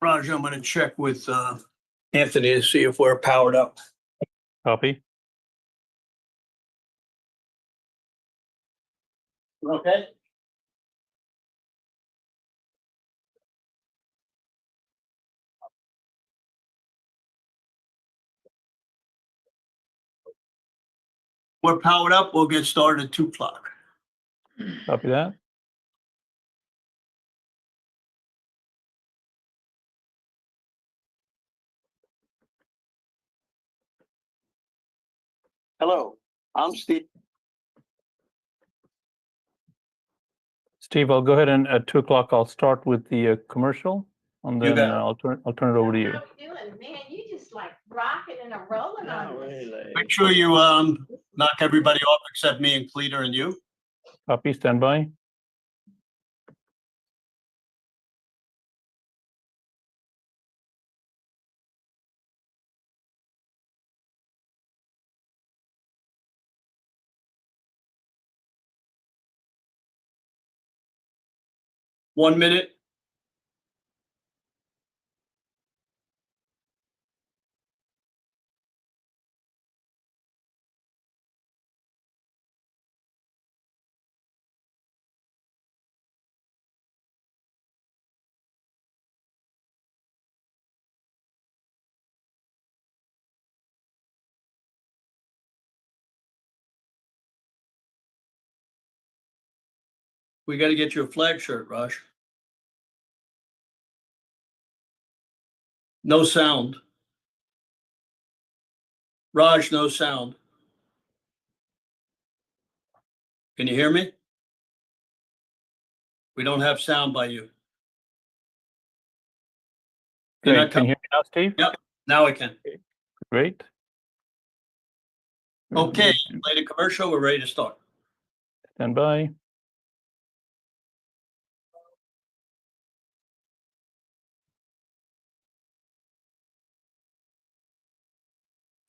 Raj, I'm going to check with Anthony to see if we're powered up. Copy. Okay. We're powered up. We'll get started at 2 o'clock. Copy that. Hello, I'm Steve. Steve, I'll go ahead and at 2 o'clock, I'll start with the commercial, and You then got it. I'll turn it over to you. How we doing, man? You just like rocking and a rolling on this. Make sure you knock everybody off except me and Cleta and you. Copy, stand by. One minute. We got to get you a flag shirt, Raj. No sound. Raj, no sound. Can you hear me? We don't have sound by you. You're Great. not Can you hear me now, Steve? Yep. Now I can. Great. Okay, play the commercial. We're ready to start. Stand by.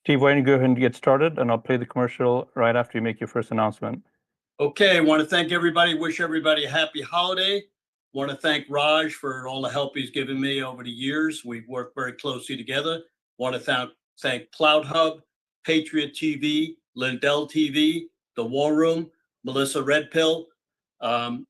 Steve, why don't you go ahead and get started, and I'll play the commercial right after you make your first announcement. Okay, I want to thank everybody. Wish everybody a happy holiday. Want to thank Raj for all the help he's given me over the years. We've worked very closely together. Want to thank Cloud Hub, Patriot TV, Lindell TV, The War Room, Melissa Red Pill, Brighteon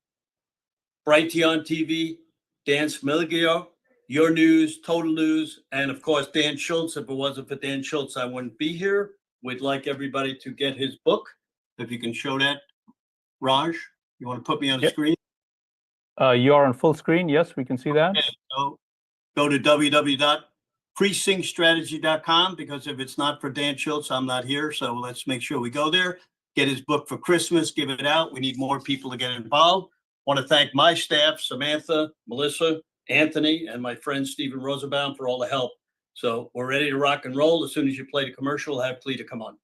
TV, Dan Smilgio, Your News, Total News, and of course, Dan Schultz. If it wasn't for Dan Schultz, I wouldn't be here. We'd like everybody to get his book. If you can show that, Raj, you want to put me on the screen? You are on full screen. Yes, we can see that. Okay, so go to www.precinctstrategy.com, because if it's not for Dan Schultz, I'm not here. So let's make sure we go there, get his book for Christmas, give it out. We need more people to get involved. Want to thank my staff, Samantha, Melissa, Anthony, and my friend Stephen Rosenbaum for all the help. So we're ready to rock and roll. As soon as you play the commercial, have Cleta come on.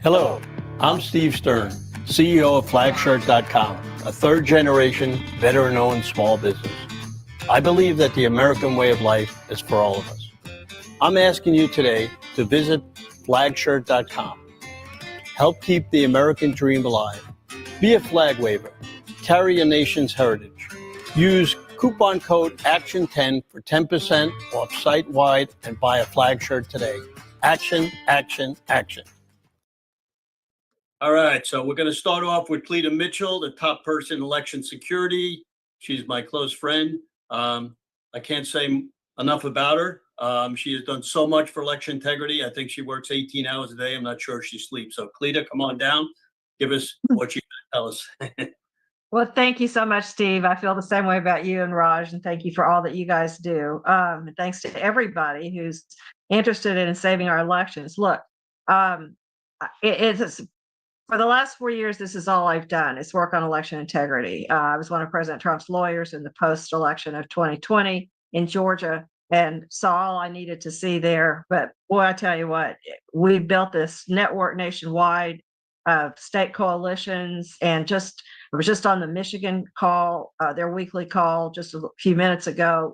Hello, I'm Steve Stern, CEO of Flagshirt.com, a third-generation, veteran-owned small business. I believe that the American way of life is for all of us. I'm asking you today to visit Flagshirt.com. Help keep the American dream alive. Be a flag waver. Carry a nation's heritage. Use coupon code ACTION10 for 10% off site-wide and buy a flag shirt today. Action, action, action. All right, so we're going to start off with Cleta Mitchell, the top person in election security. She's my close friend. I can't say enough about her. She has done so much for election integrity. I think she works 18 hours a day. I'm not sure if she sleeps. So Cleta, come on down. Give us what you tell us. Well, thank you so much, Steve. I feel the same way about you and Raj, and thank you for all that you guys do. And thanks to everybody who's interested in saving our elections. Look, it's for the last 4 years, this is all I've done. It's work on election integrity. I was one of President Trump's lawyers in the post-election of 2020 in Georgia, and saw all I needed to see there. But boy, I tell you what, we built this network nationwide of state coalitions, and I was just on the Michigan call, their weekly call just a few minutes ago.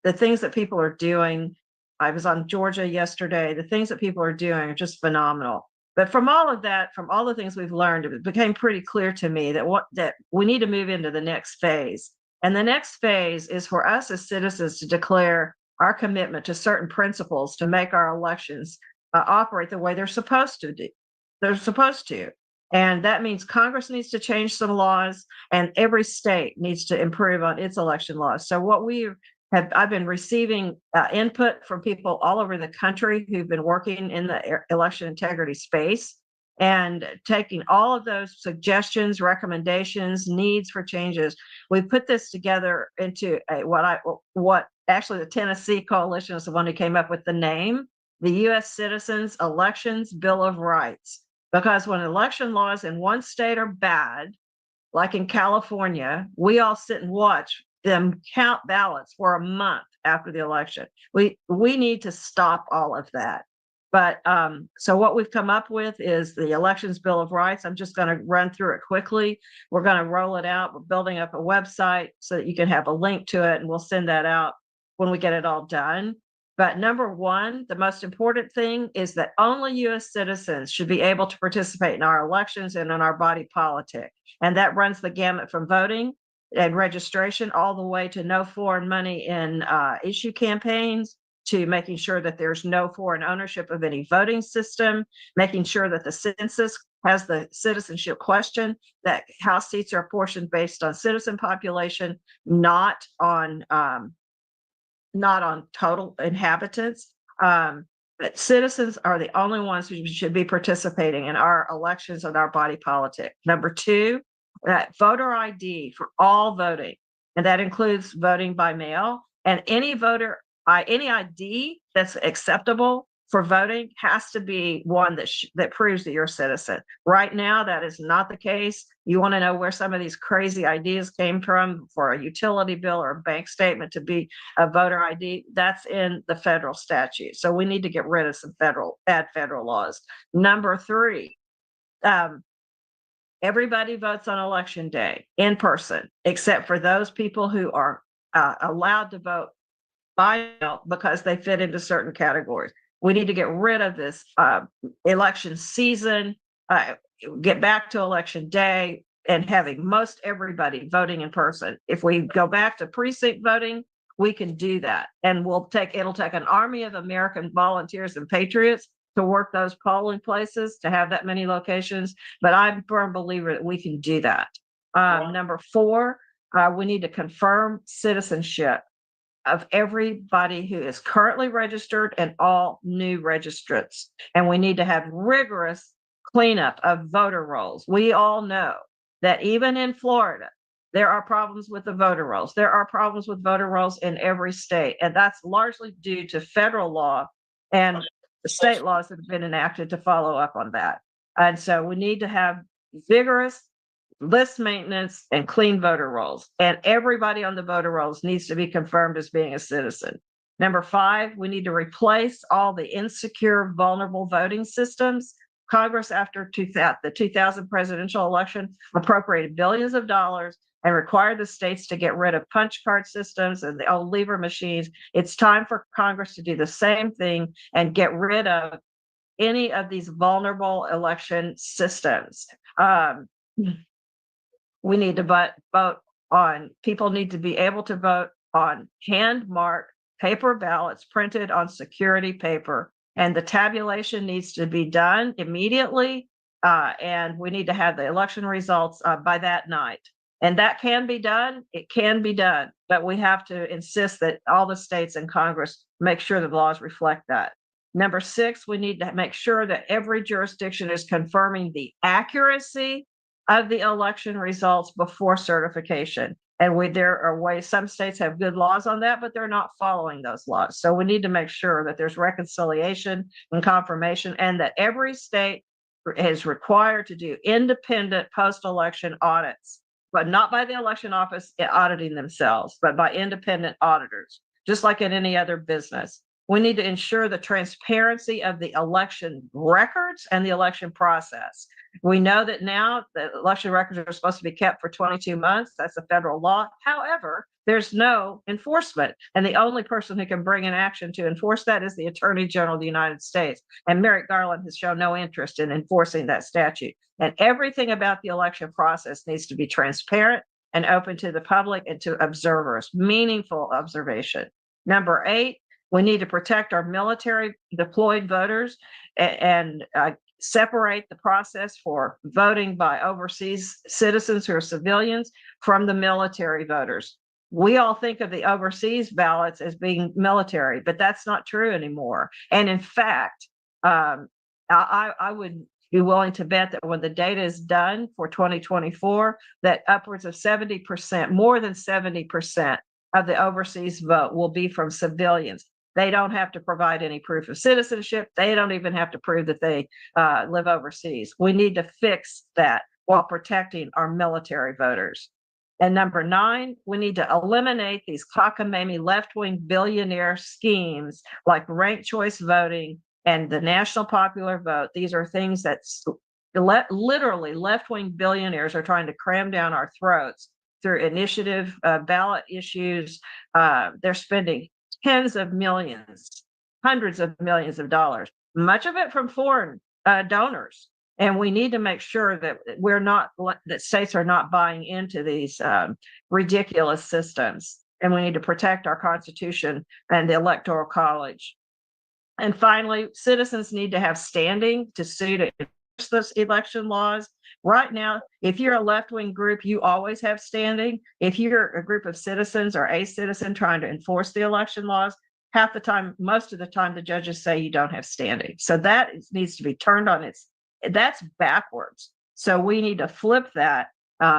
The things that people are doing, I was on Georgia yesterday, the things that people are doing are just phenomenal. But from all of that, from all the things we've learned, it became pretty clear to me that we need to move into the next phase. And the next phase is for us as citizens to declare our commitment to certain principles to make our elections operate the way they're supposed to do. They're supposed to. And that means Congress needs to change some laws and every state needs to improve on its election laws. So what I've been receiving input from people all over the country who've been working in the election integrity space and taking all of those suggestions, recommendations, needs for changes. We put this together into what actually the Tennessee Coalition is the one who came up with the name, the U.S. Citizens Elections Bill of Rights. Because when election laws in one state are bad, like in California, we all sit and watch them count ballots for a month after the election. We need to stop all of that. But so what we've come up with is the Elections Bill of Rights. I'm just going to run through it quickly. We're going to roll it out. We're building up a website so that you can have a link to it, and we'll send that out when we get it all done. But number one, the most important thing is that only U.S. citizens should be able to participate in our elections and in our body politic. And that runs the gamut from voting and registration all the way to no foreign money in issue campaigns, to making sure that there's no foreign ownership of any voting system, making sure that the census has the citizenship question, that House seats are apportioned based on citizen population, not on total inhabitants. But citizens are the only ones who should be participating in our elections and our body politic. Number two, that voter ID for all voting, and that includes voting by mail, and any ID that's acceptable for voting has to be one that proves that you're a citizen. Right now, that is not the case. You want to know where some of these crazy ideas came from for a utility bill or a bank statement to be a voter ID? That's in the federal statute. So we need to get rid of some bad federal laws. Number three, everybody votes on election day in person, except for those people who are allowed to vote by mail because they fit into certain categories. We need to get rid of this election season, get back to election day and having most everybody voting in person. If we go back to precinct voting, we can do that. And it'll take an army of American volunteers and patriots to work those polling places to have that many locations. But I'm a firm believer that we can do that. Number four, we need to confirm citizenship of everybody who is currently registered and all new registrants. And we need to have rigorous cleanup of voter rolls. We all know that even in Florida, there are problems with the voter rolls. There are problems with voter rolls in every state. And that's largely due to federal law and state laws that have been enacted to follow up on that. And so we need to have vigorous list maintenance and clean voter rolls. And everybody on the voter rolls needs to be confirmed as being a citizen. Number five, we need to replace all the insecure, vulnerable voting systems. Congress, after the 2000 presidential election, appropriated billions of dollars and required the states to get rid of punch card systems and the old lever machines. It's time for Congress to do the same thing and get rid of any of these vulnerable election systems. We need to vote on, people need to be able to vote on hand-marked paper ballots printed on security paper. And the tabulation needs to be done immediately. And we need to have the election results by that night. And that can be done. It can be done. But we have to insist that all the states and Congress make sure the laws reflect that. Number six, we need to make sure that every jurisdiction is confirming the accuracy of the election results before certification. And there are ways, some states have good laws on that, but they're not following those laws. So we need to make sure that there's reconciliation and confirmation, and that every state is required to do independent post-election audits, but not by the election office auditing themselves, but by independent auditors, just like in any other business. We need to ensure the transparency of the election records and the election process. We know that now the election records are supposed to be kept for 22 months. That's a federal law. However, there's no enforcement. And the only person who can bring an action to enforce that is the Attorney General of the United States. And Merrick Garland has shown no interest in enforcing that statute. And everything about the election process needs to be transparent and open to the public and to observers, meaningful observation. Number 8, we need to protect our military deployed voters and separate the process for voting by overseas citizens who are civilians from the military voters. We all think of the overseas ballots as being military, but that's not true anymore. And in fact, I would be willing to bet that when the data is done for 2024, that upwards of 70%, more than 70% of the overseas vote will be from civilians. They don't have to provide any proof of citizenship. They don't even have to prove that they live overseas. We need to fix that while protecting our military voters. And number 9, we need to eliminate these cockamamie left-wing billionaire schemes like ranked choice voting and the national popular vote. These are things that literally left-wing billionaires are trying to cram down our throats through initiative ballot issues. They're spending tens of millions, hundreds of millions of dollars, much of it from foreign donors. And we need to make sure that that states are not buying into these ridiculous systems. And we need to protect our Constitution and the Electoral College. And finally, citizens need to have standing to sue to enforce those election laws. Right now, if you're a left-wing group, you always have standing. If you're a group of citizens or a citizen trying to enforce the election laws, half the time, most of the time, the judges say you don't have standing. So that needs to be turned on that's backwards. So we need to flip that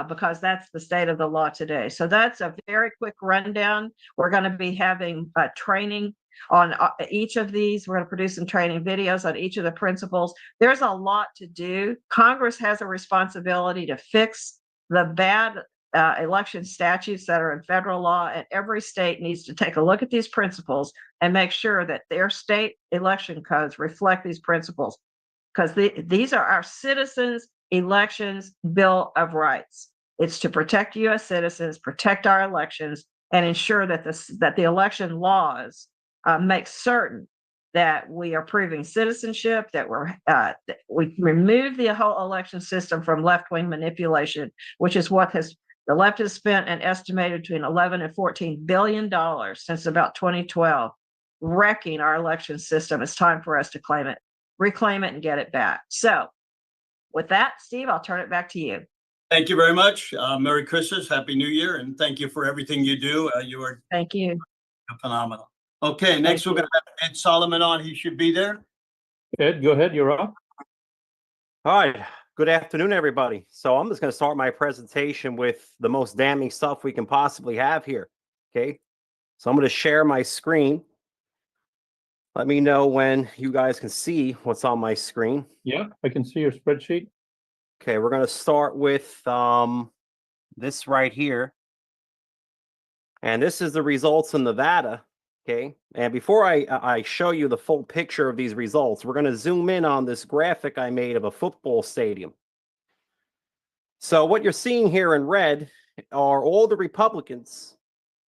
because that's the state of the law today. So that's a very quick rundown. We're going to be having training on each of these. We're going to produce some training videos on each of the principles. There's a lot to do. Congress has a responsibility to fix the bad election statutes that are in federal law, and every state needs to take a look at these principles and make sure that their state election codes reflect these principles, because these are our citizens' elections Bill of Rights. It's to protect U.S. citizens, protect our elections, and ensure that the election laws make certain that we are proving citizenship, that we remove the whole election system from left-wing manipulation, which is what the left has spent an estimated between 11 and $14 billion since about 2012, wrecking our election system. It's time for us to reclaim it and get it back. So with that, Steve, I'll turn it back to you. Thank you very much. Merry Christmas, Happy New Year, and thank you for everything you do. You are Thank you. phenomenal. Okay, next we're going to have Ed Solomon on. He should be there. Ed, go ahead. You're up. Hi, good afternoon, everybody. So I'm just going to start my presentation with the most damning stuff we can possibly have here. Okay, so I'm going to share my screen. Let me know when you guys can see what's on my screen. Yeah, I can see your spreadsheet. Okay, we're going to start with this right here. And this is the results in Nevada. Okay, and before I show you the full picture of these results, we're going to zoom in on this graphic I made of a football stadium. So what you're seeing here in red are all the Republicans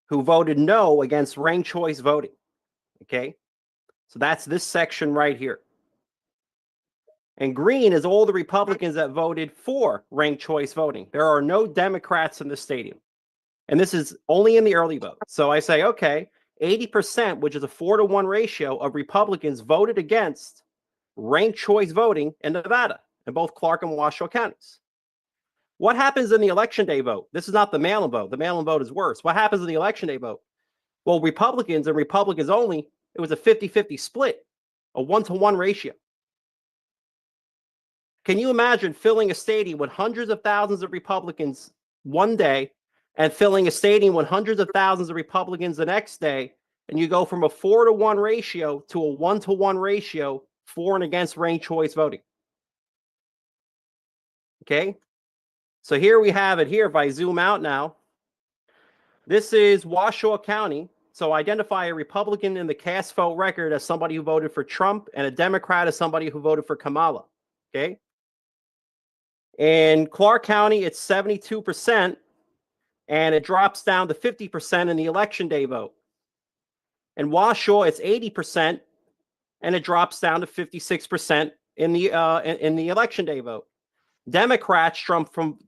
who voted no against ranked choice voting. Okay, so that's this section right here. And green is all the Republicans that voted for ranked choice voting. There are no Democrats in the stadium. And this is only in the early vote. So I say, okay, 80%, which is a 4-to-1 ratio of Republicans voted against ranked choice voting in Nevada, in both Clark and Washoe counties. What happens in the election day vote? This is not the mail-in vote. The mail-in vote is worse. What happens in the election day vote? Well, Republicans and Republicans only, it was a 50-50 split, a 1-to-1 ratio. Can you imagine filling a stadium with hundreds of thousands of Republicans one day and filling a stadium with hundreds of thousands of Republicans the next day, and you go from a 4-to-1 ratio to a 1-to-1 ratio for and against ranked choice voting? Okay, so here we have it here. If I zoom out now, this is Washoe County. So identify a Republican in the cast vote record as somebody who voted for Trump and a Democrat as somebody who voted for Kamala. Okay. In Clark County, it's 72%, and it drops down to 50% in the election day vote. In Washoe, it's 80%, and it drops down to 56% in the election day vote. Democrats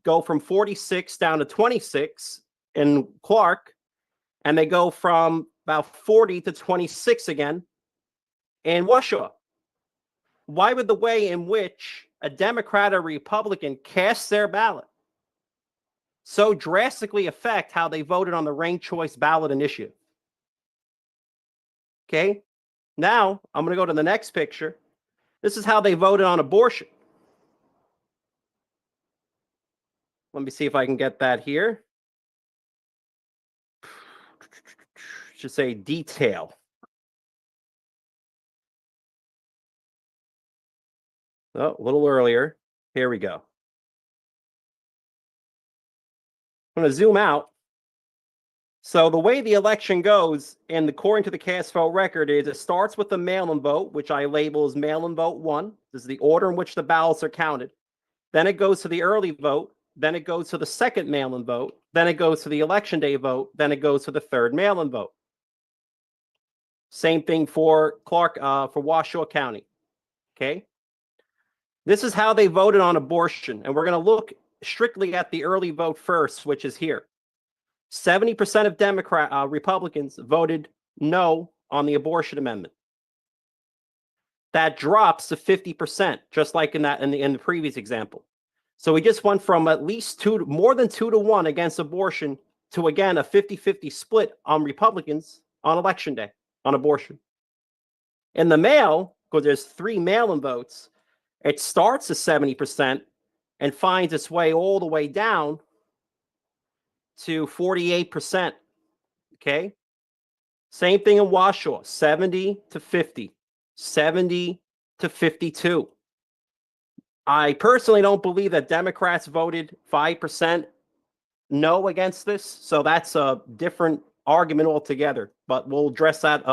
go from 46 down to 26 in Clark, and they go from about 40 to 26 again in Washoe. Why would the way in which a Democrat or Republican casts their ballot so drastically affect how they voted on the ranked choice ballot initiative? Okay, now I'm going to go to the next picture. This is how they voted on abortion. Let me see if I can get that here. Should say detail. Oh, a little earlier. Here we go. I'm going to zoom out. So the way the election goes, and according to the cast vote record, is it starts with the mail-in vote, which I label as mail-in vote 1. This is the order in which the ballots are counted. Then it goes to the early vote. Then it goes to the second mail-in vote. Then it goes to the election day vote. Then it goes to the third mail-in vote. Same thing for Clark, for Washoe County. Okay. This is how they voted on abortion. And we're going to look strictly at the early vote first, which is here. 70% of Republicans voted no on the abortion amendment. That drops to 50%, just like in the previous example. So we just went from at least more than 2 to 1 against abortion to, again, a 50-50 split on Republicans on election day on abortion. In the mail, because there's 3 mail-in votes, it starts at 70% and finds its way all the way down to 48%. Okay. Same thing in Washoe, 70 to 50, 70 to 52. I personally don't believe that Democrats voted 5% no against this. So that's a different argument altogether, but we'll address that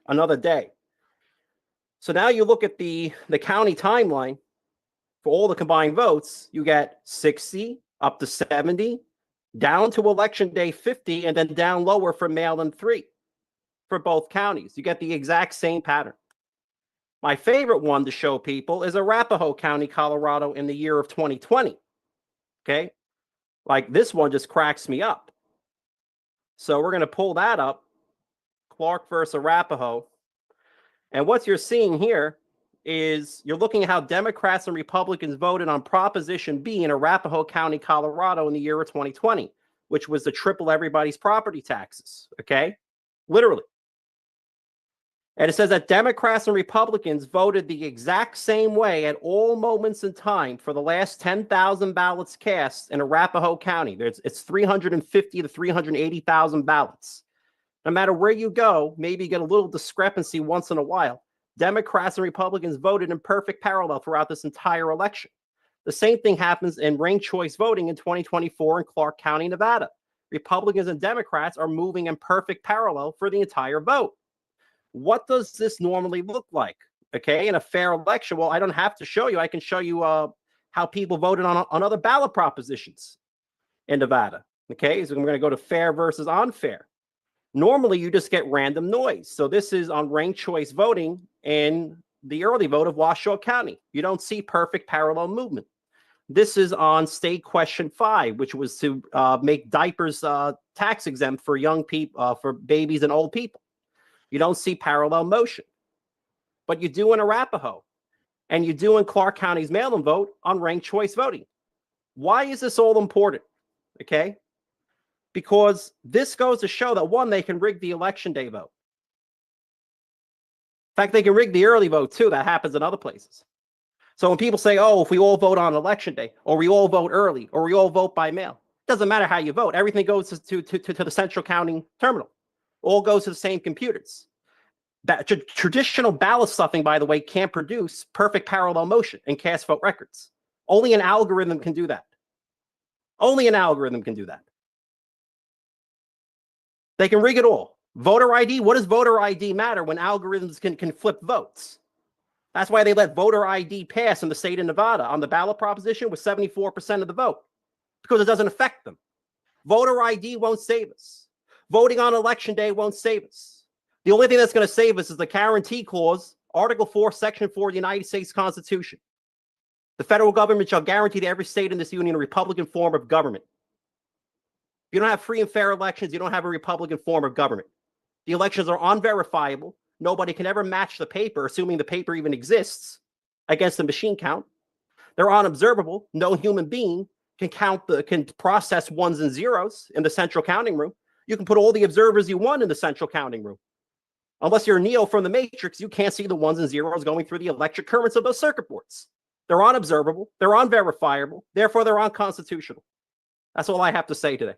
another day. So now you look at the county timeline for all the combined votes, you get 60 up to 70, down to election day 50, and then down lower for mail-in 3 for both counties. You get the exact same pattern. My favorite one to show people is Arapahoe County, Colorado in the year of 2020. Okay. Like this one just cracks me up. So we're going to pull that up. Clark versus Arapahoe. And what you're seeing here is you're looking at how Democrats and Republicans voted on Proposition B in Arapahoe County, Colorado in the year of 2020, which was to triple everybody's property taxes. Okay. Literally. And it says that Democrats and Republicans voted the exact same way at all moments in time for the last 10,000 ballots cast in Arapahoe County. It's 350 to 380,000 ballots. No matter where you go, maybe you get a little discrepancy once in a while. Democrats and Republicans voted in perfect parallel throughout this entire election. The same thing happens in ranked choice voting in 2024 in Clark County, Nevada. Republicans and Democrats are moving in perfect parallel for the entire vote. What does this normally look like? Okay, in a fair election, well, I don't have to show you. I can show you how people voted on other ballot propositions in Nevada. Okay, so we're going to go to fair versus unfair. Normally, you just get random noise. So this is on ranked choice voting in the early vote of Washoe County. You don't see perfect parallel movement. This is on state question 5, which was to make diapers tax exempt for young people, for babies and old people. You don't see parallel motion, but you do in Arapahoe, and you do in Clark County's mail-in vote on ranked choice voting. Why is this all important? Okay, because this goes to show that, one, they can rig the election day vote. In fact, they can rig the early vote too. That happens in other places. So when people say, oh, if we all vote on election day, or we all vote early, or we all vote by mail, it doesn't matter how you vote. Everything goes to the central counting terminal. All goes to the same computers. That traditional ballot stuffing, by the way, can't produce perfect parallel motion in cast vote records. Only an algorithm can do that. Only an algorithm can do that. They can rig it all. Voter ID, what does voter ID matter when algorithms can flip votes? That's why they let voter ID pass in the state of Nevada on the ballot proposition with 74% of the vote, because it doesn't affect them. Voter ID won't save us. Voting on election day won't save us. The only thing that's going to save us is the guarantee clause, Article 4, Section 4 of the United States Constitution. The federal government shall guarantee to every state in this union a Republican form of government. If you don't have free and fair elections, you don't have a Republican form of government. The elections are unverifiable. Nobody can ever match the paper, assuming the paper even exists, against the machine count. They're unobservable. No human being can process ones and zeros in the central counting room. You can put all the observers you want in the central counting room. Unless you're Neo from the Matrix, you can't see the ones and zeros going through the electric currents of those circuit boards. They're unobservable. They're unverifiable. Therefore, they're unconstitutional. That's all I have to say today.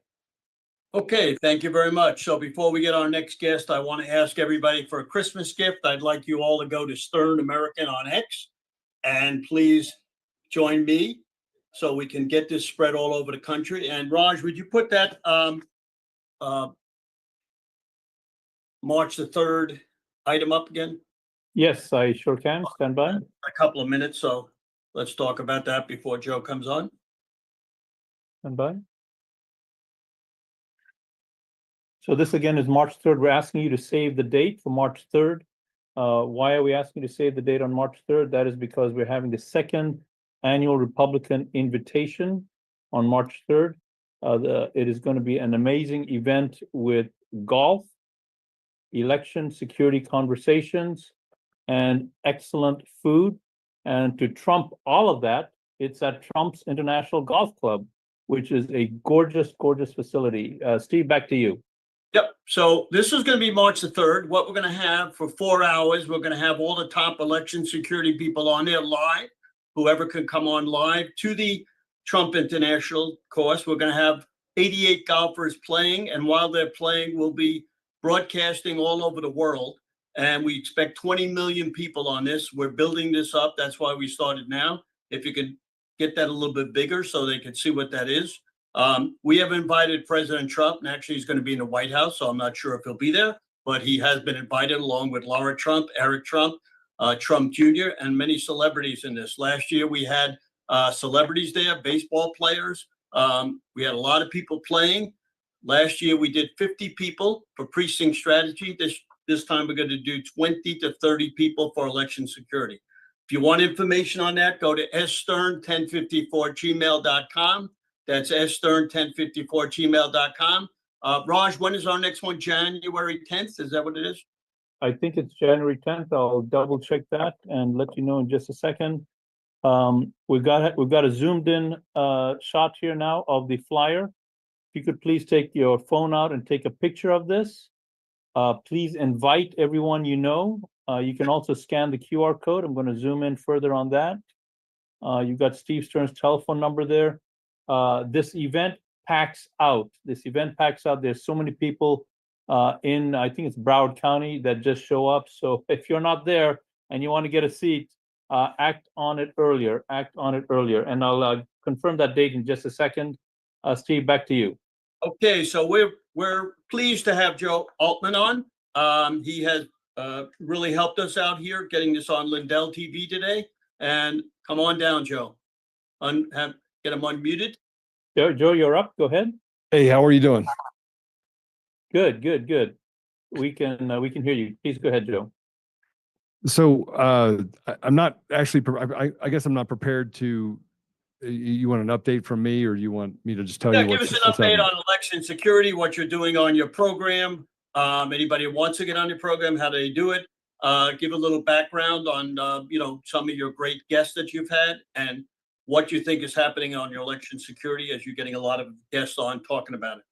Okay, thank you very much. So before we get our next guest, I want to ask everybody for a Christmas gift. I'd like you all to go to Stern American on X and please join me so we can get this spread all over the country. And Raj, would you put that March the 3rd item up again? Yes, I sure can. Stand by. A couple of minutes, so let's talk about that before Joe comes on. Stand by. So this again is March 3rd. We're asking you to save the date for March 3rd. Why are we asking you to save the date on March 3rd? That is because we're having the second annual Republican invitation on March 3rd. It is going to be an amazing event with golf, election security conversations, and excellent food. And to trump all of that, it's at Trump's International Golf Club, which is a gorgeous, gorgeous facility. Steve, back to you. Yep. So this is going to be March the 3rd. What we're going to have for 4 hours, we're going to have all the top election security people on there live, whoever can come on live to the Trump International course. We're going to have 88 golfers playing. And while they're playing, we'll be broadcasting all over the world. And we expect 20 million people on this. We're building this up. That's why we started now. If you could get that a little bit bigger so they can see what that is. We have invited President Trump, and actually he's going to be in the White House, so I'm not sure if he'll be there, but he has been invited along with Laura Trump, Eric Trump, Trump Jr., and many celebrities in this. Last year we had celebrities there, baseball players. We had a lot of people playing. Last year we did 50 people for precinct strategy. This time we're going to do 20 to 30 people for election security. If you want information on that, go to sstern1054gmail.com. That's sstern1054gmail.com. Raj, when is our next one? January 10th? Is that what it is? I think it's January 10th. I'll double check that and let you know in just a second. We've got a zoomed in shot here now of the flyer. If you could please take your phone out and take a picture of this. Please invite everyone you know. You can also scan the QR code. I'm going to zoom in further on that. You've got Steve Stern's telephone number there. This event packs out. There's so many people in, I think it's Broward County, that just show up. So if you're not there and you want to get a seat, act on it earlier. And I'll confirm that date in just a second. Steve, back to you. Okay, so we're pleased to have Joe Oltmann on. He has really helped us out here getting this on Lindell TV today. And come on down, Joe. Get him unmuted. Joe, you're up. Go ahead. Hey, how are you doing? Good. We can hear you. Please go ahead, Joe. So I'm not actually. I guess I'm not prepared to. You want an update from me, or you want me to just tell you? Give us an update on election security. What you're doing on your program. Anybody who wants to get on your program, how do they do it? Give a little background on some of your great guests that you've had and what you think is happening on your election security as you're getting a lot of guests on talking about it.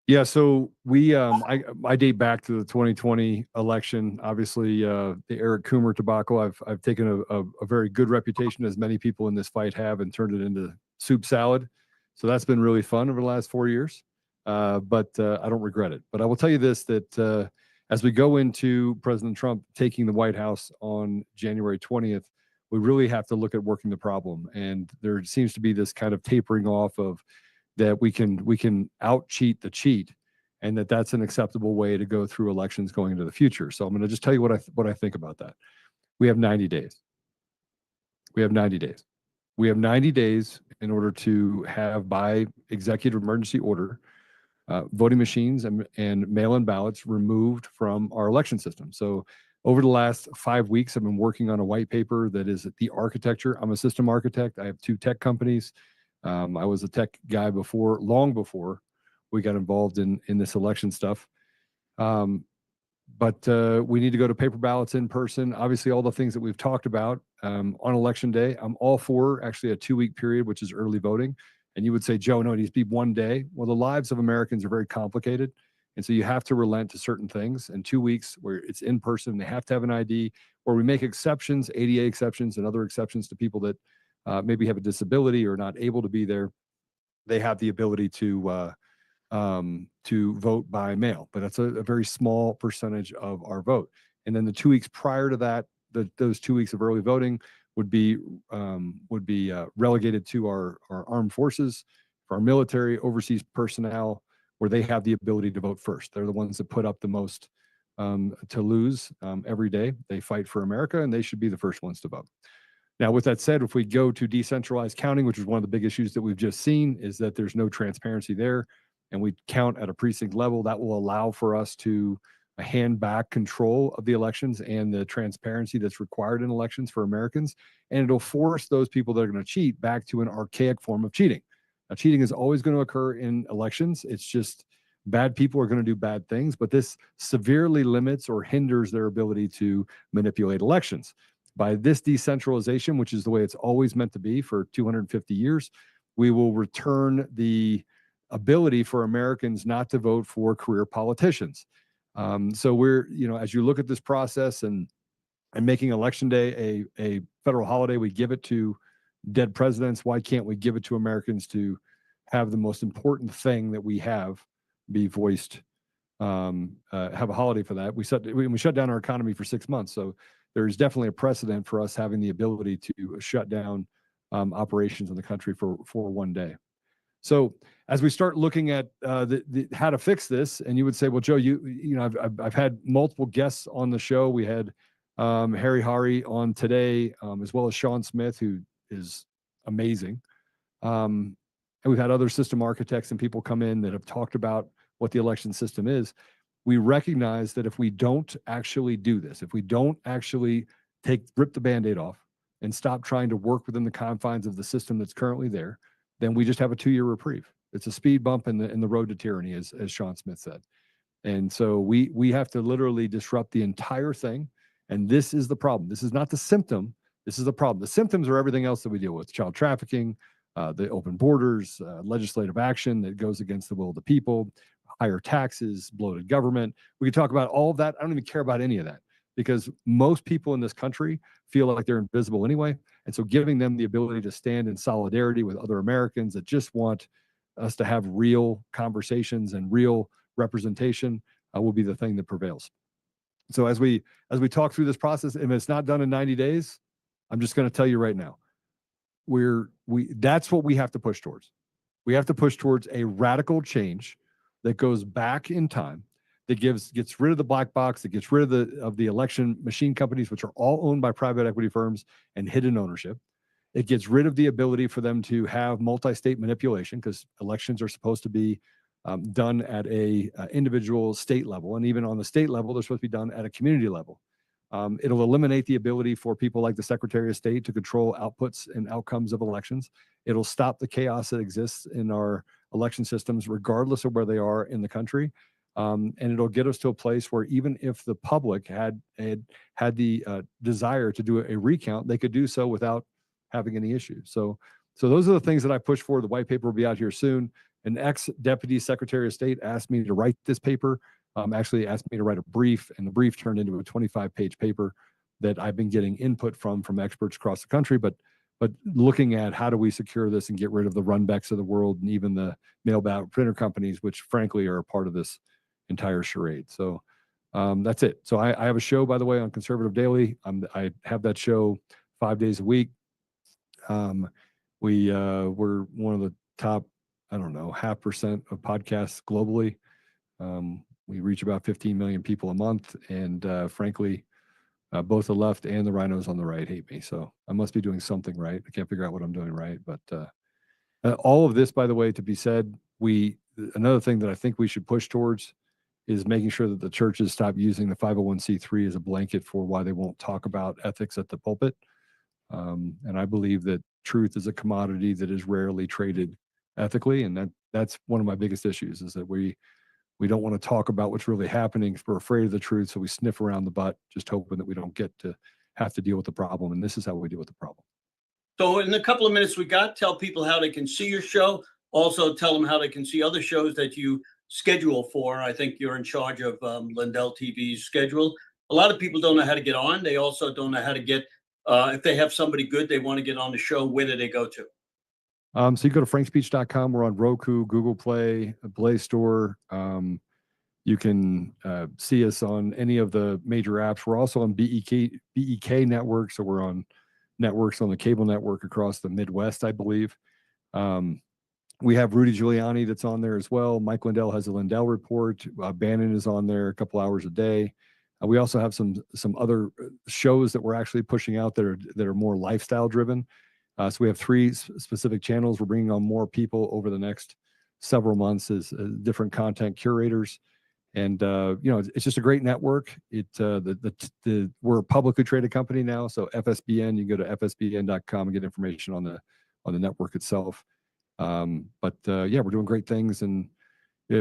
Yeah, so we I date back to the 2020 election. Obviously, the Eric Coomer debacle. I've taken a very good reputation, as many people in this fight have, and turned it into soup salad. So that's been really fun over the last 4 years. But I don't regret it. But I will tell you this: that as we go into President Trump taking the White House on January 20th, we really have to look at working the problem. And there seems to be this kind of tapering off of that we can out cheat the cheat, and that's an acceptable way to go through elections going into the future. So I'm going to just tell you what I think about that. We have 90 days. We have 90 days in order to have, by executive emergency order, voting machines and mail-in ballots removed from our election system. So Over the last 5 weeks, I've been working on a white paper that is the architecture. I'm a system architect. I have 2 tech companies. I was a tech guy before, long before we got involved in this election stuff. But we need to go to paper ballots in person. Obviously, all the things that we've talked about on election day. I'm all for actually a 2-week period, which is early voting. And you would say, Joe, no, it needs to be 1 day. Well, the lives of Americans are very complicated. And so you have to relent to certain things. And 2 weeks where it's in person, they have to have an ID, or we make exceptions, ADA exceptions and other exceptions to people that maybe have a disability or not able to be there. They have the ability to vote by mail, but that's a very small percentage of our vote. And then the 2 weeks prior to that, those 2 weeks of early voting would be relegated to our armed forces, for our military, overseas personnel, where they have the ability to vote first. They're the ones that put up the most to lose every day. They fight for America, and they should be the first ones to vote. Now, with that said, if we go to decentralized counting, which is one of the big issues that we've just seen, is that there's no transparency there, and we count at a precinct level, that will allow for us to hand back control of the elections and the transparency that's required in elections for Americans. And it'll force those people that are going to cheat back to an archaic form of cheating. Now, cheating is always going to occur in elections. It's just bad people are going to do bad things, but this severely limits or hinders their ability to manipulate elections. By this decentralization, which is the way it's always meant to be for 250 years, we will return the ability for Americans not to vote for career politicians. So we're, as you look at this process and making Election Day a federal holiday, we give it to dead presidents. Why can't we give it to Americans to have the most important thing that we have be voiced, have a holiday for that? We shut down our economy for 6 months. So there's definitely a precedent for us having the ability to shut down operations in the country for 1 day. So as we start looking at how to fix this, and you would say, well, Joe, I've had multiple guests on the show. We had Harry Hari on today, as well as Sean Smith, who is amazing. And we've had other system architects and people come in that have talked about what the election system is. We recognize that if we don't actually do this, if we don't actually rip the Band-Aid off and stop trying to work within the confines of the system that's currently there, then we just have a 2-year reprieve. It's a speed bump in the road to tyranny, as Sean Smith said. And so we have to literally disrupt the entire thing. And this is the problem. This is not the symptom. This is the problem. The symptoms are everything else that we deal with: child trafficking, the open borders, legislative action that goes against the will of the people, higher taxes, bloated government. We can talk about all of that. I don't even care about any of that, because most people in this country feel like they're invisible anyway. And so giving them the ability to stand in solidarity with other Americans that just want us to have real conversations and real representation will be the thing that prevails. So as we talk through this process, if it's not done in 90 days, I'm just going to tell you right now, that's what we have to push towards. We have to push towards a radical change that goes back in time, that gets rid of the black box, that gets rid of the election machine companies, which are all owned by private equity firms and hidden ownership. It gets rid of the ability for them to have multi-state manipulation, because elections are supposed to be done at a individual state level, and even on the state level, they're supposed to be done at a community level. It'll eliminate the ability for people like the Secretary of State to control outputs and outcomes of elections. It'll stop the chaos that exists in our election systems, regardless of where they are in the country. And it'll get us to a place where even if the public had the desire to do a recount, they could do so without having any issues. So those are the things that I push for. The white paper will be out here soon. An ex-deputy Secretary of State asked me to write this paper, actually asked me to write a brief, and the brief turned into a 25-page paper that I've been getting input from experts across the country, but looking at how do we secure this and get rid of the Runbecks of the world and even the mail ballot printer companies, which frankly are a part of this entire charade. So that's it. So I have a show, by the way, on Conservative Daily. I have that show 5 days a week. We're one of the top, 0.5% of podcasts globally. We reach about 15 million people a month. And frankly, both the left and the rhinos on the right hate me. So I must be doing something right. I can't figure out what I'm doing right. But all of this, by the way, to be said, another thing that I think we should push towards is making sure that the churches stop using the 501c3 as a blanket for why they won't talk about ethics at the pulpit. And I believe that truth is a commodity that is rarely traded ethically, and that's one of my biggest issues, is that we don't want to talk about what's really happening. We're afraid of the truth, so we sniff around the butt, just hoping that we don't get to have to deal with the problem. And this is how we deal with the problem. So in the couple of minutes we got, tell people how they can see your show. Also tell them how they can see other shows that you schedule for. I think you're in charge of Lindell TV's schedule. A lot of people don't know how to get on. They also don't know how to get, if they have somebody good they want to get on the show, where do they go to? So you go to frankspeech.com. We're on Roku, Google Play, Play Store. You can see us on any of the major apps. We're also on BEK network. So we're on networks on the cable network across the Midwest, I believe. We have Rudy Giuliani that's on there as well. Mike Lindell has a Lindell Report. Bannon is on there a couple hours a day. We also have some other shows that we're actually pushing out that are more lifestyle driven. So we have 3 specific channels. We're bringing on more people over the next several months as different content curators. And it's just a great network. We're a publicly traded company now, so FSBN. You can go to fsbn.com and get information on the network itself. We're doing great things, and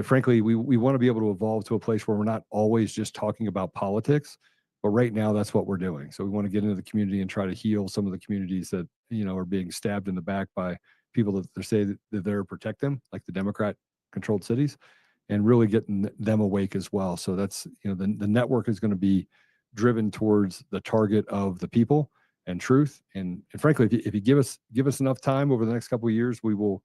frankly, we want to be able to evolve to a place where we're not always just talking about politics. But right now, that's what we're doing. So we want to get into the community and try to heal some of the communities that are being stabbed in the back by people that they say that they're there to protect them, like the Democrat-controlled cities, and really getting them awake as well. So that's the network is going to be driven towards the target of the people and truth. And frankly, if you give us enough time over the next couple of years, we will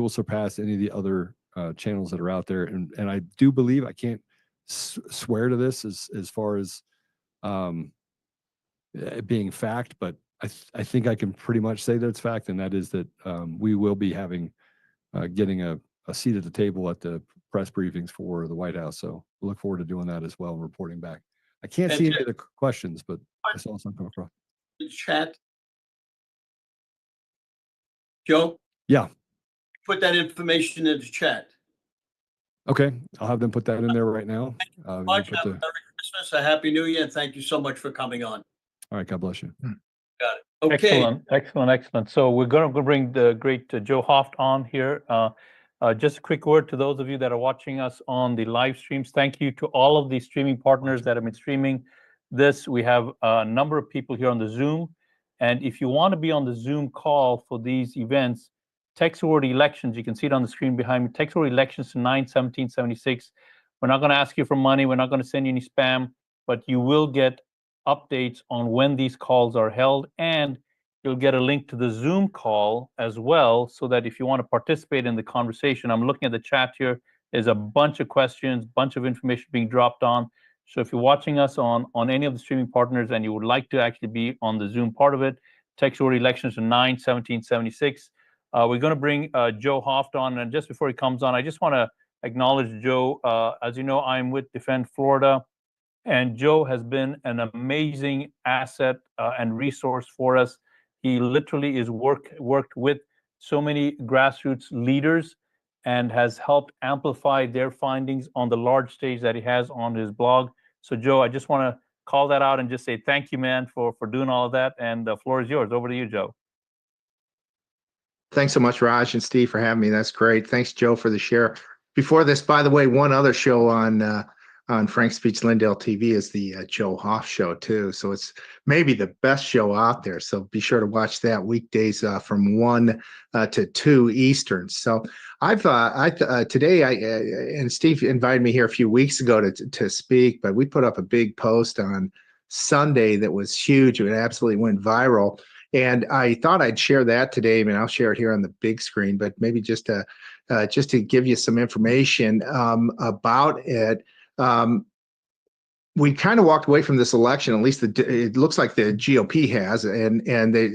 surpass any of the other channels that are out there. And I do believe, I can't swear to this as far as it being fact, but I think I can pretty much say that it's fact, and that is that we will be getting a seat at the table at the press briefings for the White House. So we look forward to doing that as well and reporting back. I can't see any of the questions, but I saw some come across. Chat. Joe? Yeah. Put that information in the chat. Okay. I'll have them put that in there right now. Much. Have a Merry Christmas, a Happy New Year, and thank you so much for coming on. All right. God bless you. Got it. Okay. Excellent. So we're going to bring the great Joe Hoft on here. Just a quick word to those of you that are watching us on the live streams. Thank you to all of the streaming partners that have been streaming this. We have a number of people here on the Zoom. And if you want to be on the Zoom call for these events, text the word elections. You can see it on the screen behind me. Text the word elections to 91776. We're not going to ask you for money. We're not going to send you any spam, but you will get updates on when these calls are held, and you'll get a link to the Zoom call as well, so that if you want to participate in the conversation, I'm looking at the chat here, there's a bunch of questions, bunch of information being dropped on. So if you're watching us on any of the streaming partners and you would like to actually be on the Zoom part of it, text word elections to 91776. We're going to bring Joe Hoft on, and just before he comes on, I just want to acknowledge Joe. As you know, I'm with Defend Florida, and Joe has been an amazing asset and resource for us. He literally is worked with so many grassroots leaders and has helped amplify their findings on the large stage that he has on his blog. So Joe, I just want to call that out and just say thank you, man, for doing all of that. And the floor is yours. Over to you, Joe. Thanks so much, Raj and Steve, for having me. That's great. Thanks, Joe, for the share. Before this, by the way, one other show on Frank Speech Lindell TV is the Joe Hoft Show too. So it's maybe the best show out there. So be sure to watch that weekdays from 1 to 2 Eastern. So today and Steve invited me here a few weeks ago to speak, but we put up a big post on Sunday that was huge. It absolutely went viral. And I thought I'd share that today. I mean, I'll share it here on the big screen, but maybe just to give you some information about it. We kind of walked away from this election, at least it looks like the GOP has, and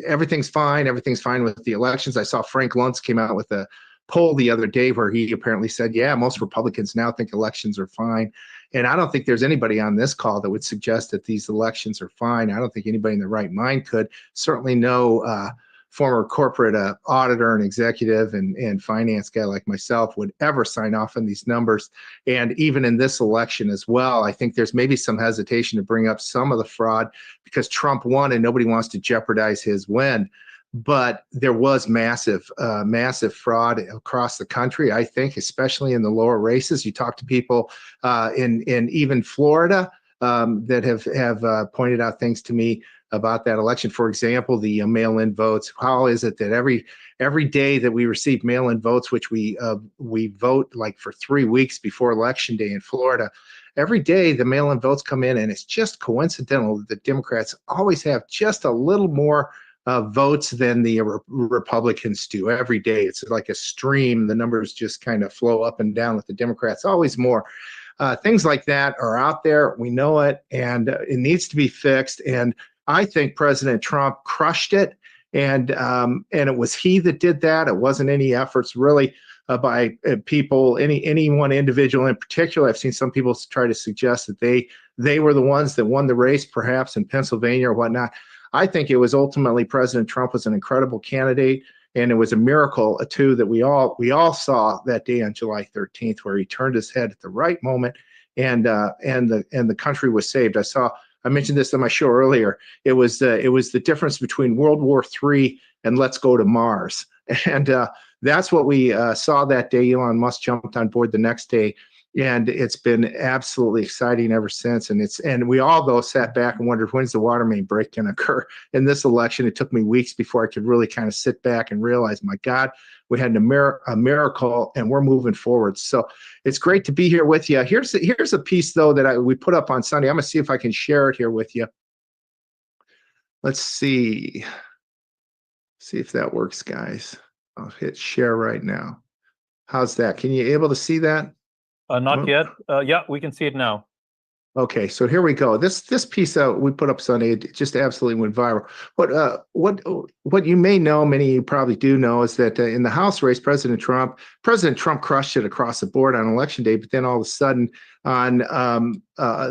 everything's fine. Everything's fine with the elections. I saw Frank Luntz came out with a poll the other day where he apparently said, yeah, most Republicans now think elections are fine. And I don't think there's anybody on this call that would suggest that these elections are fine. I don't think anybody in their right mind could. Certainly no former corporate auditor and executive and finance guy like myself would ever sign off on these numbers. And even in this election as well, I think there's maybe some hesitation to bring up some of the fraud because Trump won and nobody wants to jeopardize his win. But there was massive fraud across the country, I think, especially in the lower races. You talk to people in even Florida that have pointed out things to me about that election. For example, the mail-in votes. How is it that every day that we receive mail-in votes, which we vote like for 3 weeks before Election Day in Florida, every day the mail-in votes come in, and it's just coincidental that the Democrats always have just a little more votes than the Republicans do every day. It's like a stream. The numbers just kind of flow up and down with the Democrats, always more. Things like that are out there. We know it, and it needs to be fixed. And I think President Trump crushed it, and it was he that did that. It wasn't any efforts really by people, any one individual in particular. I've seen some people try to suggest that they were the ones that won the race, perhaps in Pennsylvania or whatnot. I think it was ultimately President Trump was an incredible candidate, and it was a miracle too that we all saw that day on July 13th, where he turned his head at the right moment, and the country was saved. I mentioned this on my show earlier. It was the difference between World War III and Let's Go to Mars, and that's what we saw that day. Elon Musk jumped on board the next day. And it's been absolutely exciting ever since. And we all though sat back and wondered, when's the water main break going to occur in this election? It took me weeks before I could really kind of sit back and realize, my God, we had a miracle, and we're moving forward. So it's great to be here with you. Here's a piece though that we put up on Sunday. I'm gonna see if I can share it here with you. Let's see if that works, guys. I'll hit share right now. How's that? Can you able to see that? Not yet. Yeah, we can see it now. Okay, so here we go. This piece we put up Sunday, it just absolutely went viral. What you may know, many of you probably do know, is that in the House race, President Trump crushed it across the board on Election Day, but then all of a sudden on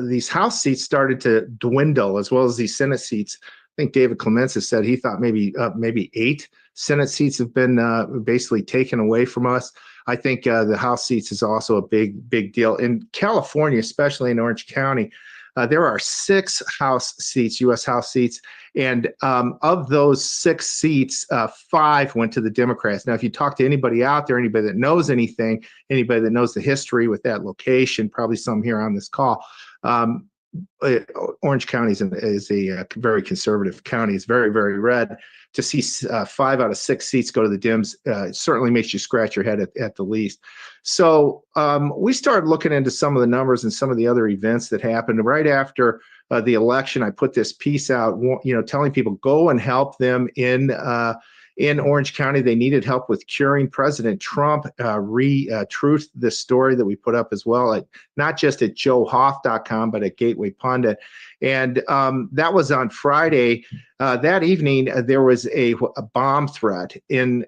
these House seats started to dwindle, as well as these Senate seats. I think David Clements has said he thought maybe 8 Senate seats have been basically taken away from us. I think the House seats is also a big deal. In California, especially in Orange County, there are 6 House seats, U.S. House seats, and of those 6 seats, 5 went to the Democrats. Now, if you talk to anybody out there, anybody that knows anything, anybody that knows the history with that location, probably some here on this call, Orange County is a very conservative county. It's very, very red. To see 5 out of 6 seats go to the Dems certainly makes you scratch your head at the least. So we started looking into some of the numbers and some of the other events that happened right after the election. I put this piece out, telling people go and help them in Orange County. They needed help with curing. President Trump re-truthed this story that we put up as well, not just at joehoft.com, but at Gateway Pundit. And that was on Friday. That evening, there was a bomb threat in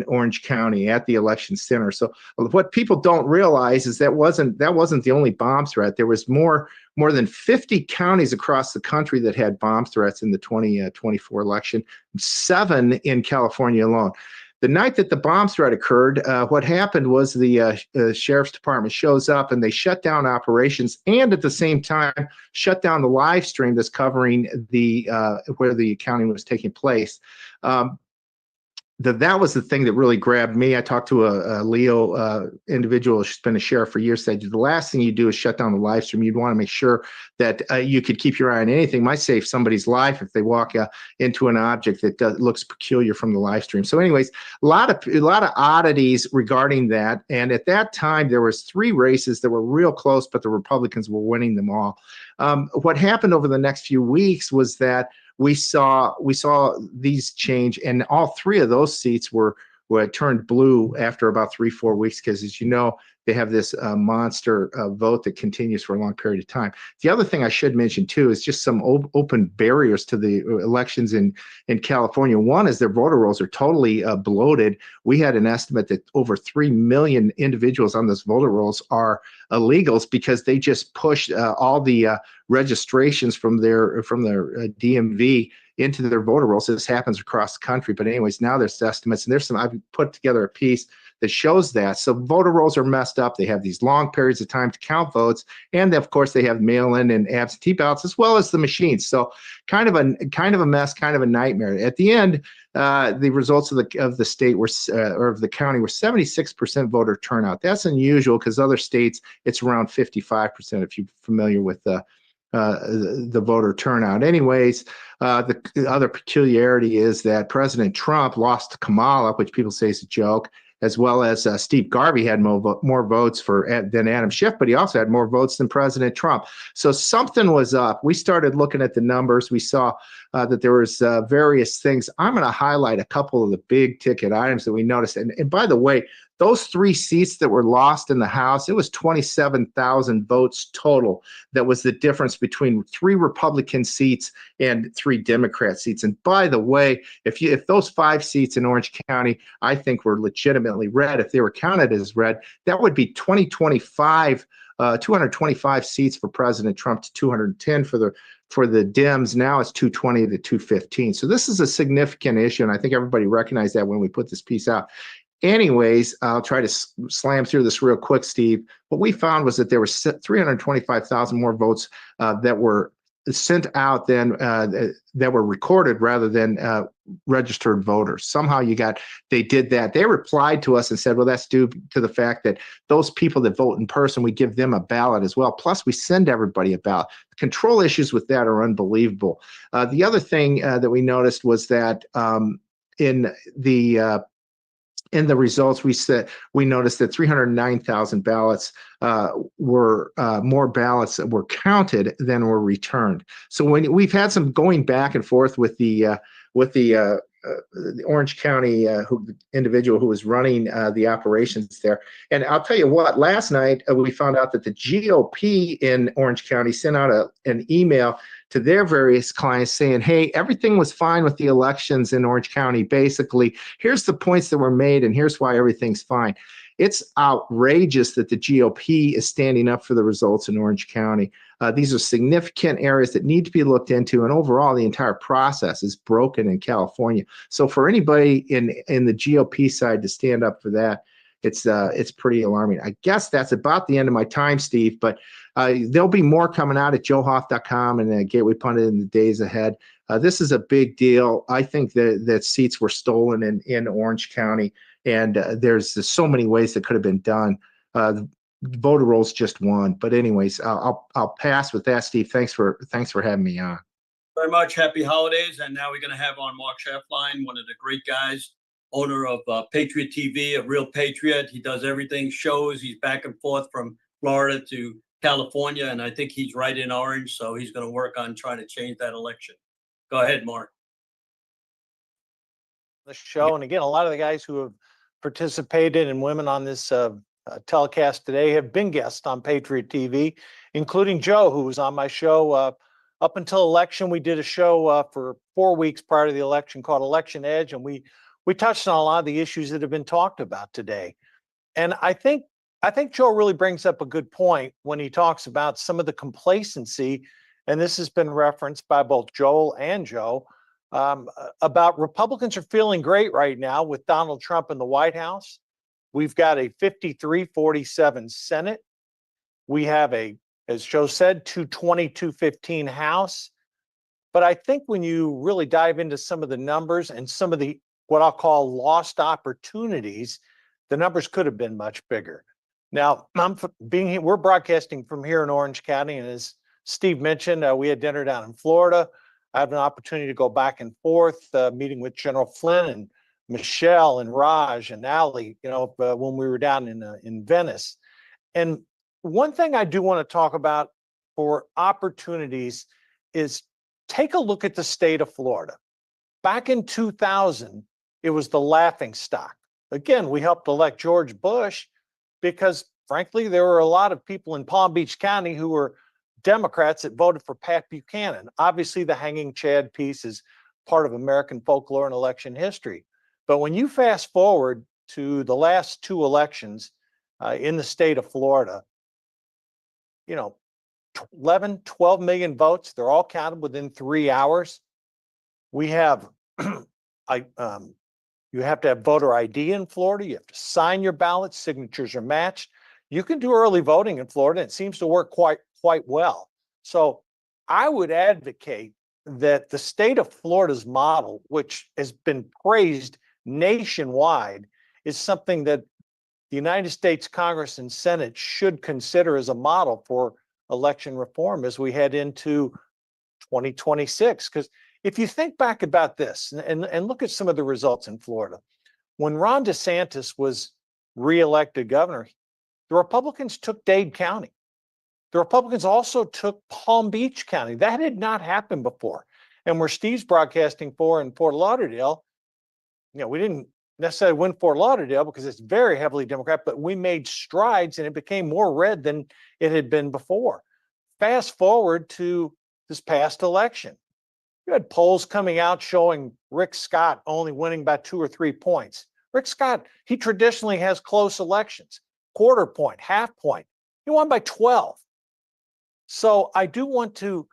Orange County at the election center. So what people don't realize is that wasn't the only bomb threat. There was more than 50 counties across the country that had bomb threats in the 2024 election, 7 in California alone. The night that the bomb threat occurred, what happened was the sheriff's department shows up and they shut down operations, and at the same time shut down the live stream that's covering the where the accounting was taking place. That was the thing that really grabbed me. I talked to a Leo individual who's been a sheriff for years, said the last thing you do is shut down the live stream. You'd want to make sure that you could keep your eye on anything. Might save somebody's life if they walk into an object that looks peculiar from the live stream. So anyways, a lot of oddities regarding that. And at that time, there was 3 races that were real close, but the Republicans were winning them all. What happened over the next few weeks was that we saw these change, and all 3 of those seats were turned blue after about 3-4 weeks, because, as you know, they have this monster vote that continues for a long period of time. The other thing I should mention too is just some open barriers to the elections in California. One is their voter rolls are totally bloated. We had an estimate that over 3 million individuals on those voter rolls are illegals because they just pushed all the registrations from their DMV into their voter rolls. This happens across the country, but anyways, now there's estimates, and I've put together a piece that shows that. So voter rolls are messed up. They have these long periods of time to count votes, and of course they have mail-in and absentee ballots as well as the machines. So kind of a mess, kind of a nightmare. At the end, the results of the state were or of the county were 76% voter turnout. That's unusual because other states it's around 55%. If you're familiar with the voter turnout. Anyways, the other peculiarity is that President Trump lost to Kamala, which people say is a joke, as well as Steve Garvey had more votes than Adam Schiff, but he also had more votes than President Trump. So something was up. We started looking at the numbers. We saw that there was various things. I'm going to highlight a couple of the big ticket items that we noticed. And by the way, those 3 seats that were lost in the House, it was 27,000 votes total. That was the difference between 3 Republican seats and 3 Democrat seats. And by the way, if those 5 seats in Orange County, I think were legitimately red, if they were counted as red, that would be 225 seats for President Trump to 210 for the Dems. Now it's 220 to 215. So this is a significant issue, and I think everybody recognized that when we put this piece out. Anyways, I'll try to slam through this real quick, Steve. What we found was that there were 325,000 more votes that were sent out than that were recorded rather than registered voters. Somehow they did that. They replied to us and said, well, that's due to the fact that those people that vote in person, we give them a ballot as well. Plus, we send everybody a ballot. The control issues with that are unbelievable. The other thing that we noticed was that in the results, we noticed that 309,000 ballots were more ballots that were counted than were returned. So when we've had some going back and forth with the Orange County individual who was running the operations there, and I'll tell you what. Last night we found out that the GOP in Orange County sent out an email to their various clients saying, hey, everything was fine with the elections in Orange County. Basically, here's the points that were made and here's why everything's fine. It's outrageous that the GOP is standing up for the results in Orange County. These are significant areas that need to be looked into, and overall, the entire process is broken in California. So for anybody in the GOP side to stand up for that, it's pretty alarming. I guess that's about the end of my time, Steve, but there'll be more coming out at joehoft.com and Gateway Pundit in the days ahead. This is a big deal. I think that seats were stolen in Orange County, and there's so many ways that could have been done. Voter rolls just one. But anyways, I'll pass with that, Steve. Thanks for having me on. Very much. Happy holidays. And now we're going to have on Mark Shaftlein, one of the great guys, owner of Patriot TV, a real patriot. He does everything, shows. He's back and forth from Florida to California, and I think he's right in orange, so he's going to work on trying to change that election. Go ahead, Mark. The show, and again, a lot of the guys who have participated and women on this telecast today have been guests on Patriot TV, including Joe, who was on my show up until election. We did a show for 4 weeks prior to the election called Election Edge, and we touched on a lot of the issues that have been talked about today. And I think Joe really brings up a good point when he talks about some of the complacency, and this has been referenced by both Joel and Joe, about Republicans are feeling great right now with Donald Trump in the White House. We've got a 53-47 Senate. We have as Joe said, 220-215 House. But I think when you really dive into some of the numbers and some of the what I'll call lost opportunities, the numbers could have been much bigger. Now, we're broadcasting from here in Orange County, and as Steve mentioned, we had dinner down in Florida. I had an opportunity to go back and forth, meeting with General Flynn and Michelle and Raj and Ali, when we were down in Venice. And one thing I do want to talk about for opportunities is take a look at the state of Florida. Back in 2000, it was the laughing stock. Again, we helped elect George Bush because, frankly, there were a lot of people in Palm Beach County who were Democrats that voted for Pat Buchanan. Obviously, the hanging Chad piece is part of American folklore and election history. But when you fast forward to the last 2 elections in the state of Florida, 11, 12 million votes, they're all counted within 3 hours. We have, you have to have voter ID in Florida. You have to sign your ballot. Signatures are matched. You can do early voting in Florida. It seems to work quite well. So I would advocate that the state of Florida's model, which has been praised nationwide, is something that the United States Congress and Senate should consider as a model for election reform as we head into 2026. Because if you think back about this and look at some of the results in Florida, when Ron DeSantis was reelected governor, the Republicans took Dade County. The Republicans also took Palm Beach County. That had not happened before. And where Steve's broadcasting for in Fort Lauderdale, we didn't necessarily win Fort Lauderdale because it's very heavily Democrat, but we made strides and it became more red than it had been before. Fast forward to this past election. You had polls coming out showing Rick Scott only winning by 2 or 3 points. Rick Scott, he traditionally has close elections, quarter point, half point. He won by 12. So I want to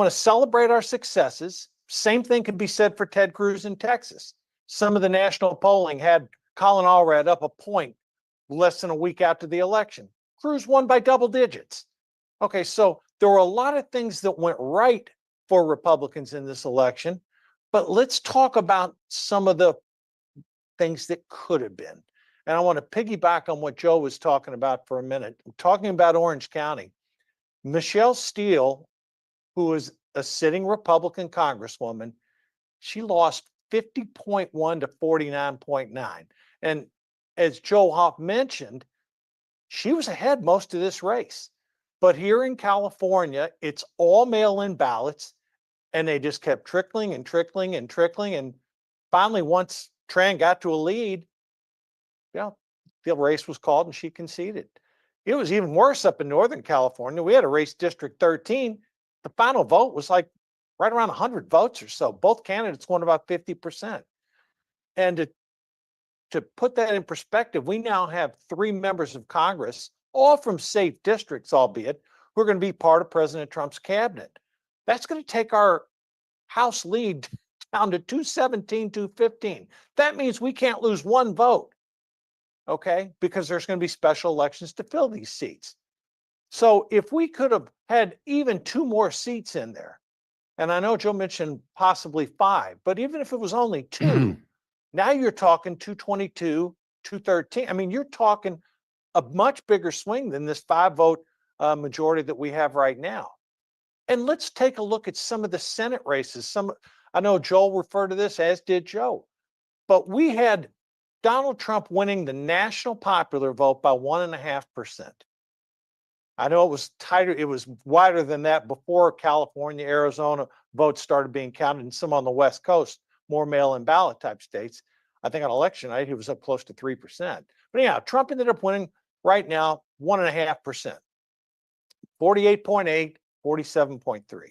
celebrate our successes. Same thing can be said for Ted Cruz in Texas. Some of the national polling had Colin Allred up a point less than a week after the election. Cruz won by double digits. Okay, so there were a lot of things that went right for Republicans in this election, but let's talk about some of the things that could have been. And I want to piggyback on what Joe was talking about for a minute. I'm talking about Orange County. Michelle Steele, who is a sitting Republican congresswoman, she lost 50.1 to 49.9. And as Joe Hoft mentioned, she was ahead most of this race. But here in California, it's all mail-in ballots, and they just kept trickling and trickling and trickling. And finally, once Tran got to a lead, the race was called and she conceded. It was even worse up in Northern California. We had a race District 13. The final vote was like right around 100 votes or so. Both candidates won about 50%. And to put that in perspective, we now have 3 members of Congress, all from safe districts, albeit, who are going to be part of President Trump's cabinet. That's going to take our House lead down to 217, 215. That means we can't lose 1 vote, okay? Because there's going to be special elections to fill these seats. So if we could have had even 2 more seats in there, and I know Joe mentioned possibly 5, but even if it was only 2, now you're talking 222, 213. I mean, you're talking a much bigger swing than this 5-vote majority that we have right now. And let's take a look at some of the Senate races. I know Joel referred to this, as did Joe, but we had Donald Trump winning the national popular vote by 1.5%. I know it was tighter, it was wider than that before California, Arizona votes started being counted, and some on the West Coast, more mail-in ballot type states. I think on election night, he was up close to 3%. But anyhow, Trump ended up winning right now 1.5%. 48.8, 47.3.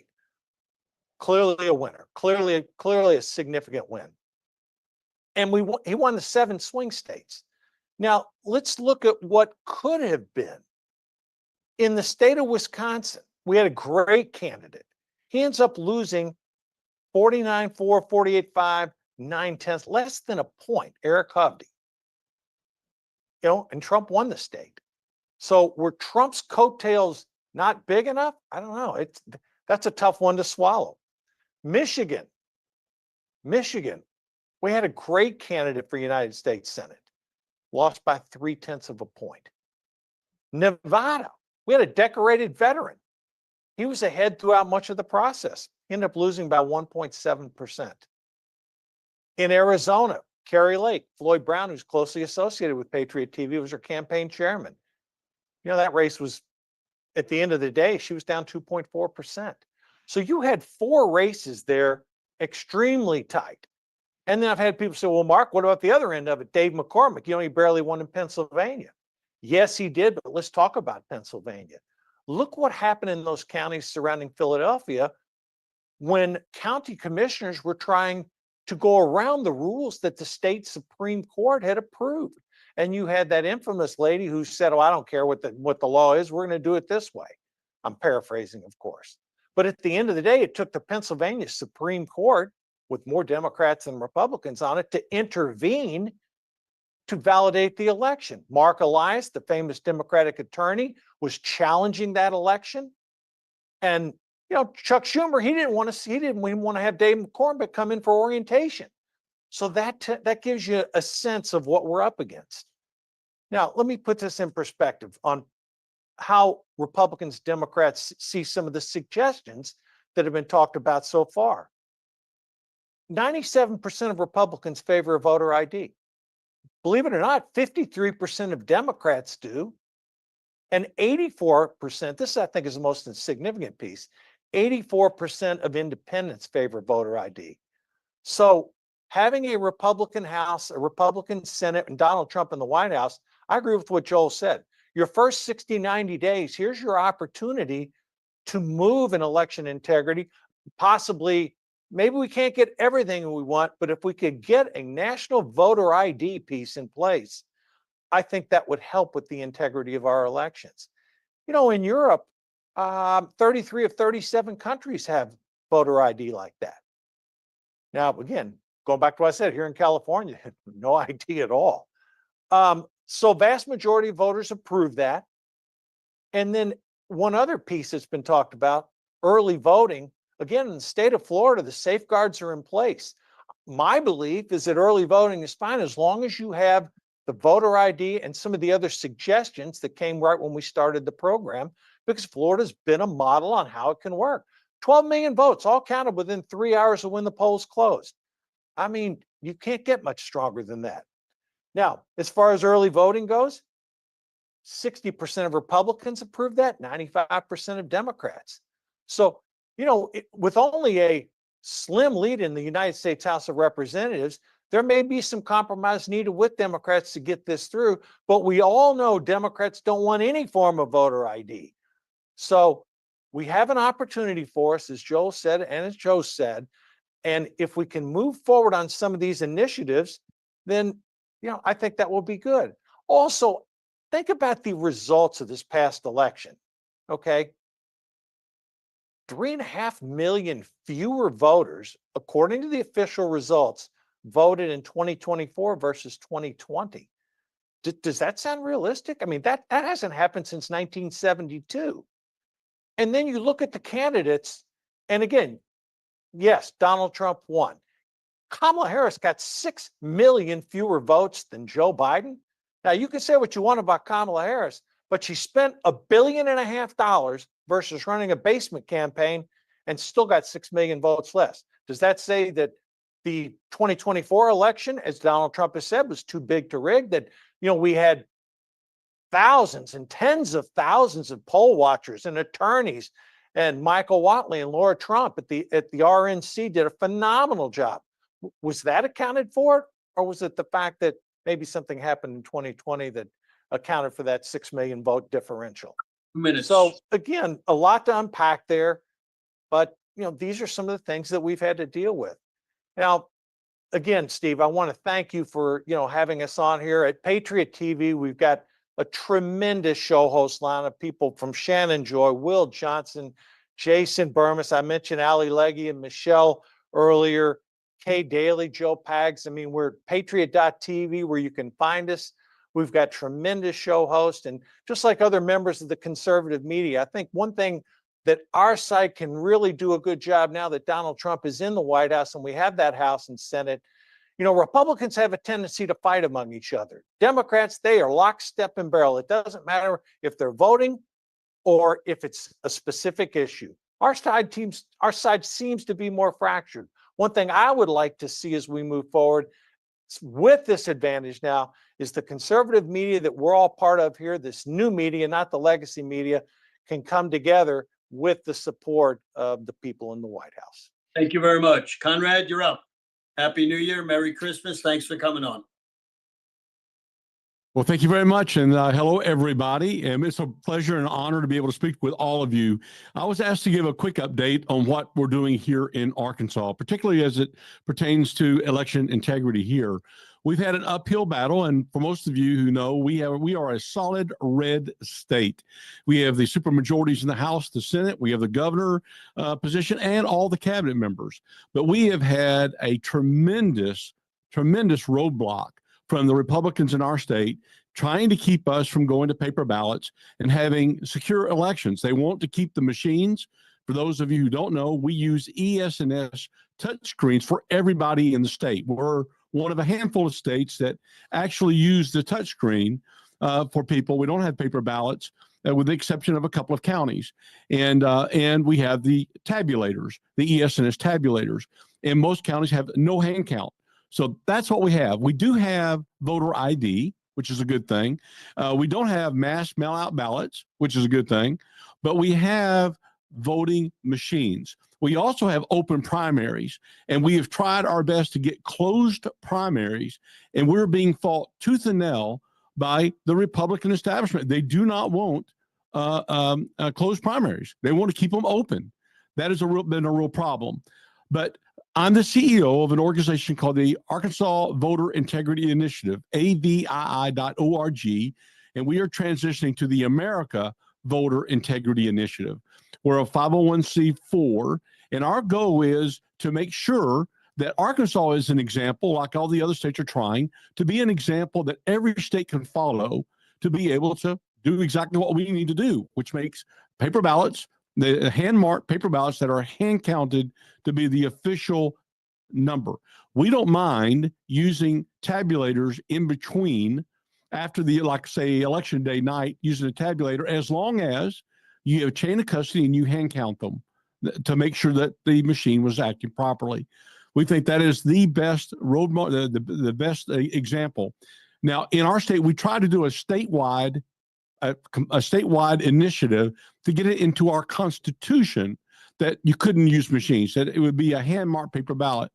Clearly a winner, clearly a significant win. And he won the 7 swing states. Now, let's look at what could have been. In the state of Wisconsin, we had a great candidate. He ends up losing 49.4, 48.5, 9/10, less than a point, Eric Hovde. And Trump won the state. So were Trump's coattails not big enough? I don't know. That's a tough one to swallow. Michigan. We had a great candidate for United States Senate. Lost by 0.3 of a point. Nevada. We had a decorated veteran. He was ahead throughout much of the process. He ended up losing by 1.7%. In Arizona, Kari Lake, Floyd Brown, who's closely associated with Patriot TV, was her campaign chairman. That race was, at the end of the day, she was down 2.4%. So you had 4 races there, extremely tight. And then I've had people say, well, Mark, what about the other end of it? Dave McCormick, he barely won in Pennsylvania. Yes, he did, but let's talk about Pennsylvania. Look what happened in those counties surrounding Philadelphia when county commissioners were trying to go around the rules that the state Supreme Court had approved. And you had that infamous lady who said, oh, I don't care what the law is. We're going to do it this way. I'm paraphrasing, of course. But at the end of the day, it took the Pennsylvania Supreme Court, with more Democrats than Republicans on it, to intervene to validate the election. Mark Elias, the famous Democratic attorney, was challenging that election. And, you know, Chuck Schumer, he didn't want to have Dave McCormick come in for orientation. So that gives you a sense of what we're up against. Now, let me put this in perspective on how Republicans, Democrats see some of the suggestions that have been talked about so far. 97% of Republicans favor voter ID. Believe it or not, 53% of Democrats do. And 84%, this I think is the most significant piece, 84% of independents favor voter ID. So having a Republican House, a Republican Senate, and Donald Trump in the White House, I agree with what Joel said. Your first 60, 90 days, here's your opportunity to move in election integrity. Possibly, maybe we can't get everything we want, but if we could get a national voter ID piece in place, I think that would help with the integrity of our elections. You know, in Europe, 33 of 37 countries have voter ID like that. Now, again, going back to what I said, here in California, no ID at all. So vast majority of voters approve that. And then one other piece that's been talked about, early voting. Again, in the state of Florida, the safeguards are in place. My belief is that early voting is fine as long as you have the voter ID and some of the other suggestions that came right when we started the program, because Florida's been a model on how it can work. 12 million votes, all counted within 3 hours of when the polls closed. I mean, you can't get much stronger than that. Now, as far as early voting goes, 60% of Republicans approve that, 95% of Democrats. So, you know, with only a slim lead in the United States House of Representatives, there may be some compromise needed with Democrats to get this through, but we all know Democrats don't want any form of voter ID. So we have an opportunity for us, as Joel said, and as Joe said, and if we can move forward on some of these initiatives, then, you know, I think that will be good. Also, think about the results of this past election, okay? 3.5 million fewer voters, according to the official results, voted in 2024 versus 2020. Does that sound realistic? I mean, that hasn't happened since 1972. And then you look at the candidates, and again, yes, Donald Trump won. Kamala Harris got 6 million fewer votes than Joe Biden. Now, you can say what you want about Kamala Harris, but she spent $1.5 billion versus running a basement campaign and still got 6 million votes less. Does that say that the 2024 election, as Donald Trump has said, was too big to rig? That, you know, we had thousands and tens of thousands of poll watchers and attorneys, and Michael Watley and Laura Trump at the RNC did a phenomenal job. Was that accounted for, or was it the fact that maybe something happened in 2020 that accounted for that 6 million vote differential? So again, a lot to unpack there, but you know, these are some of the things that we've had to deal with. Now, again, Steve, I want to thank you for, you know, having us on here at Patriot TV. We've got a tremendous show host line of people from Shannon Joy, Will Johnson, Jason Burmis. I mentioned Ali Legge and Michelle earlier, Kay Daly, Joe Pags. I mean, we're patriot.tv where you can find us. We've got tremendous show hosts, and just like other members of the conservative media, I think one thing that our side can really do a good job now that Donald Trump is in the White House and we have that House and Senate. You know, Republicans have a tendency to fight among each other. Democrats, they are lockstep and barrel. It doesn't matter if they're voting or if it's a specific issue. Our side seems to be more fractured. One thing I would like to see as we move forward with this advantage now is the conservative media that we're all part of here, this new media, not the legacy media, can come together with the support of the people in the White House. Thank you very much. Conrad, you're up. Happy New Year. Merry Christmas. Thanks for coming on. Well, thank you very much. And hello, everybody. It's a pleasure and honor to be able to speak with all of you. I was asked to give a quick update on what we're doing here in Arkansas, particularly as it pertains to election integrity here. we've had an uphill battle. And for most of you who know, we are a solid red state. We have the supermajorities in the House, the Senate, we have the governor position, and all the cabinet members. But we have had a tremendous roadblock from the Republicans in our state trying to keep us from going to paper ballots and having secure elections. They want to keep the machines. For those of you who don't know, we use ES&S touchscreens for everybody in the state. We're one of a handful of states that actually use the touchscreen for people. We don't have paper ballots, with the exception of a couple of counties. And we have the tabulators, the ES&S tabulators. And most counties have no hand count. So that's what we have. We do have voter ID, which is a good thing. We don't have mass mail-out ballots, which is a good thing. But we have voting machines. We also have open primaries, and we have tried our best to get closed primaries, and we're being fought tooth and nail by the Republican establishment. They do not want closed primaries. They want to keep them open. That has been a real problem. But I'm the CEO of an organization called the Arkansas Voter Integrity Initiative, AVII.org, and we are transitioning to the America Voter Integrity Initiative. We're a 501c4, and our goal is to make sure that Arkansas is an example, like all the other states are trying, to be an example that every state can follow to be able to do exactly what we need to do, which makes paper ballots, the hand-marked paper ballots that are hand-counted, to be the official number. We don't mind using tabulators in between after the, like say, election day night, using a tabulator, as long as you have a chain of custody and you hand count them to make sure that the machine was acting properly. We think that is the best road, the best example. Now, in our state, we try to do a statewide initiative to get it into our Constitution that you couldn't use machines, that it would be a hand-marked paper ballot.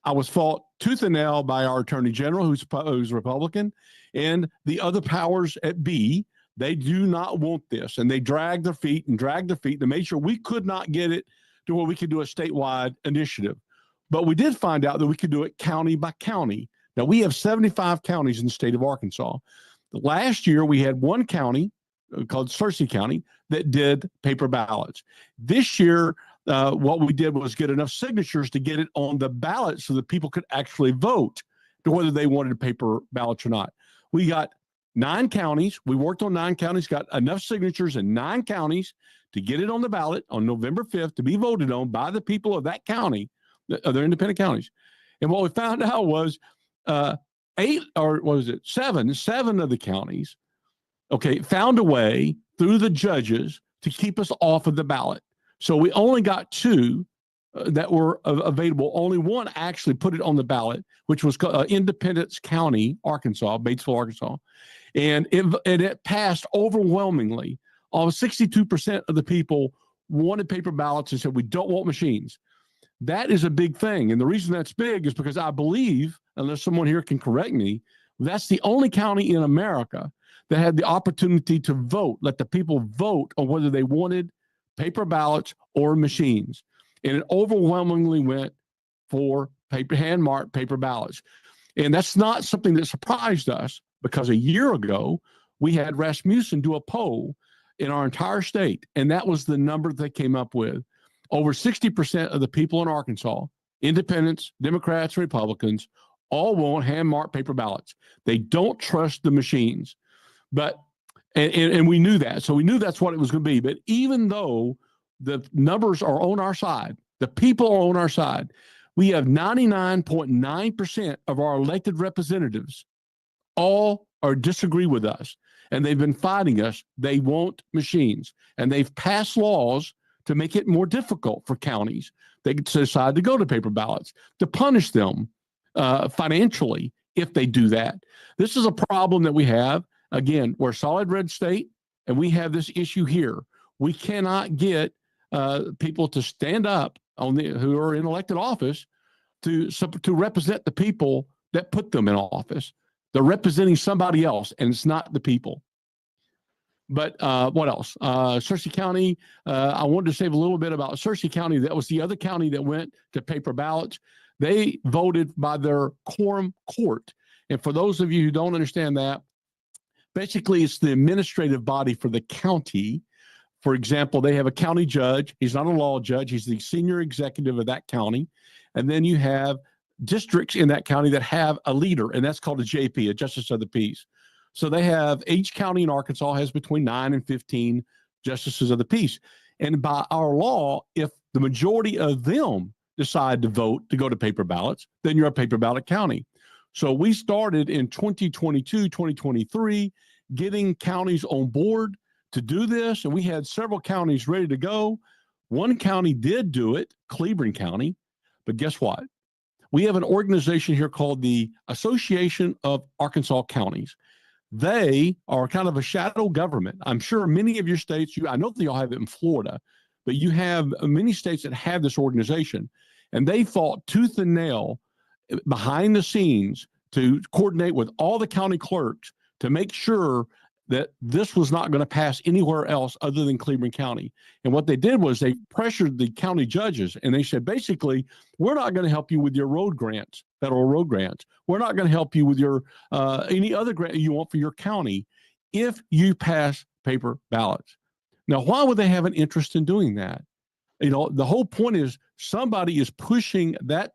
I was fought tooth and nail by our Attorney General, who's Republican, and the other powers at B. They do not want this, and they dragged their feet to make sure we could not get it to where we could do a statewide initiative. But we did find out that we could do it county by county. Now, we have 75 counties in the state of Arkansas. Last year, we had one county called Searcy County that did paper ballots. This year, what we did was get enough signatures to get it on the ballot so that people could actually vote to whether they wanted paper ballots or not. We got 9 counties. We worked on 9 counties, got enough signatures in 9 counties to get it on the ballot on November 5th to be voted on by the people of that county, other independent counties. And what we found out was 7 of the counties, found a way through the judges to keep us off of the ballot. So we only got 2 that were available. Only one actually put it on the ballot, which was Independence County, Arkansas, Batesville, Arkansas. And it passed overwhelmingly. Almost 62% of the people wanted paper ballots and said, we don't want machines. That is a big thing. And the reason that's big is because I believe, unless someone here can correct me, that's the only county in America that had the opportunity to vote, let the people vote on whether they wanted paper ballots or machines. And it overwhelmingly went for hand-marked paper ballots. And that's not something that surprised us, because a year ago, we had Rasmussen do a poll in our entire state, and that was the number they came up with. Over 60% of the people in Arkansas, independents, Democrats, and Republicans, all want hand-marked paper ballots. They don't trust the machines. But and we knew that. So we knew that's what it was going to be. But even though the numbers are on our side, the people are on our side, we have 99.9% of our elected representatives all disagree with us. And they've been fighting us. They want machines. And they've passed laws to make it more difficult for counties. They decide to go to paper ballots, to punish them financially if they do that. This is a problem that we have. Again, we're a solid red state, and we have this issue here. We cannot get people to stand up who are in elected office to represent the people that put them in office. They're representing somebody else, and it's not the people. But what else? Searcy County, I wanted to say a little bit about Searcy County. That was the other county that went to paper ballots. They voted by their quorum court. And for those of you who don't understand that, basically it's the administrative body for the county. For example, they have a county judge. He's not a law judge. He's the senior executive of that county. And then you have districts in that county that have a leader, and that's called a JP, a Justice of the Peace. So they have, each county in Arkansas has between 9 and 15 Justices of the Peace. And by our law, if the majority of them decide to vote to go to paper ballots, then you're a paper ballot county. So we started in 2022, 2023, getting counties on board to do this. And we had several counties ready to go. One county did do it, Cleveland County. But guess what? We have an organization here called the Association of Arkansas Counties. They are kind of a shadow government. I'm sure many of your states, I know that y'all have it in Florida, but you have many states that have this organization. And they fought tooth and nail behind the scenes to coordinate with all the county clerks to make sure that this was not going to pass anywhere else other than Cleveland County. And what they did was they pressured the county judges, and they said, basically, we're not going to help you with your road grants, federal road grants. We're not going to help you with your any other grant you want for your county if you pass paper ballots. Now, why would they have an interest in doing that? You know, the whole point is somebody is pushing that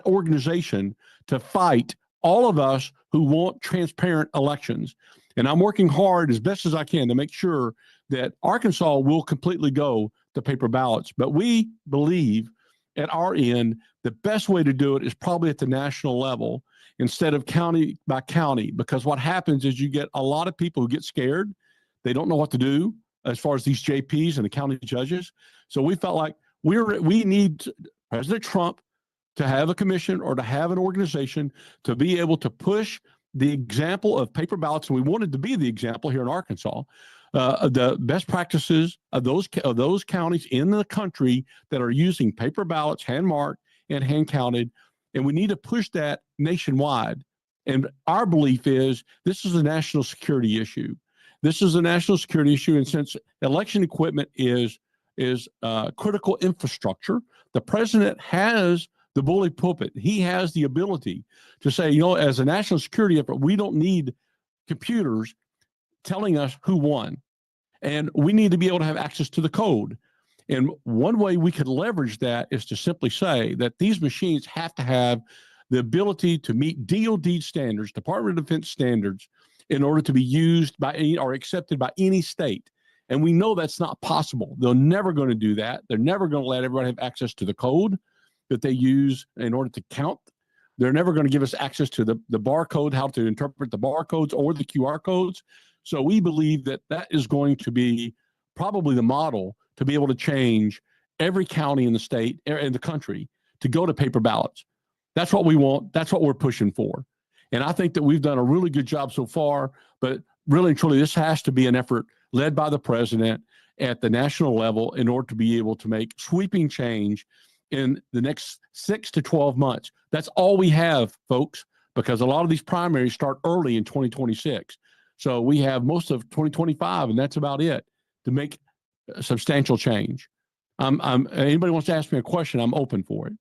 organization to fight all of us who want transparent elections. And I'm working hard as best as I can to make sure that Arkansas will completely go to paper ballots. But we believe at our end, the best way to do it is probably at the national level instead of county by county, because what happens is you get a lot of people who get scared. They don't know what to do as far as these JPs and the county judges. So we felt like we need President Trump to have a commission or to have an organization to be able to push the example of paper ballots, and we wanted to be the example here in Arkansas, the best practices of those counties in the country that are using paper ballots, hand marked and hand counted, and we need to push that nationwide. And our belief is this is a national security issue. This is a national security issue, and since election equipment is critical infrastructure, the president has the bully pulpit. He has the ability to say, you know, as a national security effort, we don't need computers telling us who won. And we need to be able to have access to the code. And one way we could leverage that is to simply say that these machines have to have the ability to meet DoD standards, Department of Defense standards, in order to be used by any or accepted by any state. And we know that's not possible. They're never going to do that. They're never going to let everybody have access to the code that they use in order to count. They're never going to give us access to the barcode, how to interpret the barcodes or the QR codes. So we believe that that is going to be probably the model to be able to change every county in the state and the country to go to paper ballots. That's what we want. That's what we're pushing for. And I think that we've done a really good job so far, but really and truly, this has to be an effort led by the president at the national level in order to be able to make sweeping change in the next 6 to 12 months. That's all we have, folks, because a lot of these primaries start early in 2026. So we have most of 2025, and that's about it to make substantial change. Anybody wants to ask me a question, I'm open for it.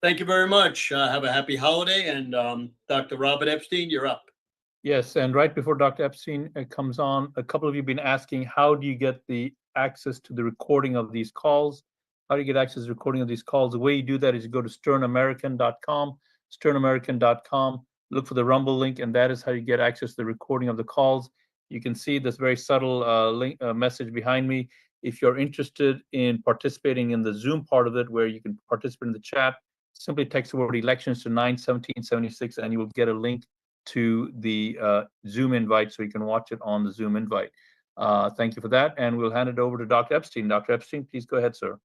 Thank you very much. Have a happy holiday. And Dr. Robert Epstein, you're up. Yes, and right before Dr. Epstein comes on, a couple of you have been asking, how do you get the access to the recording of these calls? How do you get access to the recording of these calls? The way you do that is you go to sternamerican.com, sternamerican.com, look for the Rumble link, and that is how you get access to the recording of the calls. You can see this very subtle link message behind me. If you're interested in participating in the Zoom part of it, where you can participate in the chat, simply text the word elections to 91776, and you will get a link to the Zoom invite so you can watch it on the Zoom invite. Thank you for that, and we'll hand it over to Dr. Epstein. Dr. Epstein, please go ahead, sir.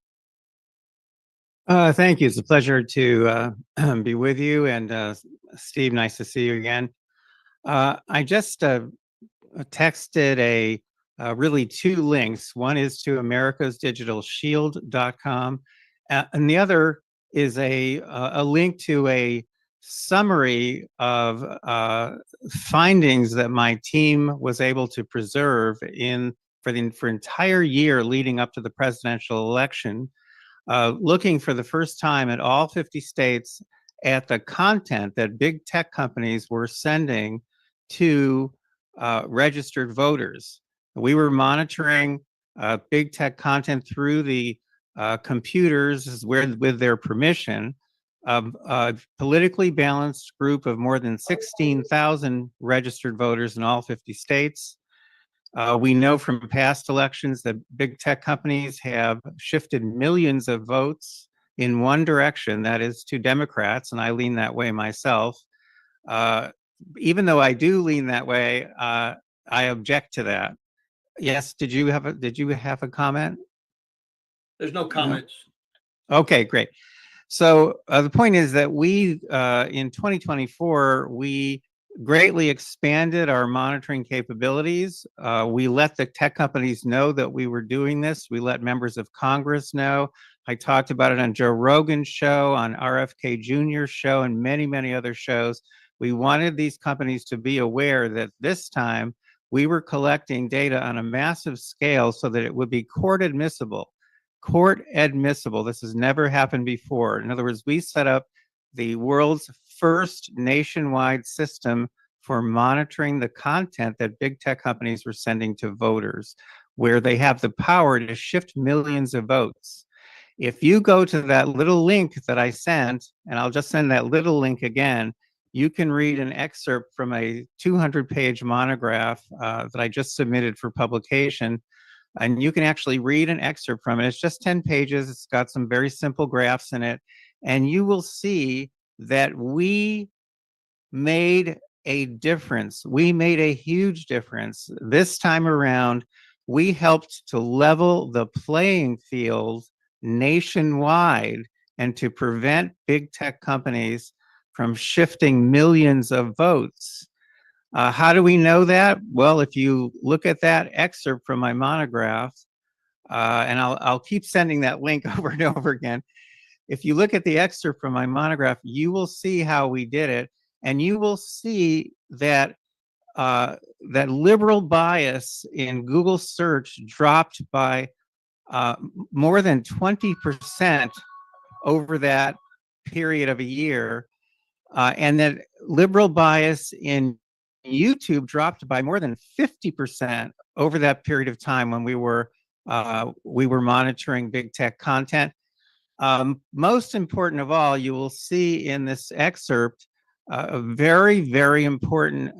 Thank you. It's a pleasure to be with you. And Steve, nice to see you again. I just texted really two links. One is to americasdigitalshield.com, and the other is a link to a summary of findings that my team was able to preserve for entire year leading up to the presidential election. Looking for the first time at all 50 states at the content that big tech companies were sending to registered voters. We were monitoring big tech content through the computers with their permission. A politically balanced group of more than 16,000 registered voters in all 50 states. We know from past elections that big tech companies have shifted millions of votes in one direction, that is to Democrats, and I lean that way myself. Even though I do lean that way, I object to that. Yes, did you have a comment? There's no comments. Okay, great. So the point is that we, in 2024, we greatly expanded our monitoring capabilities. We let the tech companies know that we were doing this. We let members of Congress know. I talked about it on Joe Rogan's show, on RFK Jr.'s show, and many, many other shows. We wanted these companies to be aware that this time we were collecting data on a massive scale so that it would be court admissible. Court admissible. This has never happened before. In other words, we set up the world's first nationwide system for monitoring the content that big tech companies were sending to voters, where they have the power to shift millions of votes. If you go to that little link that I sent, and I'll just send that little link again, you can read an excerpt from a 200-page monograph that I just submitted for publication. And you can actually read an excerpt from it. It's just 10 pages. It's got some very simple graphs in it. And you will see that we made a difference. We made a huge difference. This time around, we helped to level the playing field nationwide and to prevent big tech companies from shifting millions of votes. How do we know that? Well, if you look at that excerpt from my monograph, and I'll keep sending that link over and over again. If you look at the excerpt from my monograph, you will see how we did it, and you will see that that liberal bias in Google search dropped by more than 20% over that period of a year, and that liberal bias in YouTube dropped by more than 50% over that period of time when we were monitoring big tech content. Most important of all, you will see in this excerpt a very, very important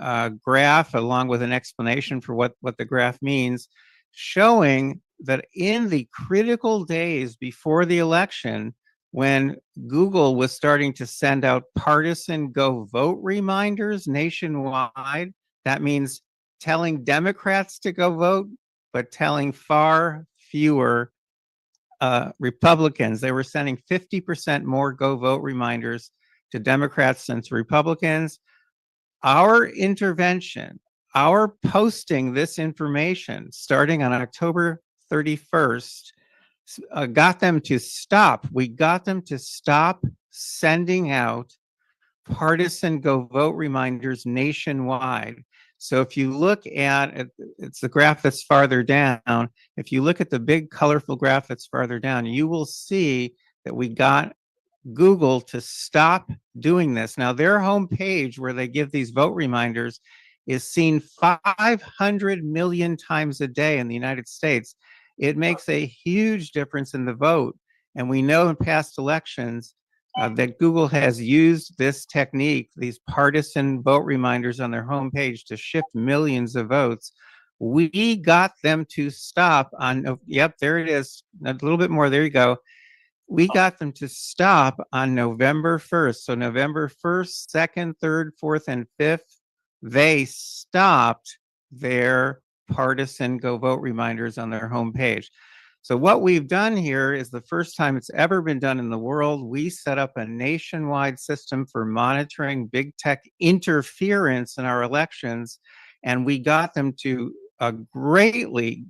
graph along with an explanation for what the graph means, showing that in the critical days before the election, when Google was starting to send out partisan go vote reminders nationwide, that means telling Democrats to go vote, but telling far fewer Republicans. They were sending 50% more go vote reminders to Democrats than to Republicans. Our intervention, our posting this information starting on October 31st, got them to stop. We got them to stop sending out partisan go vote reminders nationwide. So if you look at, it's the graph that's farther down. If you look at the big colorful graph that's farther down, you will see that we got Google to stop doing this. Now their homepage where they give these vote reminders is seen 500 million times a day in the United States. It makes a huge difference in the vote. And we know in past elections that Google has used this technique, these partisan vote reminders on their homepage to shift millions of votes. We got them to stop on, yep, there it is, a little bit more, there you go. We got them to stop on November 1st. So November 1st, 2nd, 3rd, 4th, and 5th, they stopped their partisan go vote reminders on their homepage. So what we've done here is the first time it's ever been done in the world. We set up a nationwide system for monitoring big tech interference in our elections, and we got them to greatly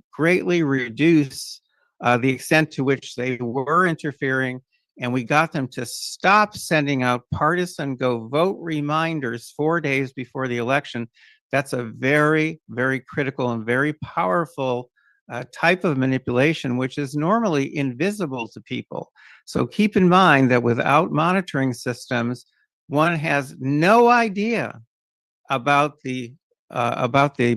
reduce the extent to which they were interfering, and we got them to stop sending out partisan go vote reminders 4 days before the election. That's a very, very critical and very powerful type of manipulation, which is normally invisible to people. So keep in mind that without monitoring systems, one has no idea about the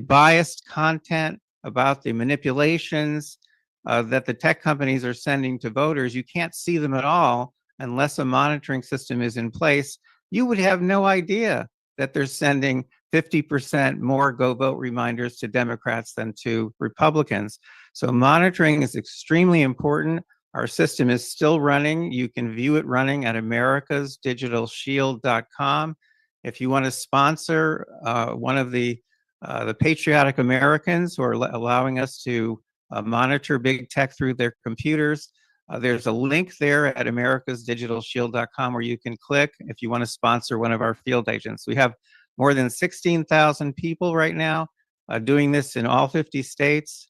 biased content, about the manipulations that the tech companies are sending to voters. You can't see them at all unless a monitoring system is in place. You would have no idea that they're sending 50% more go vote reminders to Democrats than to Republicans. So monitoring is extremely important. Our system is still running. You can view it running at americasdigitalshield.com. If you want to sponsor one of the patriotic Americans who are allowing us to monitor big tech through their computers, there's a link there at americasdigitalshield.com where you can click if you want to sponsor one of our field agents. We have more than 16,000 people right now doing this in all 50 states.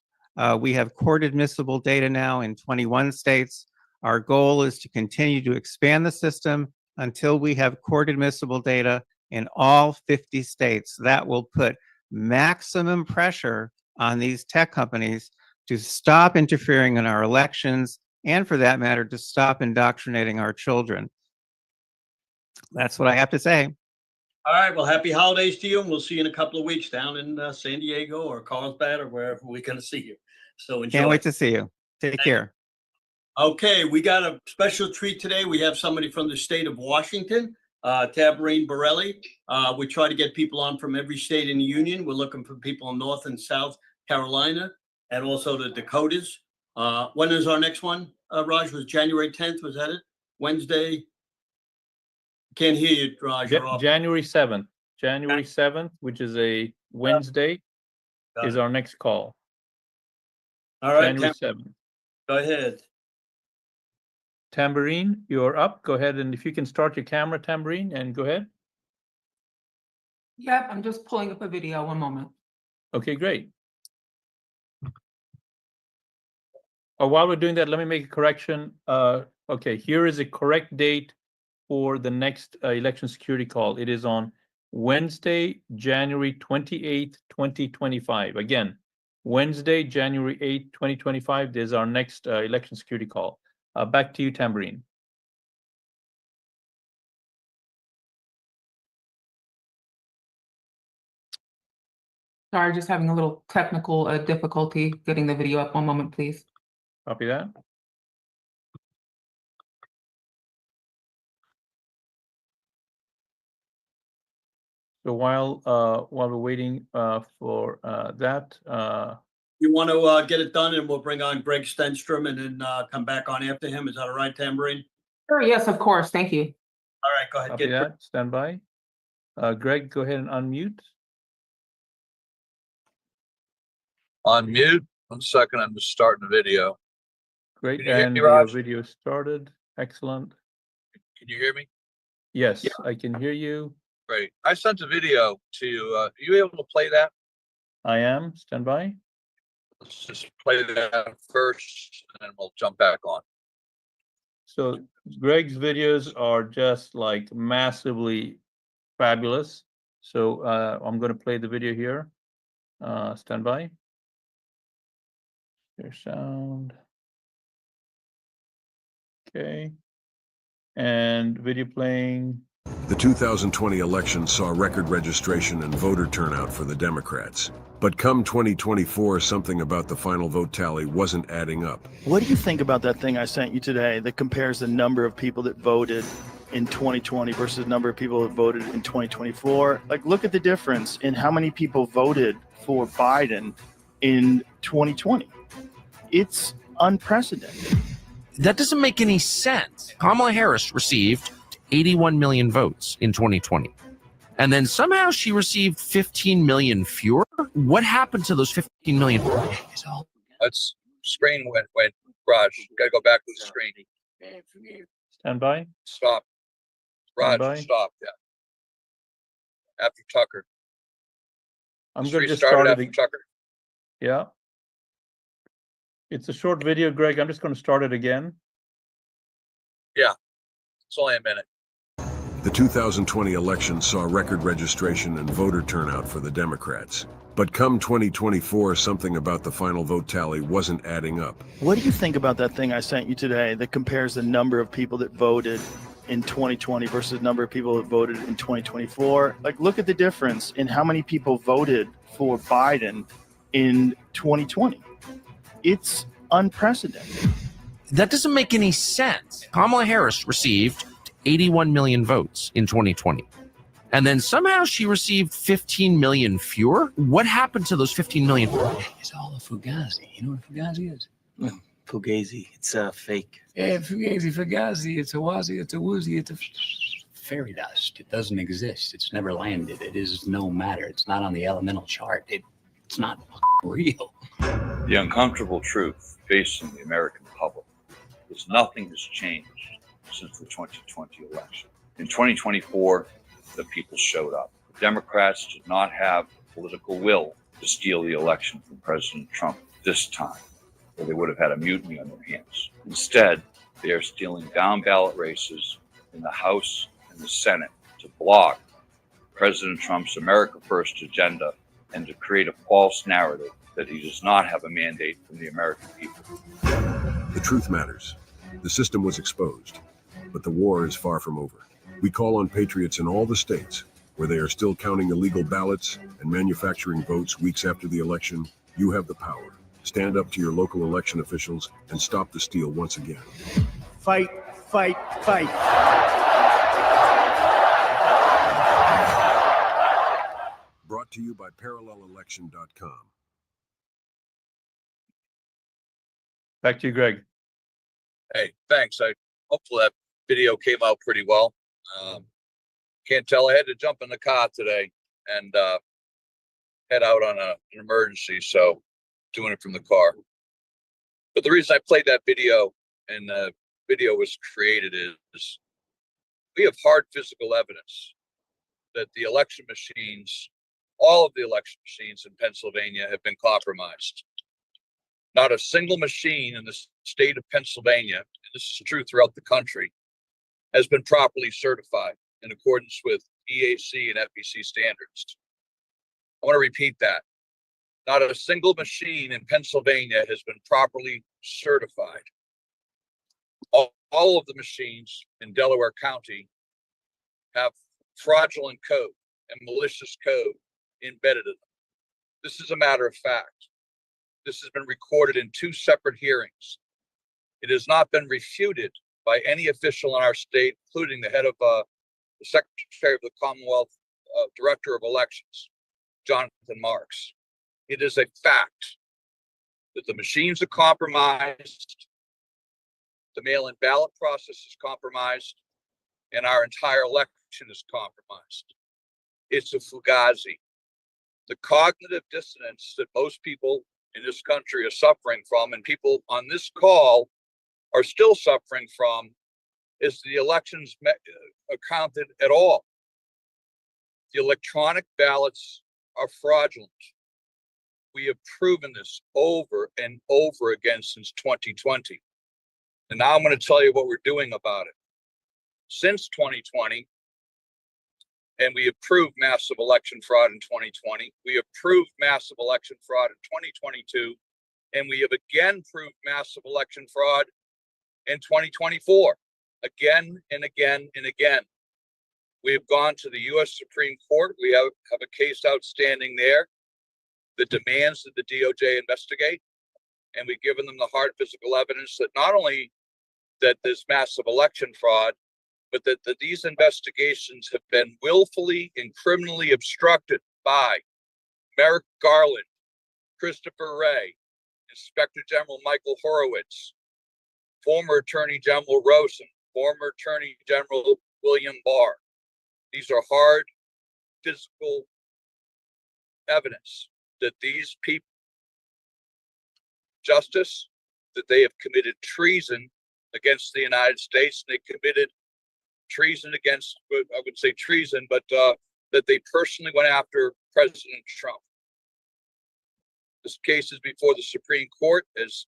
We have court admissible data now in 21 states. Our goal is to continue to expand the system until we have court admissible data in all 50 states. That will put maximum pressure on these tech companies to stop interfering in our elections, and for that matter, to stop indoctrinating our children. That's what I have to say. All right, well, happy holidays to you, and we'll see you in a couple of weeks down in San Diego or Carlsbad or wherever we're going to see you. So enjoy. Can't wait to see you. Take care. Okay, we got a special treat today. We have somebody from the state of Washington, Tamborine Borrelli. We try to get people on from every state in the union. We're looking for people in North and South Carolina and also the Dakotas. When is our next one, Raj? Was January 10th? Was that it? Wednesday? Can't hear you, Raj. You're off. January 7th. January 7th, which is a Wednesday, is our next call. All right, January 7th. go ahead. Tamborine, you're up. Go ahead, and if you can start your camera, Tamborine, and go ahead. Yep, I'm just pulling up a video. One moment. Okay, great. While we're doing that, let me make a correction. Okay, here is a correct date for the next election security call. It is on Wednesday, January 28th, 2025. Again, Wednesday, January 8th, 2025. There's our next election security call. Back to you, Tamborine. Sorry, just having a little technical difficulty getting the video up. One moment, please. Copy that. So while we're waiting for that, You want to get it done, and we'll bring on Greg Stenstrom and then come back on after him. Is that all right, Tamborine? Sure, yes, of course. Thank you. All right, go ahead. copy that. Stand by. Greg, go ahead and unmute. On mute. 1 second, I'm just starting the video. Great, Can you hear and me, your Raj? video started. Excellent. Can you hear me? Yes, Yeah. I can hear you. Great. I sent a video to, are you able to play that? I am. Stand by. Let's just play that first, and then we'll jump back on. So Greg's videos are just like massively fabulous. So I'm going to play the video here. Stand by. Share sound. Okay. And video playing. The 2020 election saw record registration and voter turnout for the Democrats. But come 2024, something about the final vote tally wasn't adding up. What do you think about that thing I sent you today that compares the number of people that voted in 2020 versus the number of people that voted in 2024? Like, look at the difference in how many people voted for Biden in 2020. It's unprecedented. That doesn't make any sense. Kamala Harris received 81 million votes in 2020. And then somehow she received 15 million fewer. What happened to those 15 million? Let's screen went Raj. Gotta go back to the screen. Stand by. Stop. Raj, Stand by. stop. Yeah. After Tucker. I'm Just going to just restart start it it. after Tucker. Yeah. It's a short video, Greg. I'm just going to start it again. Yeah. It's only a minute. The 2020 election saw record registration and voter turnout for the Democrats. But come 2024, something about the final vote tally wasn't adding up. What do you think about that thing I sent you today that compares the number of people that voted in 2020 versus the number of people that voted in 2024. Like, look at the difference in how many people voted for Biden in 2020. It's unprecedented. That doesn't make any sense. Kamala Harris received 81 million votes in 2020. And then somehow she received 15 million fewer. What happened to those 15 million? It's all a fugazi. You know what a fugazi is? Fugazi. It's fake. Yeah, fugazi. It's a wazi. It's a woozy. It's a fairy dust. It doesn't exist. It's never landed. It is no matter. It's not on the elemental chart. It's not real. The uncomfortable truth facing the American public is nothing has changed since the 2020 election. In 2024, the people showed up. The Democrats did not have political will to steal the election from President Trump this time, or they would have had a mutiny on their hands. Instead, they are stealing down ballot races in the House and the Senate to block President Trump's America First agenda and to create a false narrative that he does not have a mandate from the American people. The truth matters. The system was exposed, but the war is far from over. We call on patriots in all the states where they are still counting illegal ballots and manufacturing votes weeks after the election. You have the power. Stand up to your local election officials and stop the steal once again. Fight, fight, fight. Brought to you by ParallelElection.com. Back to you, Greg. Hey, thanks. Hopefully that video came out pretty well. Can't tell. I had to jump in the car today and head out on an emergency, so doing it from the car. But the reason I played that video and the video was created is we have hard physical evidence that the election machines, all of the election machines in Pennsylvania have been compromised. Not a single machine in the state of Pennsylvania, and this is true throughout the country, has been properly certified in accordance with EAC and FEC standards. I want to repeat that. Not a single machine in Pennsylvania has been properly certified. All of the machines in Delaware County have fraudulent code and malicious code embedded in them. This is a matter of fact. This has been recorded in 2 separate hearings. It has not been refuted by any official in our state, including the head of the Secretary of the Commonwealth Director of Elections, Jonathan Marks. It is a fact that the machines are compromised, the mail-in ballot process is compromised, and our entire election is compromised. It's a fugazi. The cognitive dissonance that most people in this country are suffering from, and people on this call are still suffering from, is the elections counted at all. The electronic ballots are fraudulent. We have proven this over and over again since 2020. And now I'm going to tell you what we're doing about it. Since 2020, and we have proved massive election fraud in 2020, we have proved massive election fraud in 2022, and we have again proved massive election fraud in 2024, again and again and again. We have gone to the U.S. Supreme Court. We have a case outstanding there that demands that the DOJ investigate, and we've given them the hard physical evidence that not only that there's massive election fraud, but that these investigations have been willfully and criminally obstructed by Merrick Garland, Christopher Wray, Inspector General Michael Horowitz, former Attorney General Rosen, former Attorney General William Barr. These are hard physical evidence that these people, justice, that they have committed treason against the United States, and they committed treason against, I would say treason, but that they personally went after President Trump. This case is before the Supreme Court as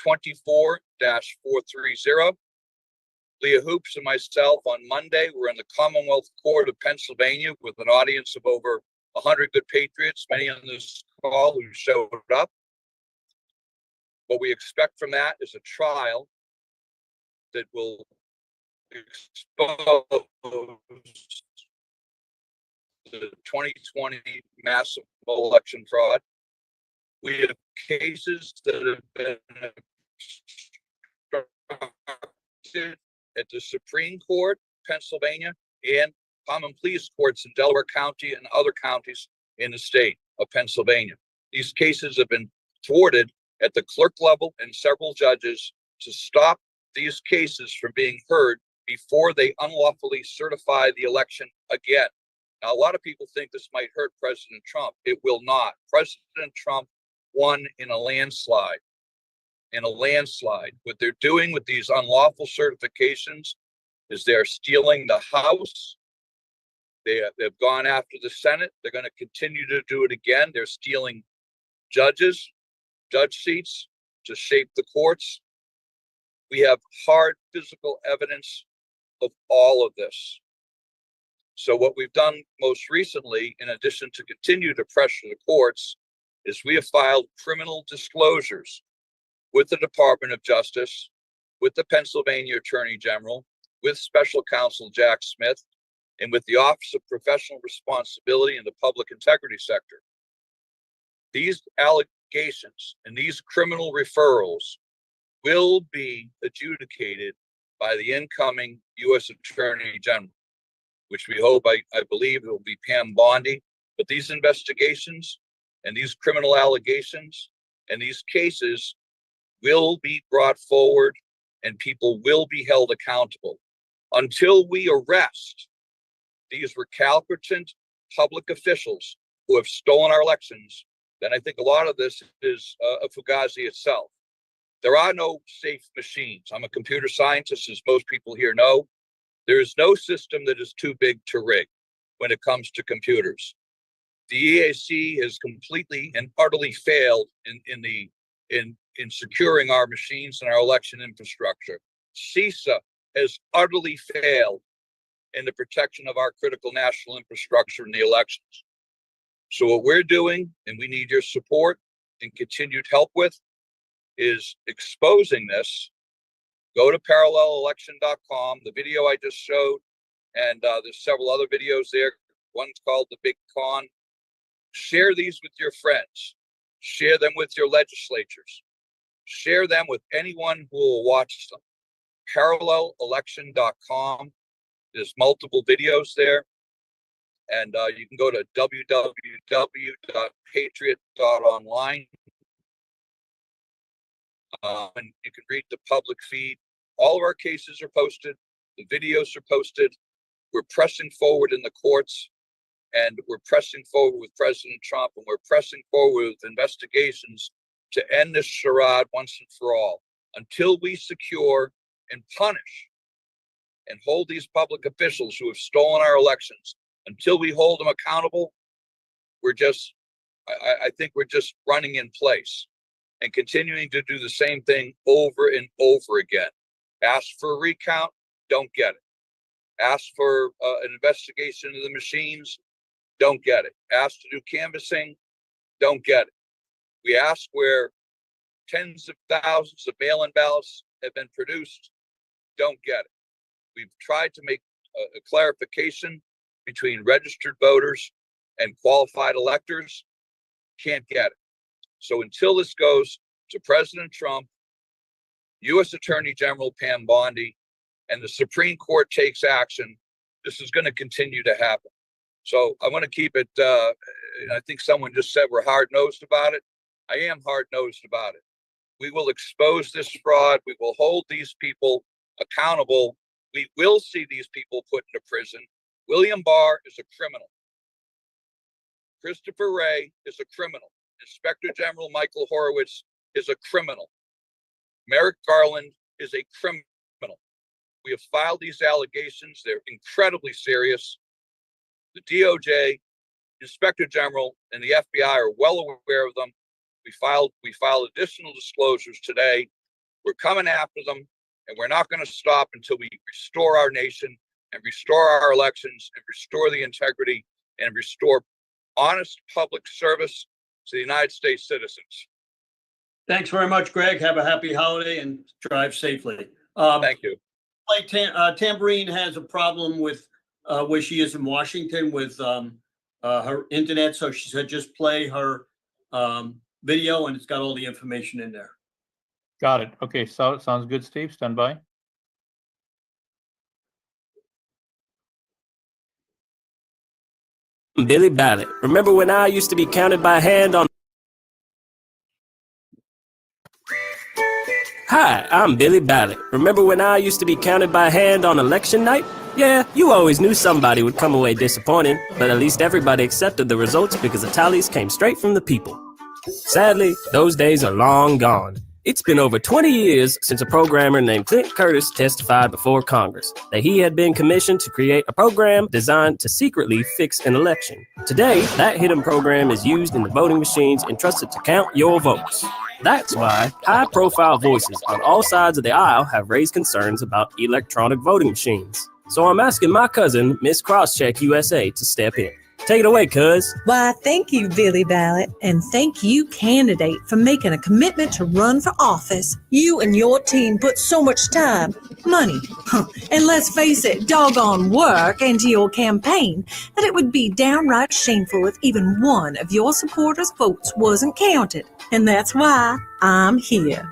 24-430. Leah Hoops and myself on Monday were in the Commonwealth Court of Pennsylvania with an audience of over 100 good patriots, many on this call who showed up. What we expect from that is a trial that will expose the 2020 massive election fraud. We have cases that have been at the Supreme Court, Pennsylvania, and common pleas courts in Delaware County and other counties in the state of Pennsylvania. These cases have been thwarted at the clerk level and several judges to stop these cases from being heard before they unlawfully certify the election again. Now, a lot of people think this might hurt President Trump. It will not. President Trump won in a landslide. In a landslide. What they're doing with these unlawful certifications is they're stealing the House. They've gone after the Senate. They're going to continue to do it again. They're stealing judge seats to shape the courts. We have hard physical evidence of all of this. So what we've done most recently, in addition to continue to pressure the courts, is we have filed criminal disclosures with the Department of Justice, with the Pennsylvania Attorney General, with Special Counsel Jack Smith, and with the Office of Professional Responsibility in the Public Integrity Sector. These allegations and these criminal referrals will be adjudicated by the incoming U.S. Attorney General, which we hope, I believe, it will be Pam Bondi. But these investigations and these criminal allegations and these cases will be brought forward and people will be held accountable. Until we arrest these recalcitrant public officials who have stolen our elections, then I think a lot of this is a fugazi itself. There are no safe machines. I'm a computer scientist, as most people here know. There is no system that is too big to rig when it comes to computers. The EAC has completely and utterly failed in securing our machines and our election infrastructure. CISA has utterly failed in the protection of our critical national infrastructure in the elections. So what we're doing, and we need your support and continued help with, is exposing this. Go to parallelelection.com, the video I just showed, and there's several other videos there. One's called The Big Con. Share these with your friends. Share them with your legislatures. Share them with anyone who will watch them. Parallelelection.com. There's multiple videos there. And you can go to www.patriot.online. And you can read the public feed. All of our cases are posted. The videos are posted. We're pressing forward in the courts, and we're pressing forward with President Trump, and we're pressing forward with investigations to end this charade once and for all. Until we secure and punish and hold these public officials who have stolen our elections, until we hold them accountable, I think we're just running in place and continuing to do the same thing over and over again. Ask for a recount, don't get it. Ask for an investigation of the machines, don't get it. Ask to do canvassing, don't get it. We ask where tens of thousands of mail-in ballots have been produced, don't get it. We've tried to make a clarification between registered voters and qualified electors, can't get it. So until this goes to President Trump, U.S. Attorney General Pam Bondi, and the Supreme Court takes action, this is going to continue to happen. So I want to keep it, I think someone just said we're hard-nosed about it. I am hard-nosed about it. We will expose this fraud. We will hold these people accountable. We will see these people put into prison. William Barr is a criminal. Christopher Wray is a criminal. Inspector General Michael Horowitz is a criminal. Merrick Garland is a criminal. We have filed these allegations. They're incredibly serious. The DOJ, Inspector General, and the FBI are well aware of them. We filed additional disclosures today. We're coming after them, and we're not going to stop until we restore our nation and restore our elections and restore the integrity and restore honest public service to the United States citizens. Thanks very much, Greg. Have a happy holiday and drive safely. Thank you. Like Tamborine has a problem with where she is in Washington with her internet. So she said just play her video and it's got all the information in there. Got it. Okay, so sounds good, Steve. Stand by. Billy Ballot. Remember when I used to be counted by hand on... Hi, I'm Billy Ballot. Remember when I used to be counted by hand on election night? Yeah, you always knew somebody would come away disappointed, but at least everybody accepted the results because the tallies came straight from the people. Sadly, those days are long gone. It's been over 20 years since a programmer named Clint Curtis testified before Congress that he had been commissioned to create a program designed to secretly fix an election. Today, that hidden program is used in the voting machines entrusted to count your votes. That's why high-profile voices on all sides of the aisle have raised concerns about electronic voting machines. So I'm asking my cousin, Miss Crosscheck USA, to step in. Take it away, cuz. Why, thank you, Billy Ballot, and thank you, candidate, for making a commitment to run for office. You and your team put so much time, money, and let's face it, doggone work into your campaign that it would be downright shameful if even one of your supporters' votes wasn't counted. And that's why I'm here.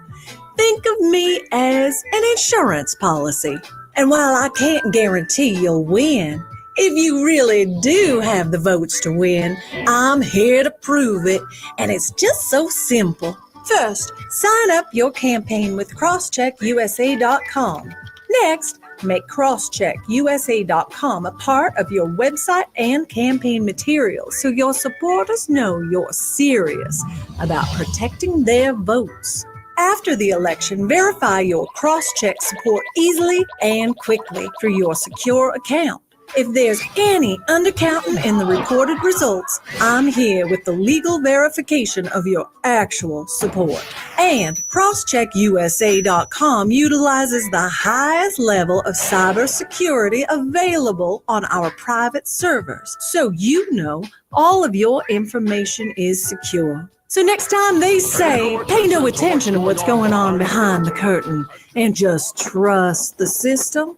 Think of me as an insurance policy. And while I can't guarantee you'll win, if you really do have the votes to win, I'm here to prove it, and it's just so simple. First, sign up your campaign with crosscheckusa.com. Next, make crosscheckusa.com a part of your website and campaign materials so your supporters know you're serious about protecting their votes. After the election, verify your cross-check support easily and quickly through your secure account. If there's any undercounting in the recorded results, I'm here with the legal verification of your actual support. And crosscheckusa.com utilizes the highest level of cybersecurity available on our private servers, so you know all of your information is secure. So next time they say, pay no attention to what's going on behind the curtain and just trust the system,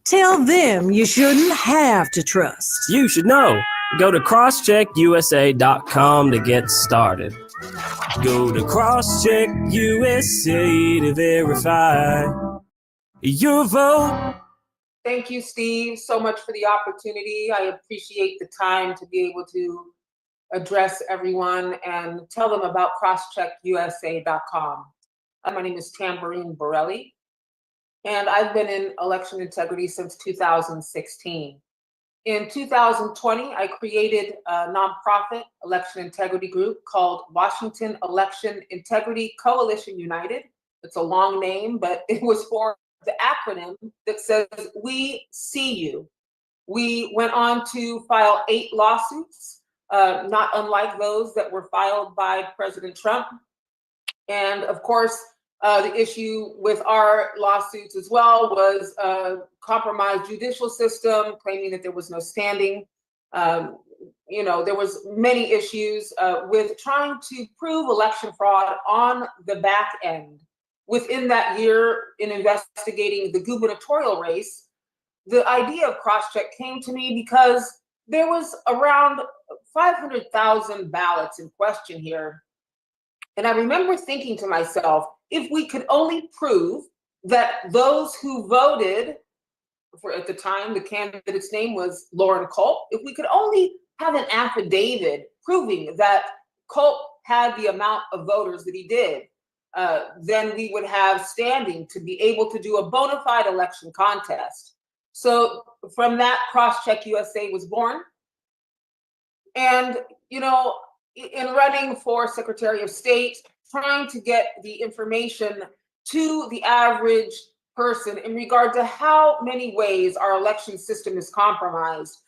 tell them you shouldn't have to trust. You should know. Go to crosscheckusa.com to get started. Go to crosscheckusa to verify your vote. Thank you, Steve, so much for the opportunity. I appreciate the time to be able to address everyone and tell them about crosscheckusa.com. My name is Tamborine Borrelli, and I've been in election integrity since 2016. In 2020, I created a nonprofit election integrity group called Washington Election Integrity Coalition United. It's a long name, but it was for the acronym that says, we see you. We went on to file 8 lawsuits, not unlike those that were filed by President Trump. And of course, the issue with our lawsuits as well was compromised judicial system, claiming that there was no standing. There was many issues with trying to prove election fraud on the back end. Within that year, in investigating the gubernatorial race, the idea of crosscheck came to me because there was around 500,000 ballots in question here. And I remember thinking to myself, if we could only prove that those who voted for, at the time, the candidate's name was Lauren Culp, if we could only have an affidavit proving that Culp had the amount of voters that he did, then we would have standing to be able to do a bona fide election contest. So from that, Crosscheck USA was born. And, in running for Secretary of State, trying to get the information to the average person in regard to how many ways our election system is compromised.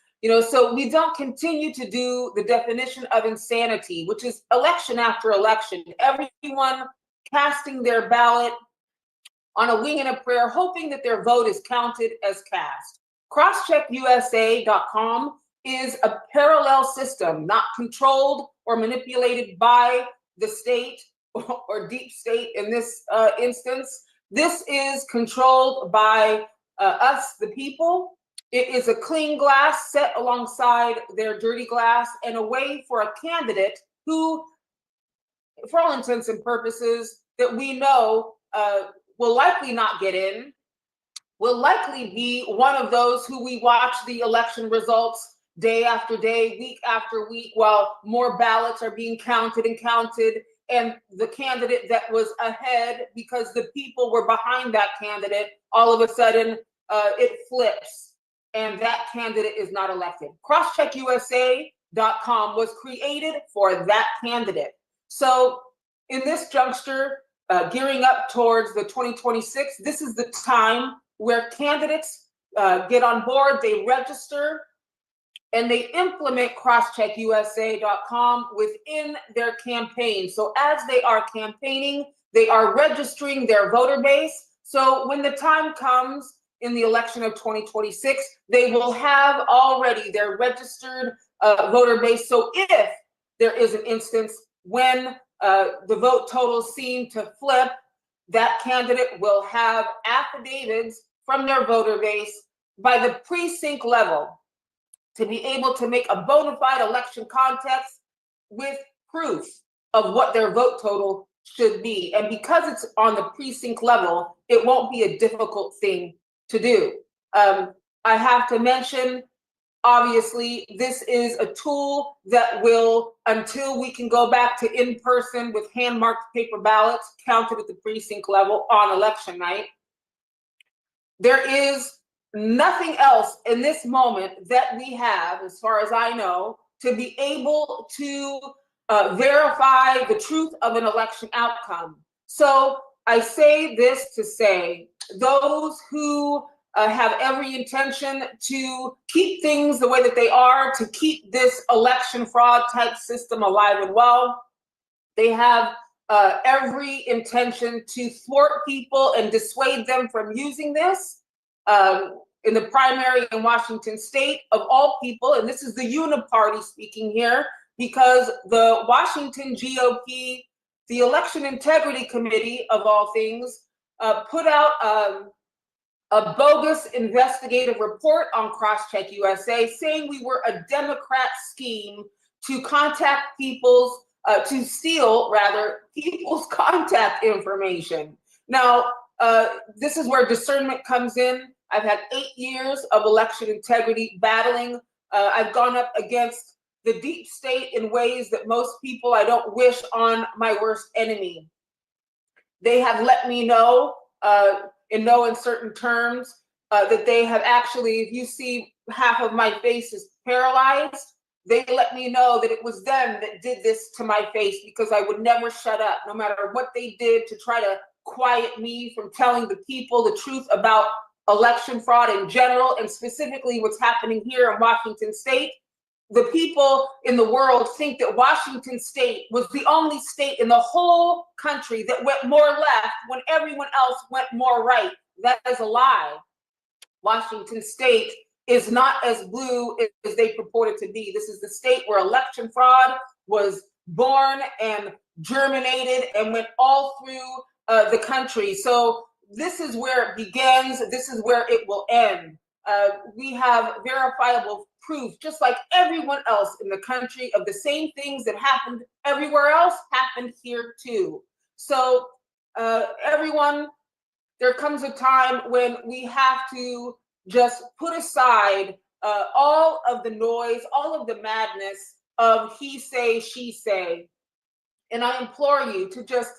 So we don't continue to do the definition of insanity, which is election after election, everyone casting their ballot on a wing and a prayer, hoping that their vote is counted as cast. CrosscheckUSA.com is a parallel system, not controlled or manipulated by the state or deep state in this instance. This is controlled by us, the people. It is a clean glass set alongside their dirty glass, and a way for a candidate who, for all intents and purposes, that we know will likely not get in, will likely be one of those who we watch the election results day after day, week after week, while more ballots are being counted and counted, and the candidate that was ahead because the people were behind that candidate, all of a sudden it flips and that candidate is not elected. CrosscheckUSA.com was created for that candidate. So in this juncture, gearing up towards the 2026, this is the time where candidates get on board, they register, and they implement crosscheckusa.com within their campaign. So as they are campaigning, they are registering their voter base. So when the time comes in the election of 2026, they will have already their registered voter base. So if there is an instance when the vote totals seem to flip, that candidate will have affidavits from their voter base by the precinct level to be able to make a bona fide election contest with proof of what their vote total should be. And because it's on the precinct level, it won't be a difficult thing to do. I have to mention, obviously, this is a tool that will, until we can go back to in-person with hand-marked paper ballots counted at the precinct level on election night, there is nothing else in this moment that we have, as far as I know, to be able to verify the truth of an election outcome. So I say this to say, those who have every intention to keep things the way that they are, to keep this election fraud type system alive and well, they have every intention to thwart people and dissuade them from using this. In the primary in Washington state, of all people, and this is the uniparty speaking here, because the Washington GOP, the Election Integrity Committee of all things, put out a bogus investigative report on Crosscheck USA saying we were a Democrat scheme to contact people's, to steal rather people's contact information. Now, this is where discernment comes in. I've had 8 years of election integrity battling. I've gone up against the deep state in ways that most people I don't wish on my worst enemy. They have let me know, in no uncertain terms, that they have actually, if you see half of my face is paralyzed, they let me know that it was them that did this to my face because I would never shut up, no matter what they did to try to quiet me from telling the people the truth about election fraud in general, and specifically what's happening here in Washington state. The people in the world think that Washington state was the only state in the whole country that went more left when everyone else went more right. That is a lie. Washington state is not as blue as they purported to be. This is the state where election fraud was born and germinated and went all through the country. So this is where it begins. This is where it will end. We have verifiable proof, just like everyone else in the country, of the same things that happened everywhere else happened here too. So everyone, there comes a time when we have to just put aside all of the noise, all of the madness of he say, she say. And I implore you to just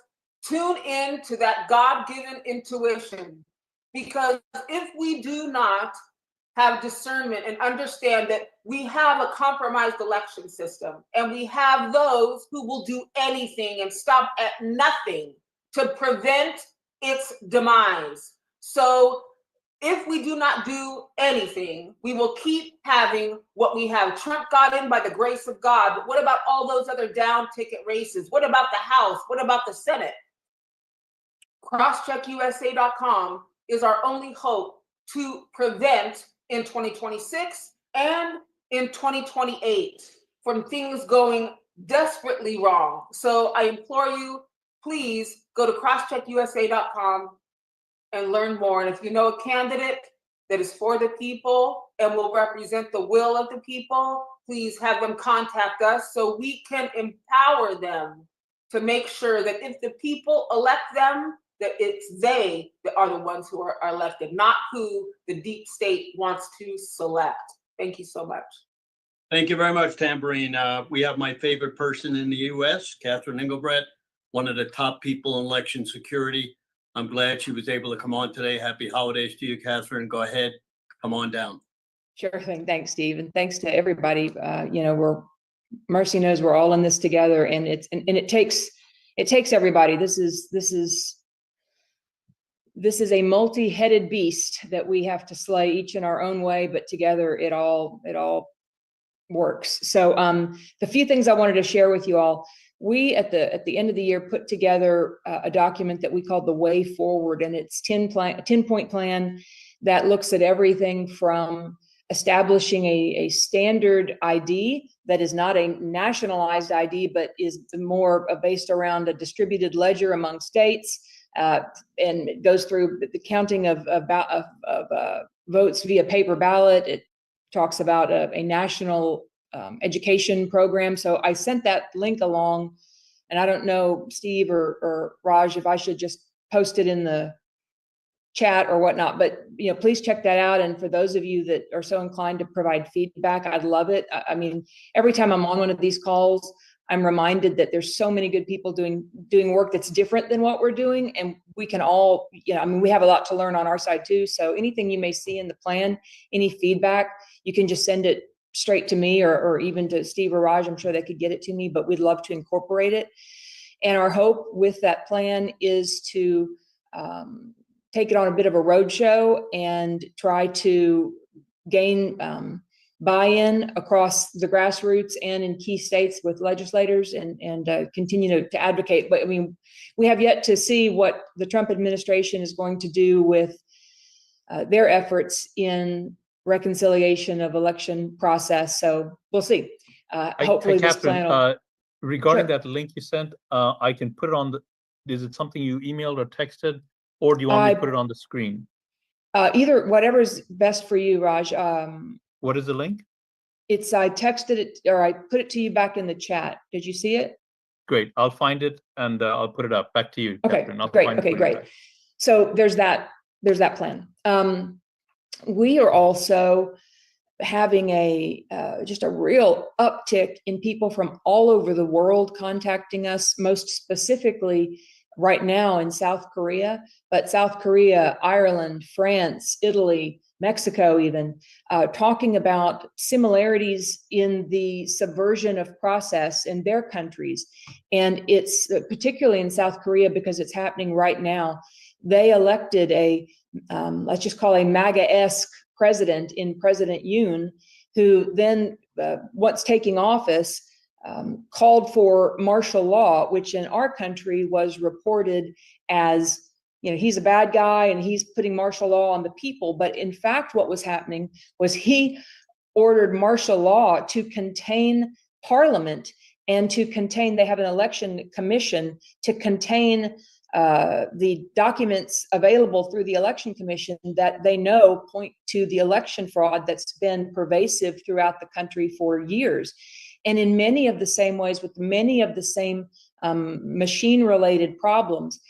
tune in to that God-given intuition, because if we do not have discernment and understand that we have a compromised election system, and we have those who will do anything and stop at nothing to prevent its demise. So if we do not do anything, we will keep having what we have. Trump got in by the grace of God, but what about all those other down ticket races? What about the House? What about the Senate? CrosscheckUSA.com is our only hope to prevent in 2026 and in 2028 from things going desperately wrong. So I implore you, please go to crosscheckusa.com and learn more. And if you know a candidate that is for the people and will represent the will of the people, please have them contact us so we can empower them to make sure that if the people elect them, that it's they that are the ones who are elected, not who the deep state wants to select. Thank you so much. Thank you very much, Tamborine. We have my favorite person in the U.S., Catherine Engelbrecht, one of the top people in election security. I'm glad she was able to come on today. Happy holidays to you, Catherine. Go ahead, come on down. Sure thing. Thanks, Steve. And thanks to everybody. Mercy knows we're all in this together, and it takes everybody. This is a multi-headed beast that we have to slay, each in our own way, but together it all works. So the few things I wanted to share with you all, we at the end of the year put together a document that we called the Way Forward, and it's a 10-point plan that looks at everything from establishing a standard ID that is not a nationalized ID, but is more based around a distributed ledger among states, and it goes through the counting of votes via paper ballot. It talks about a national education program. So I sent that link along, and I don't know, Steve or Raj, if I should just post it in the chat or whatnot, but please check that out. And for those of you that are so inclined to provide feedback, I'd love it. I mean, every time I'm on one of these calls, I'm reminded that there's so many good people doing work that's different than what we're doing, and we can all, we have a lot to learn on our side too. So anything you may see in the plan, any feedback, you can just send it straight to me or even to Steve or Raj. I'm sure they could get it to me, but we'd love to incorporate it. And our hope with that plan is to take it on a bit of a roadshow and try to gain buy-in across the grassroots and in key states with legislators and continue to advocate. But I mean, we have yet to see what the Trump administration is going to do with their efforts in reconciliation of election process. So we'll see. Hopefully this plan will... regarding that link you sent, I can put it on is it something you emailed or texted, or do you want me to put it on the screen? Either, whatever's best for you, Raj. What is the link? I texted it, or I put it to you back in the chat. Did you see it? Great. I'll find it and I'll put it up. Back to you, Okay, Catherine. great. Okay, great. So there's that plan. We are also having just a real uptick in people from all over the world contacting us, most specifically right now in South Korea, but South Korea, Ireland, France, Italy, Mexico even, talking about similarities in the subversion of process in their countries. And it's particularly in South Korea because it's happening right now. They elected let's just call a MAGA-esque president in President Yoon, who then, once taking office, called for martial law, which in our country was reported as, he's a bad guy and he's putting martial law on the people. But in fact, what was happening was he ordered martial law to contain Parliament and they have an election commission to contain the documents available through the election commission that they know point to the election fraud that's been pervasive throughout the country for years. And in many of the same ways, with many of the same machine-related problems.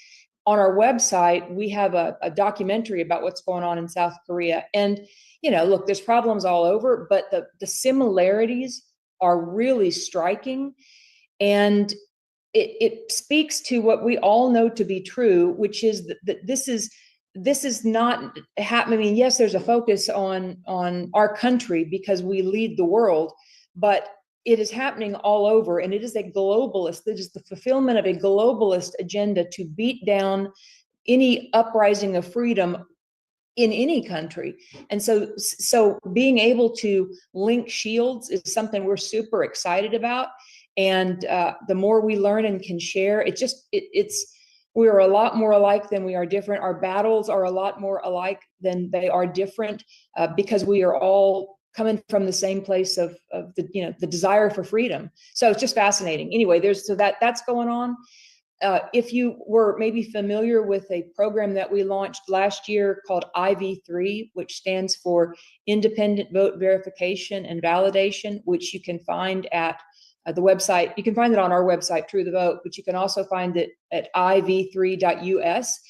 On our website, we have a documentary about what's going on in South Korea. And, look, there's problems all over, but the similarities are really striking. And it speaks to what we all know to be true, which is that this is not happening. I mean, yes, there's a focus on our country because we lead the world, but it is happening all over, and it is a globalist. It is the fulfillment of a globalist agenda to beat down any uprising of freedom in any country. And so being able to link shields is something we're super excited about. And the more we learn and can share, we're a lot more alike than we are different. Our battles are a lot more alike than they are different, because we are all coming from the same place of the desire for freedom. So it's just fascinating. Anyway, that's going on. if you were maybe familiar with a program that we launched last year called IV3, which stands for Independent Vote Verification and Validation, which you can find at the website. You can find it on our website, True the Vote, but you can also find it at iv3.us.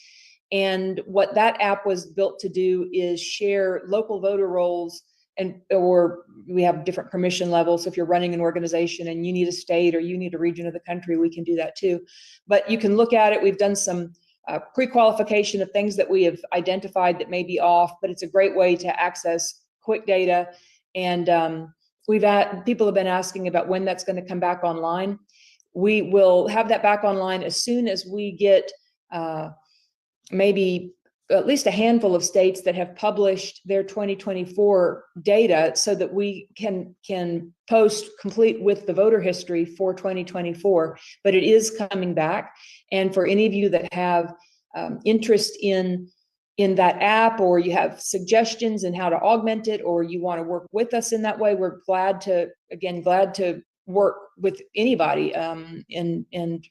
And what that app was built to do is share local voter rolls, or we have different permission levels. So if you're running an organization and you need a state or you need a region of the country, we can do that too. But you can look at it. We've done some pre-qualification of things that we have identified that may be off, but it's a great way to access quick data. And people have been asking about when that's going to come back online. We will have that back online as soon as we get maybe at least a handful of states that have published their 2024 data, so that we can post complete with the voter history for 2024. But it is coming back. And for any of you that have interest in that app, or you have suggestions in how to augment it, or you want to work with us in that way, we're glad to work with anybody in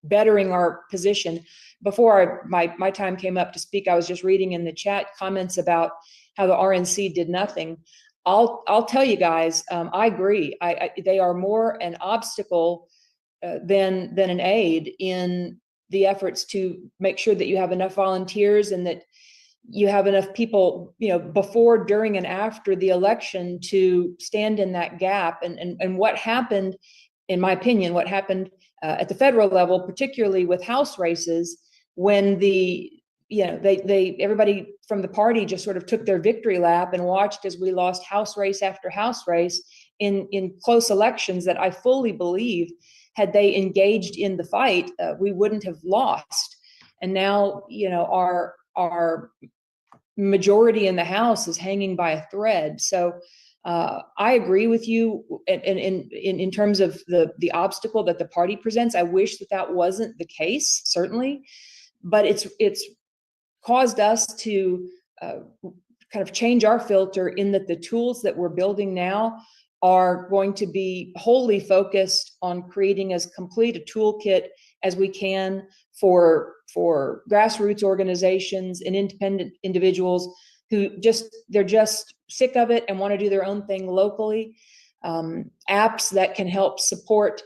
bettering our position. Before my time came up to speak, I was just reading in the chat comments about how the RNC did nothing. I'll tell you guys, I agree. They are more an obstacle than an aid in the efforts to make sure that you have enough volunteers and that you have enough people, before, during, and after the election to stand in that gap. And what happened, in my opinion, at the federal level, particularly with House races, when everybody from the party just sort of took their victory lap and watched as we lost House race after House race in close elections that I fully believe, had they engaged in the fight, we wouldn't have lost. And now, our majority in the House is hanging by a thread. So I agree with you in terms of the obstacle that the party presents. I wish that wasn't the case, certainly, but it's caused us to kind of change our filter, in that the tools that we're building now are going to be wholly focused on creating as complete a toolkit as we can for grassroots organizations and independent individuals who they're just sick of it and want to do their own thing locally. Apps that can help support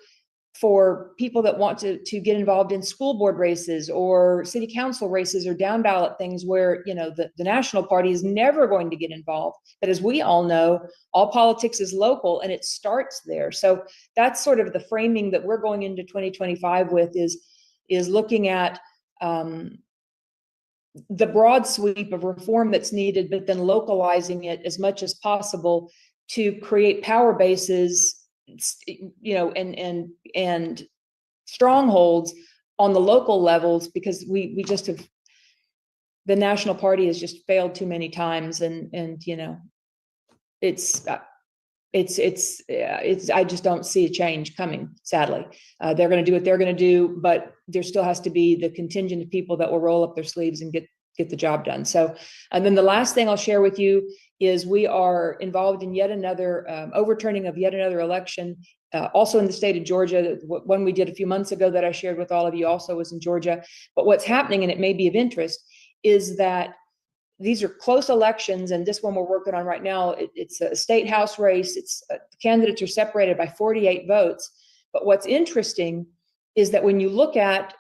for people that want to get involved in school board races or city council races or down ballot things where, the national party is never going to get involved. But as we all know, all politics is local, and it starts there. So that's sort of the framing that we're going into 2025 with, is looking at the broad sweep of reform that's needed, but then localizing it as much as possible to create power bases, and strongholds on the local levels, because we just have, the national party has just failed too many times, and I just don't see a change coming, sadly. They're going to do what they're going to do, but there still has to be the contingent of people that will roll up their sleeves and get the job done. So, and then the last thing I'll share with you is we are involved in yet another overturning of yet another election, also in the state of Georgia. One we did a few months ago that I shared with all of you also was in Georgia. But what's happening, and it may be of interest, is that these are close elections, and this one we're working on right now, it's a state house race. The candidates are separated by 48 votes. But what's interesting is that when you look at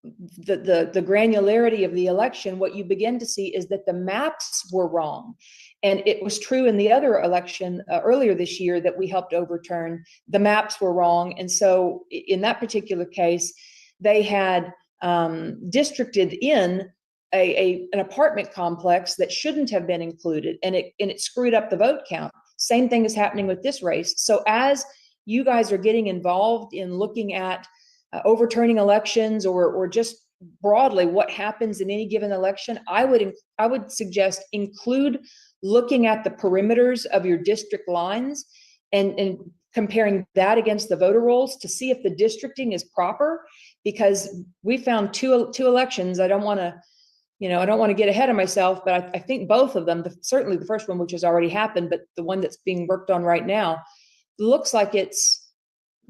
the granularity of the election, what you begin to see is that the maps were wrong. And it was true in the other election earlier this year that we helped overturn. The maps were wrong. And so in that particular case, they had districted in an apartment complex that shouldn't have been included, and it screwed up the vote count. Same thing is happening with this race. So as you guys are getting involved in looking at overturning elections, or just broadly what happens in any given election, I would suggest include looking at the perimeters of your district lines and comparing that against the voter rolls to see if the districting is proper, because we found two elections. I don't want to get ahead of myself, but I think both of them, certainly the first one, which has already happened, but the one that's being worked on right now, looks like it's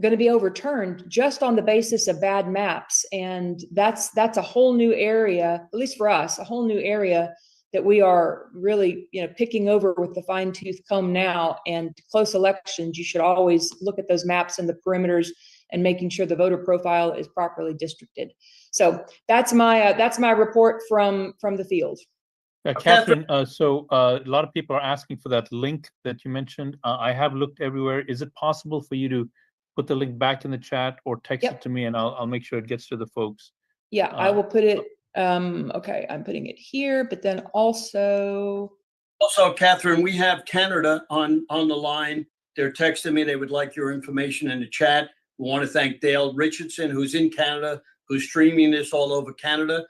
going to be overturned just on the basis of bad maps. And that's a whole new area, at least for us, a whole new area that we are really, picking over with the fine tooth comb now. And close elections, you should always look at those maps and the perimeters and making sure the voter profile is properly districted. So that's my report from the field. Catherine, so a lot of people are asking for that link that you mentioned. I have looked everywhere. Is it possible for you to put the link back in the chat or text it to me, and I'll make sure it gets to the folks? Yeah, I will put it. Okay, I'm putting it here, but then also, Catherine, we have Canada on the line. They're texting me. They would like your information in the chat. We want to thank Dale Richardson, who's in Canada, who's streaming this all over Canada.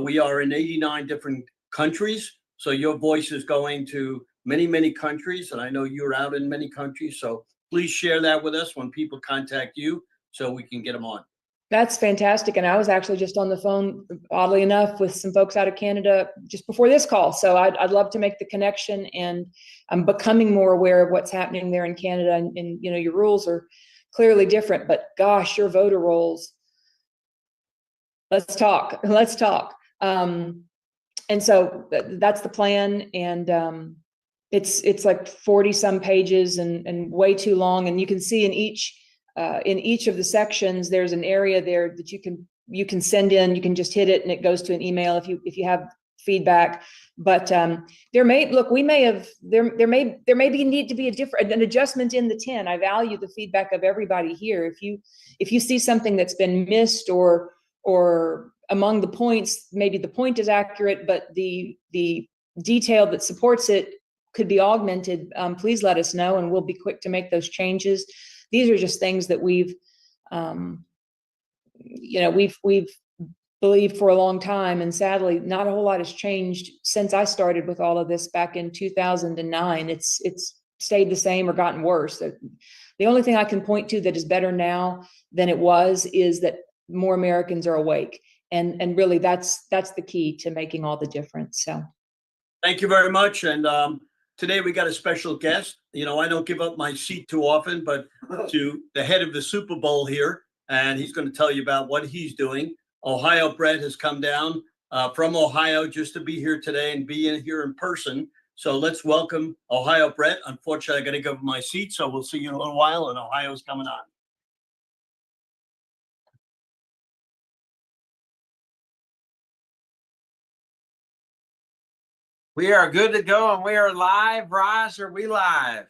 We are in 89 different countries, so your voice is going to many, many countries, and I know you're out in many countries. So please share that with us when people contact you, so we can get them on. That's fantastic. And I was actually just on the phone, oddly enough, with some folks out of Canada just before this call. So I'd love to make the connection, and I'm becoming more aware of what's happening there in Canada. And your rules are clearly different, but gosh, your voter rolls. Let's talk. And so that's the plan. And it's like 40 some pages and way too long. And you can see in each of the sections, there's an area there that you can send in. You can just hit it and it goes to an email if you have feedback. But there may need to be an adjustment in the 10. I value the feedback of everybody here. If you see something that's been missed or among the points, maybe the point is accurate, but the detail that supports it could be augmented, please let us know, and we'll be quick to make those changes. These are just things that we've believed for a long time, and sadly, not a whole lot has changed since I started with all of this back in 2009. It's stayed the same or gotten worse. The only thing I can point to that is better now than it was is that more Americans are awake. And really, that's the key to making all the difference. So, thank you very much. And today we got a special guest. I don't give up my seat too often, but to the head of the Super Bowl here, and he's going to tell you about what he's doing. Ohio Brett has come down from Ohio just to be here today and be here in person. So let's welcome Ohio Brett. Unfortunately, I got to give him my seat, so we'll see you in a little while. And Ohio's coming on. We are good to go, and we are live. Raj, are we live?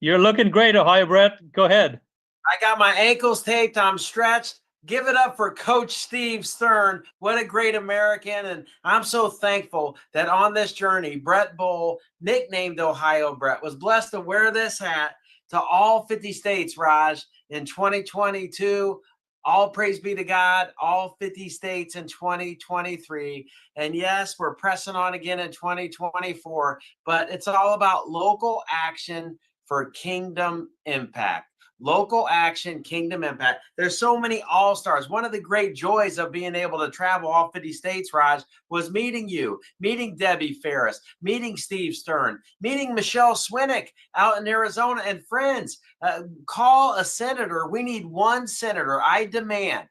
You're looking great, Ohio Brett. Go ahead. I got my ankles taped. I'm stretched. Give it up for Coach Steve Stern. What a great American. And I'm so thankful that on this journey, Brett Bowl, nicknamed Ohio Brett, was blessed to wear this hat to all 50 states, Raj, in 2022. All praise be to God, all 50 states in 2023. And yes, we're pressing on again in 2024, but it's all about local action for kingdom impact. Local action, kingdom impact. There's so many all-stars. One of the great joys of being able to travel all 50 states, Raj, was meeting you, meeting Debbie Ferris, meeting Steve Stern, meeting Michelle Swinick out in Arizona, and friends. Call a senator. We need one senator. I demand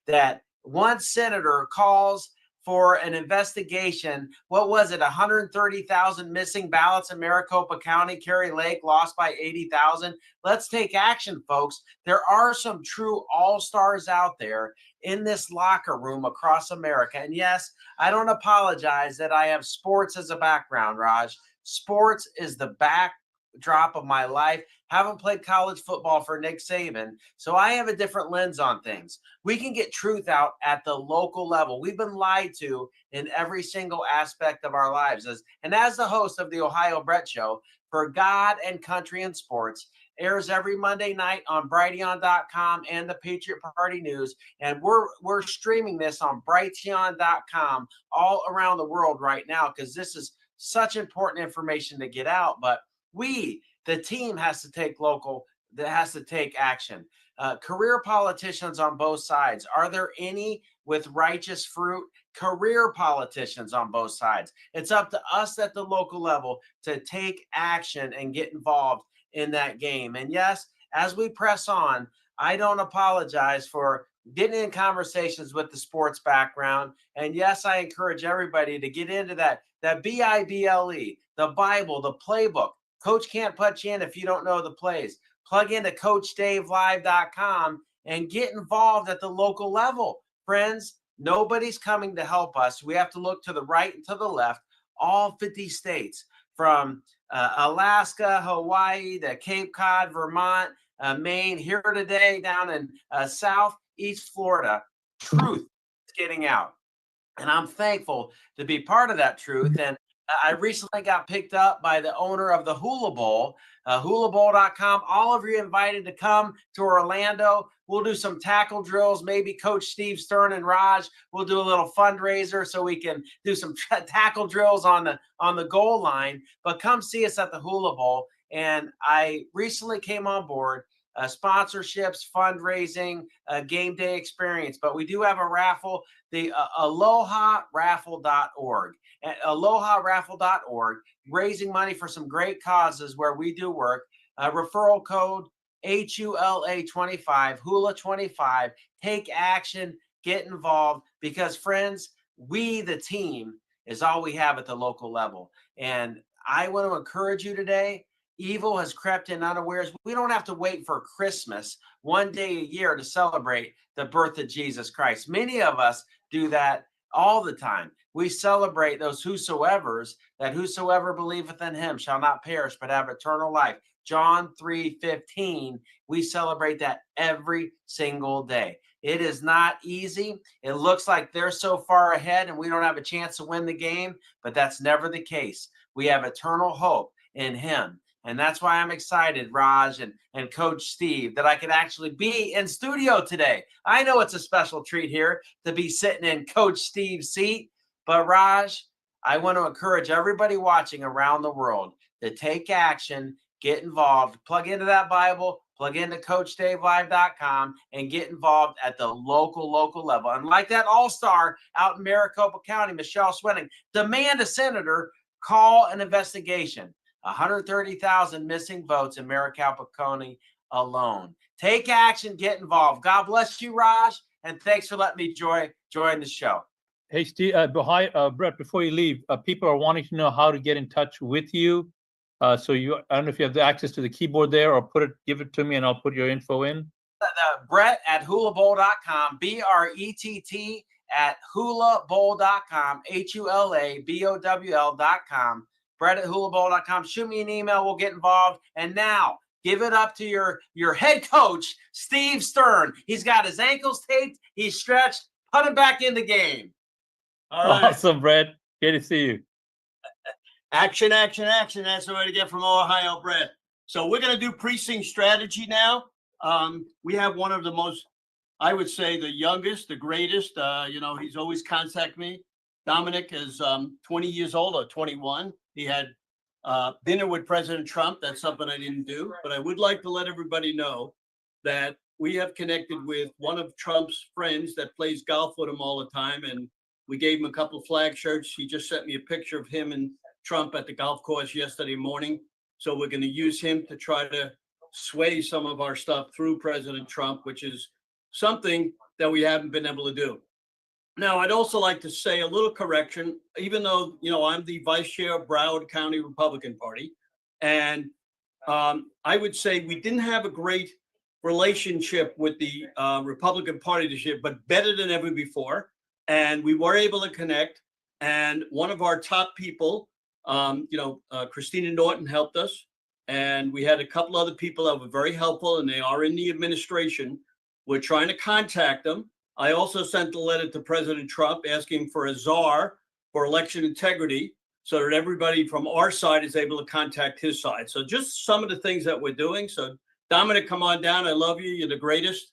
that one senator calls for an investigation. What was it? 130,000 missing ballots in Maricopa County, Kerry Lake lost by 80,000. Let's take action, folks. There are some true all-stars out there in this locker room across America. And yes, I don't apologize that I have sports as a background, Raj. Sports is the backdrop of my life. Haven't played college football for Nick Saban, so I have a different lens on things. We can get truth out at the local level. We've been lied to in every single aspect of our lives. And as the host of the Ohio Brett Show, for God and Country and Sports, airs every Monday night on Brighteon.com and the Patriot Party News. And we're streaming this on Brighteon.com all around the world right now, because this is such important information to get out. But the team has to take action. Career politicians on both sides. Are there any with righteous fruit? Career politicians on both sides. It's up to us at the local level to take action and get involved in that game. And yes, as we press on, I don't apologize for getting in conversations with the sports background. And yes, I encourage everybody to get into that Bible, the Bible, the playbook. Coach can't put you in if you don't know the plays. Plug into CoachDaveLive.com and get involved at the local level. Friends, nobody's coming to help us. We have to look to the right and to the left, all 50 states, from Alaska, Hawaii, to Cape Cod, Vermont, Maine, here today down in Southeast Florida. Truth is getting out. And I'm thankful to be part of that truth. And I recently got picked up by the owner of the Hula Bowl, hulabowl.com. All of you invited to come to Orlando. We'll do some tackle drills. Maybe Coach Steve Stern and Raj will do a little fundraiser so we can do some tackle drills on the goal line. But come see us at the Hula Bowl. And I recently came on board. Sponsorships, fundraising, game day experience. But we do have a raffle, the AlohaRaffle.org. At AlohaRaffle.org, raising money for some great causes where we do work. Referral code HULA25, Hula25. Take action, get involved, because friends, we, the team, is all we have at the local level. And I want to encourage you today. Evil has crept in unawares. We don't have to wait for Christmas one day a year to celebrate the birth of Jesus Christ. Many of us do that all the time. We celebrate those whosoevers, that whosoever believeth in him shall not perish, but have eternal life. John 3:15, we celebrate that every single day. It is not easy. It looks like they're so far ahead and we don't have a chance to win the game, but that's never the case. We have eternal hope in him. And that's why I'm excited, Raj and Coach Steve, that I could actually be in studio today. I know it's a special treat here to be sitting in Coach Steve's seat. But Raj, I want to encourage everybody watching around the world to take action, get involved, plug into that Bible, plug into CoachDaveLive.com, and get involved at the local level. And like that all-star out in Maricopa County, Michelle Swinning, demand a senator call an investigation. 130,000 missing votes in Maricopa County alone. Take action, get involved. God bless you, Raj, and thanks for letting me join the show. Hey, Steve, Brett, before you leave, people are wanting to know how to get in touch with you. I don't know if you have the access to the keyboard there, or give it to me and I'll put your info in. Brett at hulabowl.com, BRETT at hulabowl.com, HULABOWL.com. Brett at hulabowl.com. Shoot me an email. We'll get involved. And now give it up to your head coach, Steve Stern. He's got his ankles taped. He's stretched. Put him back in the game. All right. Awesome, Brett. Good to see you. Action, action, action. That's the way to get from Ohio, Brett. So we're going to do precinct strategy now. We have one of the most, I would say, the youngest, the greatest. He's always contact me. Dominic is 20 years old or 21. He had dinner with President Trump. That's something I didn't do. But I would like to let everybody know that we have connected with one of Trump's friends that plays golf with him all the time. And we gave him a couple of flag shirts. He just sent me a picture of him and Trump at the golf course yesterday morning. So we're going to use him to try to sway some of our stuff through President Trump, which is something that we haven't been able to do. Now, I'd also like to say a little correction, even though, I'm the vice chair of Broward County Republican Party. And I would say we didn't have a great relationship with the Republican Party this year, but better than ever before. And we were able to connect. And one of our top people, Christina Norton helped us. And we had a couple other people that were very helpful, and they are in the administration. We're trying to contact them. I also sent a letter to President Trump asking for a czar for election integrity so that everybody from our side is able to contact his side. So just some of the things that we're doing. So Dominic, come on down. I love you. You're the greatest.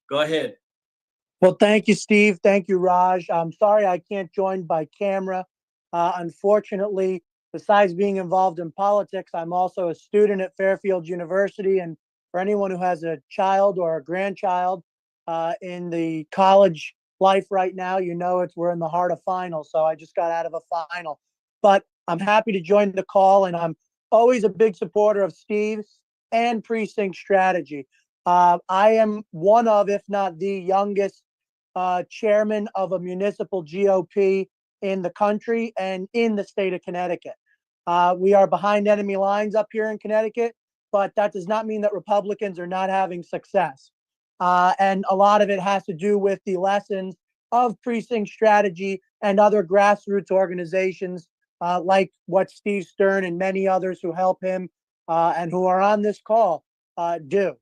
Go ahead. Well, thank you, Steve. Thank you, Raj. I'm sorry I can't join by camera. Unfortunately, besides being involved in politics, I'm also a student at Fairfield University. And for anyone who has a child or a grandchild in the college life right now, we're in the heart of finals. So I just got out of a final. But I'm happy to join the call, and I'm always a big supporter of Steve's. and precinct strategy. I am one of, if not the youngest chairman of a municipal GOP in the country and in the state of Connecticut. We are behind enemy lines up here in Connecticut, but that does not mean that Republicans are not having success. And a lot of it has to do with the lessons of precinct strategy and other grassroots organizations like what Steve Stern and many others who help him and who are on this call do.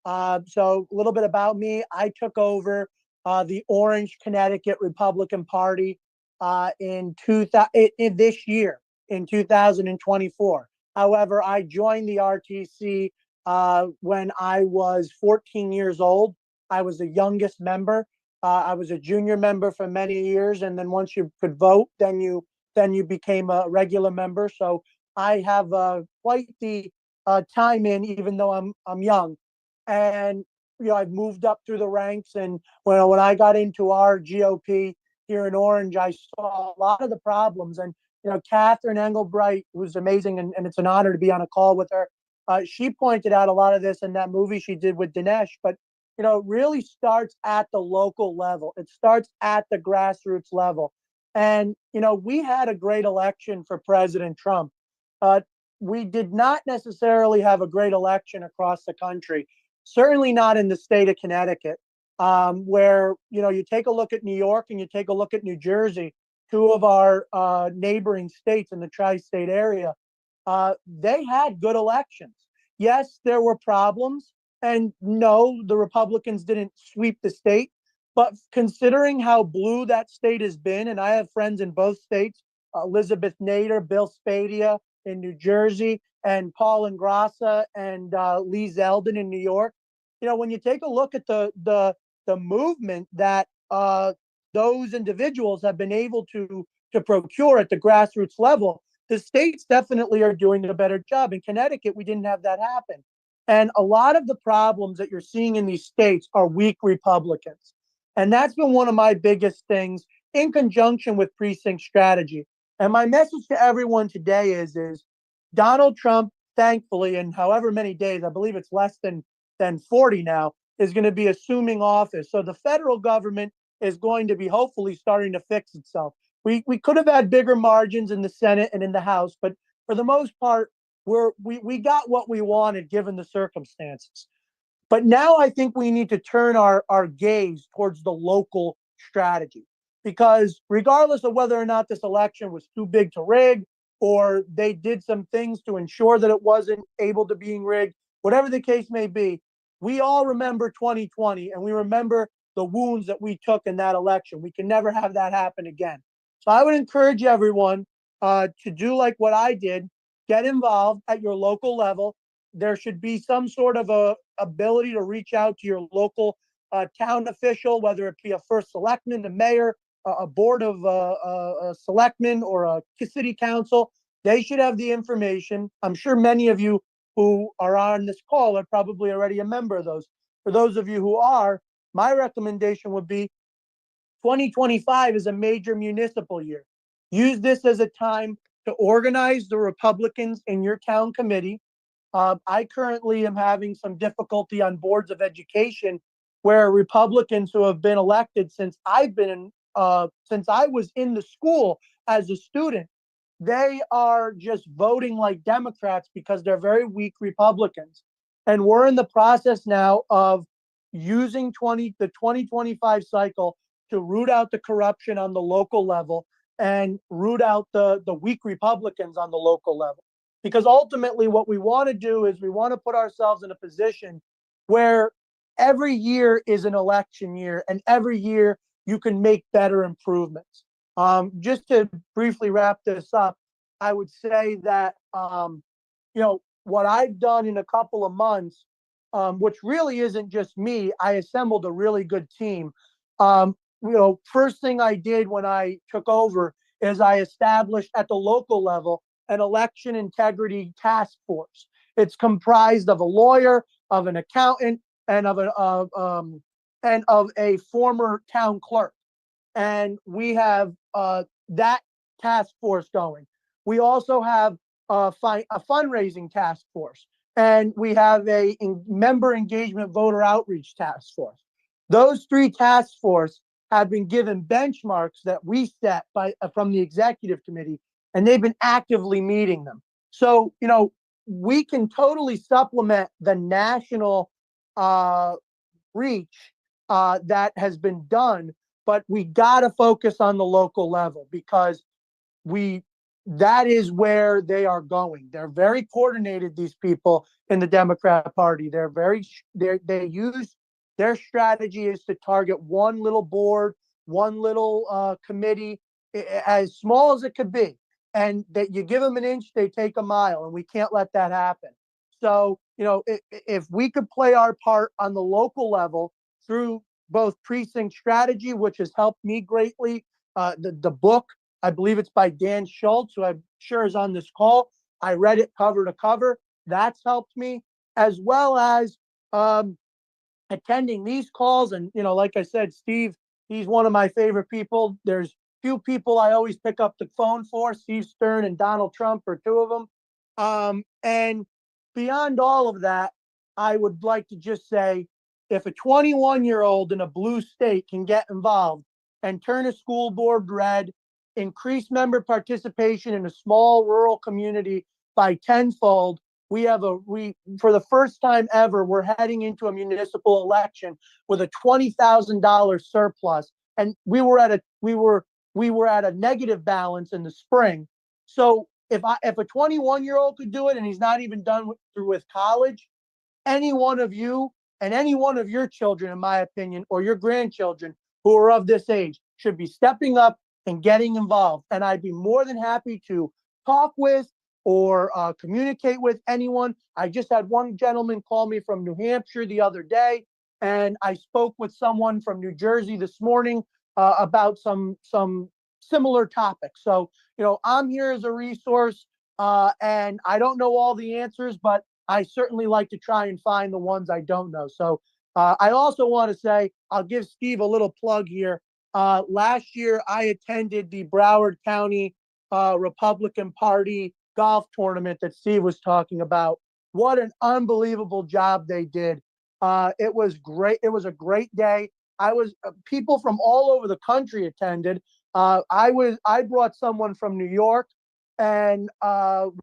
So a little bit about me. I took over the Orange Connecticut Republican Party in this year, in 2024. However, I joined the RTC when I was 14 years old. I was the youngest member. I was a junior member for many years, and then once you could vote, then you became a regular member. So I have quite the time in, even though I'm young. And I've moved up through the ranks. And when I got into our GOP here in Orange, I saw a lot of the problems. And Catherine Engelbrecht, who's amazing, and it's an honor to be on a call with her. She pointed out a lot of this in that movie she did with Dinesh. But it really starts at the local level. It starts at the grassroots level. And we had a great election for President Trump. We did not necessarily have a great election across the country. Certainly not in the state of Connecticut, where you take a look at New York and you take a look at New Jersey, two of our neighboring states in the tri-state area. They had good elections. Yes, there were problems, and no, the Republicans didn't sweep the state. But considering how blue that state has been, and I have friends in both states, Elizabeth Nader, Bill Spadia in New Jersey, and Paul Ingrassa and Lee Zeldin in New York. When you take a look at the movement that those individuals have been able to procure at the grassroots level, the states definitely are doing a better job. In Connecticut, we didn't have that happen. And a lot of the problems that you're seeing in these states are weak Republicans. And that's been one of my biggest things in conjunction with precinct strategy. And my message to everyone today is Donald Trump, thankfully, in however many days, I believe it's less than 40 now, is going to be assuming office. So the federal government is going to be hopefully starting to fix itself. We could have had bigger margins in the Senate and in the House, but for the most part, we got what we wanted given the circumstances. But now I think we need to turn our gaze towards the local strategy, because regardless of whether or not this election was too big to rig, or they did some things to ensure that it wasn't able to be rigged, whatever the case may be, we all remember 2020 and we remember the wounds that we took in that election. We can never have that happen again. So I would encourage everyone to do like what I did, get involved at your local level. There should be some sort of a ability to reach out to your local town official, whether it be a first selectman, a mayor, a board of selectmen, or a city council. They should have the information. I'm sure many of you who are on this call are probably already a member of those. For those of you who are, my recommendation would be 2025 is a major municipal year. Use this as a time to organize the Republicans in your town committee. I currently am having some difficulty on boards of education where Republicans who have been elected since I was in the school as a student, they are just voting like Democrats because they're very weak Republicans. And we're in the process now of using the 2025 cycle to root out the corruption on the local level and root out the weak Republicans on the local level. Because ultimately what we want to do is we want to put ourselves in a position where every year is an election year and every year you can make better improvements. Just to briefly wrap this up, I would say that, what I've done in a couple of months, which really isn't just me, I assembled a really good team. First thing I did when I took over is I established at the local level an election integrity task force. It's comprised of a lawyer, of an accountant, and of a former town clerk. And we have that task force going. We also have a fundraising task force. and we have a member engagement voter outreach task force. Those 3 task forces have been given benchmarks that we set from the executive committee, and they've been actively meeting them. So, we can totally supplement the national reach that has been done, but we got to focus on the local level because that is where they are going. They're very coordinated, these people in the Democrat Party. They use their strategy is to target one little board, one little committee, as small as it could be. And that you give them an inch, they take a mile, and we can't let that happen. So, if we could play our part on the local level through both precinct strategy, which has helped me greatly, the book, I believe it's by Dan Schultz, who I'm sure is on this call. I read it cover to cover. That's helped me, as well as attending these calls. And, like I said, Steve, he's one of my favorite people. There's few people I always pick up the phone for. Steve Stern and Donald Trump are 2 of them. And beyond all of that, I would like to just say, if a 21-year-old in a blue state can get involved and turn a school board red, increase member participation in a small rural community by tenfold, for the first time ever, we're heading into a municipal election with a $20,000 surplus, and we were at a negative balance in the spring. So if a 21-year-old could do it, and he's not even done through with college, any one of you and any one of your children, in my opinion, or your grandchildren who are of this age, should be stepping up and getting involved. And I'd be more than happy to talk with or communicate with anyone. I just had one gentleman call me from New Hampshire the other day, and I spoke with someone from New Jersey this morning about some similar topics. So, I'm here as a resource, and I don't know all the answers, but I certainly like to try and find the ones I don't know. So I also want to say, I'll give Steve a little plug here. Last year, I attended the Broward County Republican Party golf tournament that Steve was talking about. What an unbelievable job they did. It was great. It was a great day. People from all over the country attended. I brought someone from New York, and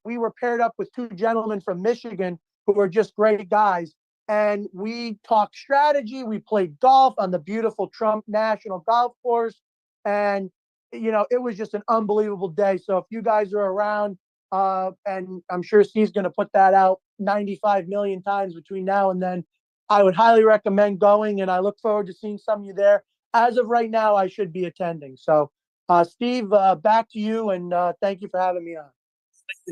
we were paired up with 2 gentlemen from Michigan who were just great guys. And we talked strategy. We played golf on the beautiful Trump National Golf Course. And, it was just an unbelievable day. So if you guys are around, and I'm sure Steve's going to put that out 95 million times between now and then, I would highly recommend going, and I look forward to seeing some of you there. As of right now, I should be attending. So, Steve, back to you, and thank you for having me on.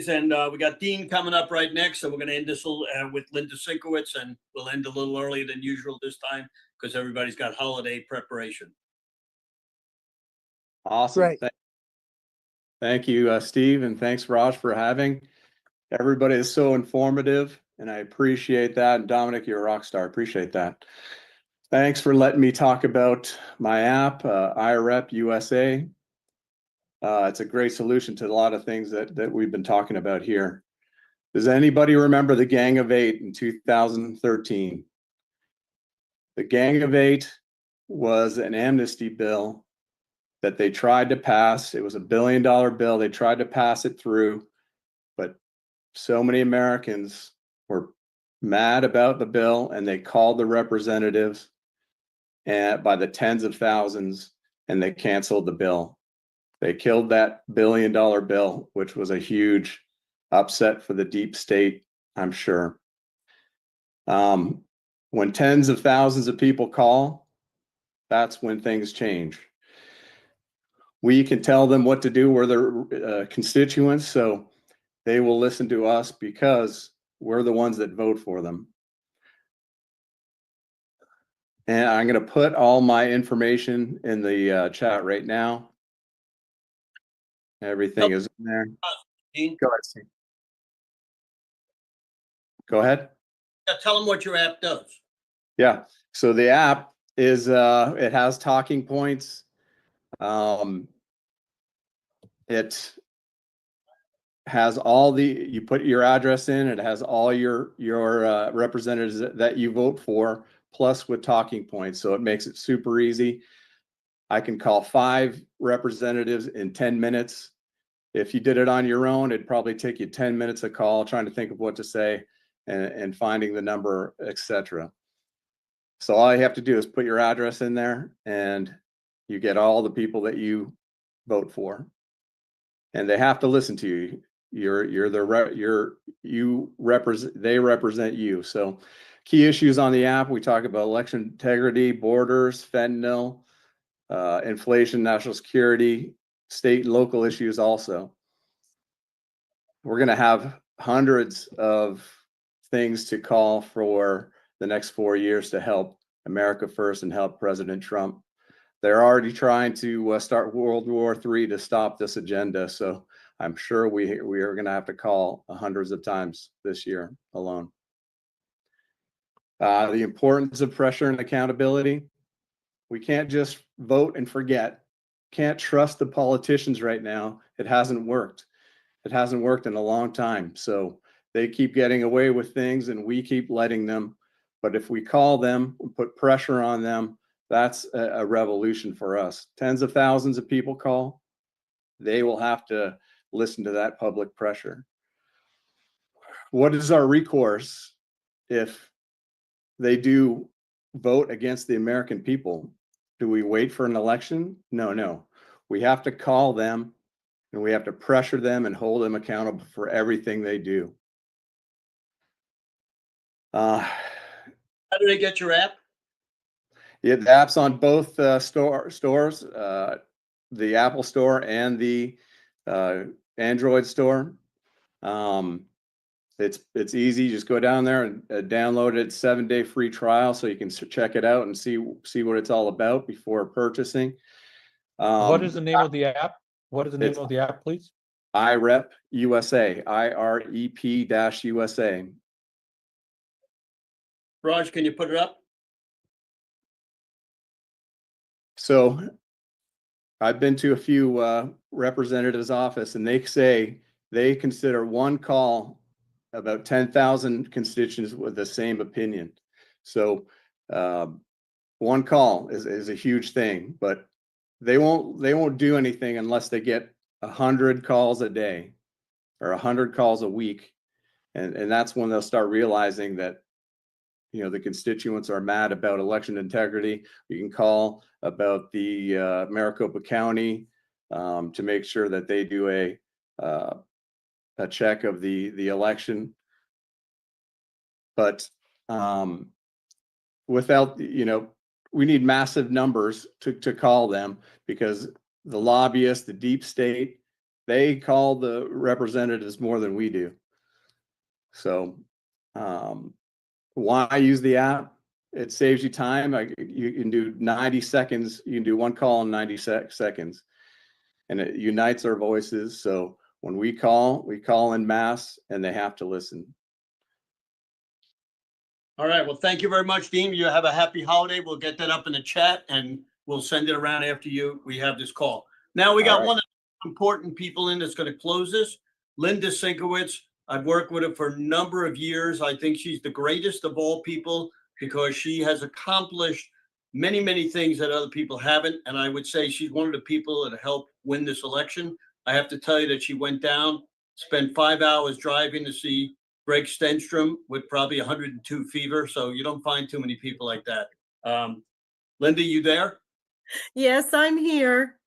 And we got Dean coming up right next, so we're going to end this with Linda Szynkowicz, and we'll end a little earlier than usual this time because everybody's got holiday preparation. Awesome. Great. Thank you, Steve, and thanks, Raj, for having. Everybody is so informative, and I appreciate that. And Dominic, you're a rock star. Appreciate that. Thanks for letting me talk about my app, IREP USA. It's a great solution to a lot of things that we've been talking about here. Does anybody remember the Gang of Eight in 2013? The Gang of Eight was an amnesty bill that they tried to pass. It was $1 billion bill. They tried to pass it through, but so many Americans were mad about the bill, and they called the representatives by the tens of thousands, and they canceled the bill. They killed that $1 billion bill, which was a huge upset for the deep state, I'm sure. When tens of thousands of people call, that's when things change. We can tell them what to do. We're their constituents, so they will listen to us because we're the ones that vote for them. And I'm going to put all my information in the chat right now. Everything is in there. Go ahead, Steve. Go ahead. Yeah, tell them what your app does. Yeah. So the app is it has talking points. It has all you put your address in, it has all your representatives that you vote for, plus with talking points. So it makes it super easy. I can call 5 representatives in 10 minutes. If you did it on your own, it'd probably take you 10 minutes a call trying to think of what to say and finding the number, etc. So all you have to do is put your address in there and you get all the people that you vote for. And they have to listen to you. They represent you. So key issues on the app, we talk about election integrity, borders, fentanyl, inflation, national security, state and local issues also. We're going to have hundreds of things to call for the next 4 years to help America first and help President Trump. They're already trying to start World War III to stop this agenda. So I'm sure we are going to have to call hundreds of times this year alone. The importance of pressure and accountability. We can't just vote and forget. Can't trust the politicians right now. It hasn't worked. It hasn't worked in a long time. So they keep getting away with things and we keep letting them. But if we call them, put pressure on them, that's a revolution for us. Tens of thousands of people call. They will have to listen to that public pressure. What is our recourse if they do vote against the American people? Do we wait for an election? No. We have to call them and we have to pressure them and hold them accountable for everything they do. How do they get your app? Yeah, the app's on both stores, the Apple Store and the Android store. It's easy. Just go down there and download it. 7-day free trial, so you can check it out and see what it's all about before purchasing. What is the name of the app? What is the name of the app, please? IREP USA, IREP-USA. Raj, can you put it up? So I've been to a few representatives' office, and they say they consider one call about 10,000 constituents with the same opinion. So one call is a huge thing, but they won't do anything unless they get 100 calls a day or 100 calls a week, and that's when they'll start realizing that the constituents are mad about election integrity. We can call about the Maricopa County to make sure that they do a check of the election. But without, we need massive numbers to call them, because the lobbyists, the deep state, they call the representatives more than we do. So why use the app? It saves you time. You can do 90 seconds. You can do one call in 90 seconds, and it unites our voices. So when we call en masse, and they have to listen. All right. Well, thank you very much, Dean. You have a happy holiday. We'll get that up in the chat and we'll send it around after we have this call. Now we got one of the important people in that's going to close this, Linda Szynkowicz. I've worked with her for a number of years. I think she's the greatest of all people because she has accomplished many, many things that other people haven't. And I would say she's one of the people that helped win this election. I have to tell you that she went down, spent 5 hours driving to see Greg Stenstrom with probably 102 fever. So you don't find too many people like that. Linda, you there? Yes, I'm here.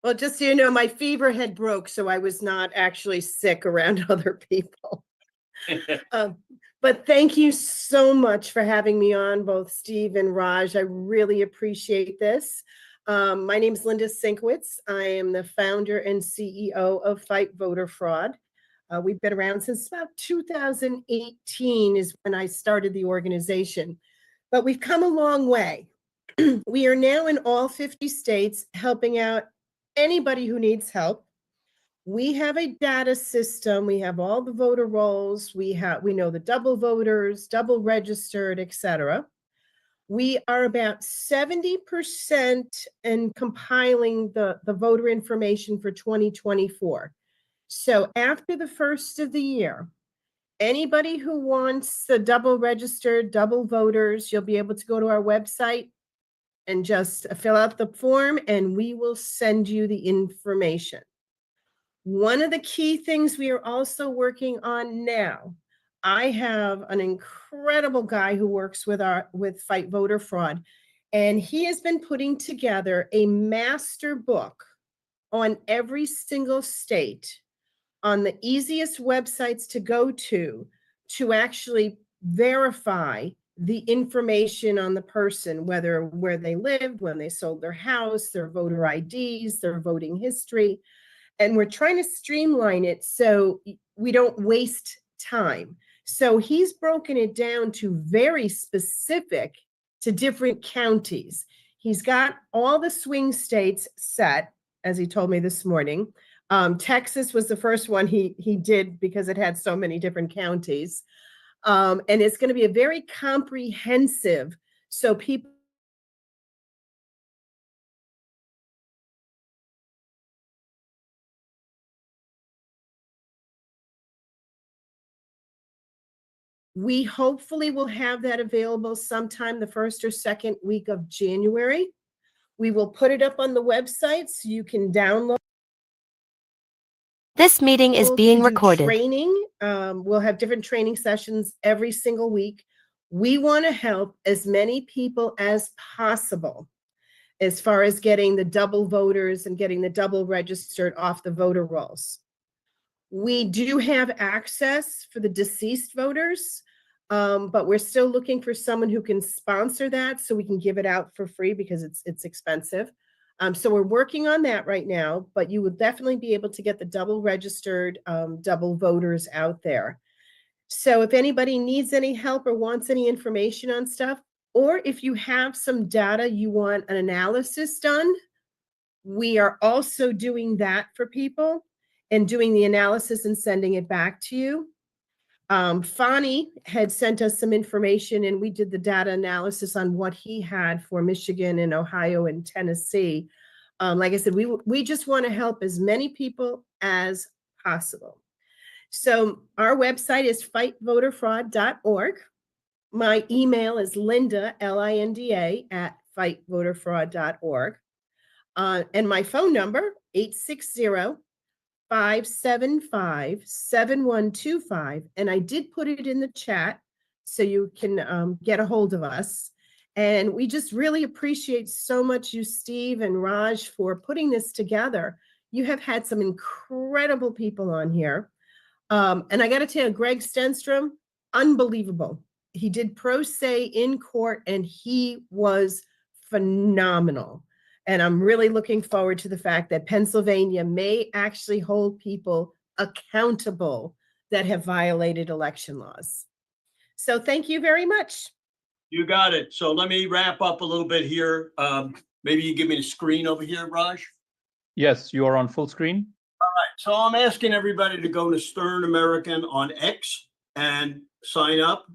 Well, just so you know, my fever had broke, so I was not actually sick around other people. But thank you so much for having me on, both Steve and Raj. I really appreciate this. My name is Linda Szynkowicz. I am the founder and CEO of Fight Voter Fraud. We've been around since about 2018 is when I started the organization, but we've come a long way. We are now in all 50 states helping out anybody who needs help. We have a data system. We have all the voter rolls. We know the double voters, double registered, etc. We are about 70% in compiling the voter information for 2024. So after the first of the year, anybody who wants the double registered, double voters, you'll be able to go to our website and just fill out the form and we will send you the information. One of the key things we are also working on now, I have an incredible guy who works with Fight Voter Fraud, and he has been putting together a master book on every single state on the easiest websites to go to actually verify the information on the person, whether where they lived, when they sold their house, their voter IDs, their voting history. And we're trying to streamline it so we don't waste time. So he's broken it down to very specific to different counties. He's got all the swing states set, as he told me this morning. Texas was the first one he did because it had so many different counties. And it's going to be a very comprehensive, so people we hopefully will have that available sometime the first or second week of January. We will put it up on the website so you can download. This meeting is being recorded. Training. We'll have different training sessions every single week. We want to help as many people as possible as far as getting the double voters and getting the double registered off the voter rolls. We do have access for the deceased voters, but we're still looking for someone who can sponsor that so we can give it out for free because it's expensive. So we're working on that right now, but you would definitely be able to get the double registered, double voters out there. So if anybody needs any help or wants any information on stuff, or if you have some data you want an analysis done, we are also doing that for people and doing the analysis and sending it back to you. Fani had sent us some information and we did the data analysis on what he had for Michigan and Ohio and Tennessee. Like I said, we just want to help as many people as possible. So our website is fightvoterfraud.org. My email is Linda, Linda, at fightvoterfraud.org. And my phone number, 860-575-7125. And I did put it in the chat so you can get a hold of us. And we just really appreciate so much you, Steve and Raj, for putting this together. You have had some incredible people on here. And I got to tell you, Greg Stenstrom, unbelievable. He did pro se in court and he was phenomenal. And I'm really looking forward to the fact that Pennsylvania may actually hold people accountable that have violated election laws. So thank you very much. You got it. So let me wrap up a little bit here. Maybe you give me the screen over here, Raj. Yes, you are on full screen. All right. So I'm asking everybody to go to Stern American on X and sign up,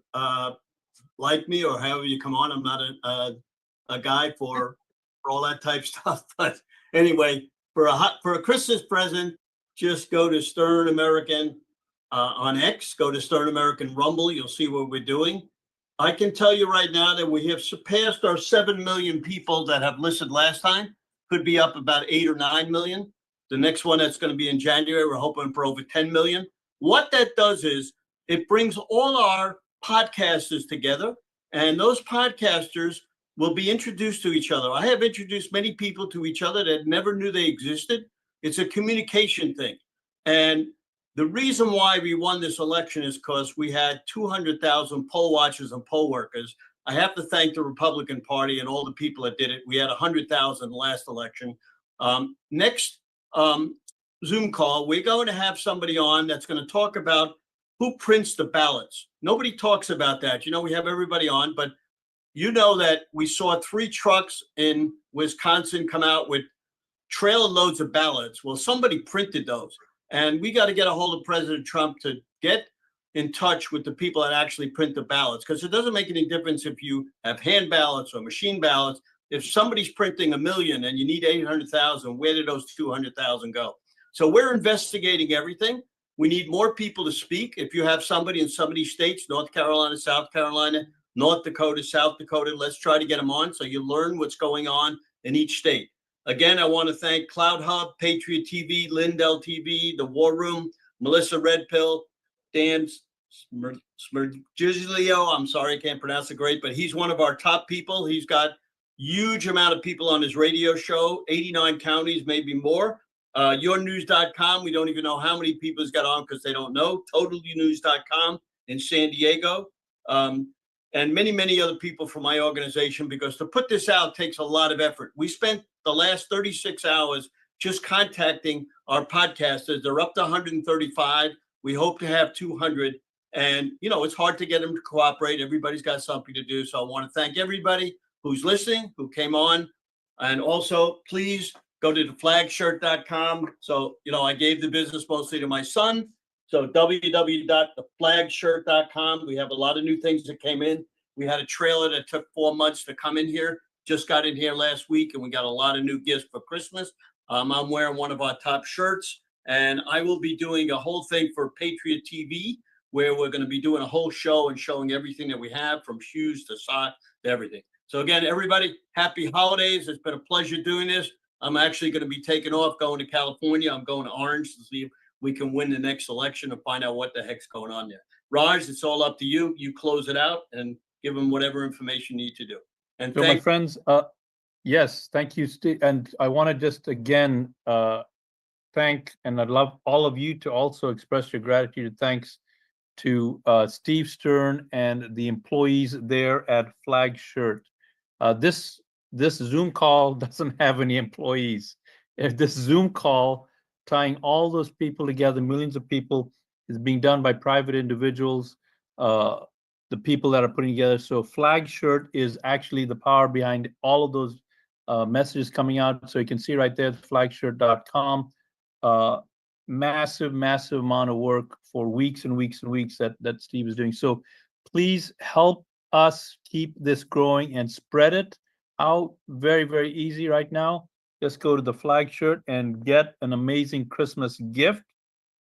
like me or however you come on. I'm not a guy for all that type stuff, but anyway, for a Christmas present, just go to Stern American on X. Go to Stern American Rumble. You'll see what we're doing. I can tell you right now that we have surpassed our 7 million people that have listened last time. Could be up about 8 or 9 million. The next one that's going to be in January, we're hoping for over 10 million. What that does is it brings all our podcasters together, and those podcasters will be introduced to each other. I have introduced many people to each other that never knew they existed. It's a communication thing. And the reason why we won this election is because we had 200,000 poll watchers and poll workers. I have to thank the Republican Party and all the people that did it. We had 100,000 last election. Next Zoom call, we're going to have somebody on that's going to talk about who prints the ballots. Nobody talks about that. You know, we have everybody on, but you know that we saw 3 trucks in Wisconsin come out with trailer loads of ballots. Well, somebody printed those. And we got to get a hold of President Trump to get in touch with the people that actually print the ballots, because it doesn't make any difference if you have hand ballots or machine ballots. If somebody's printing 1 million and you need 800,000, where did those 200,000 go? So we're investigating everything. We need more people to speak. If you have somebody in some of these states, North Carolina, South Carolina, North Dakota, South Dakota, let's try to get them on so you learn what's going on in each state. Again, I want to thank Cloud Hub, Patriot TV, Lindell TV, The War Room, Melissa Redpill, Dan Smergiglio. I'm sorry, I can't pronounce it great, but he's one of our top people. He's got huge amount of people on his radio show, 89 counties, maybe more. Yournews.com, we don't even know how many people he's got on because they don't know. TotalNews.com in San Diego. And many, many other people from my organization, because to put this out takes a lot of effort. We spent the last 36 hours just contacting our podcasters. They're up to 135. We hope to have 200. And, you know, it's hard to get them to cooperate. Everybody's got something to do. So I want to thank everybody who's listening, who came on. And also, please go to theflagshirt.com. So, you know, I gave the business mostly to my son. So www.theflagshirt.com. We have a lot of new things that came in. We had a trailer that took 4 months to come in here. Just got in here last week, and we got a lot of new gifts for Christmas. I'm wearing one of our top shirts, and I will be doing a whole thing for Patriot TV, where we're going to be doing a whole show and showing everything that we have, from shoes to socks to everything. So again, everybody, happy holidays. It's been a pleasure doing this. I'm actually going to be taking off, going to California. I'm going to Orange to see if we can win the next election and find out what the heck's going on there. Raj, it's all up to you. You close it out and give them whatever information you need to do. And So my friends, yes, thank you, Steve. And I want to just again thank, and I'd love all of you to also express your gratitude and thanks to Steve Stern and the employees there at Flag Shirt. This Zoom call doesn't have any employees. If this Zoom call tying all those people together, millions of people, is being done by private individuals, the people that are putting together. So Flag Shirt is actually the power behind all of those messages coming out. So you can see right there, flagshirt.com. Massive, massive amount of work for weeks and weeks and weeks that Steve is doing. So please help us keep this growing and spread it out. Very, very easy right now. Just go to the Flag Shirt and get an amazing Christmas gift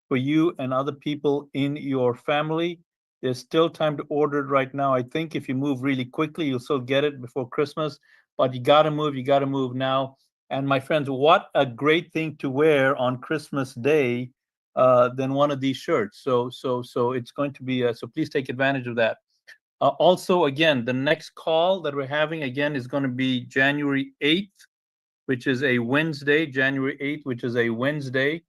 for you and other people in your family. There's still time to order it right now. I think if you move really quickly, you'll still get it before Christmas, but you gotta move now. And my friends, what a great thing to wear on Christmas Day than one of these shirts. So it's going to be, so please take advantage of that. Also, again, the next call that we're having again is going to be January 8th, which is a Wednesday, January 8th, which is a Wednesday.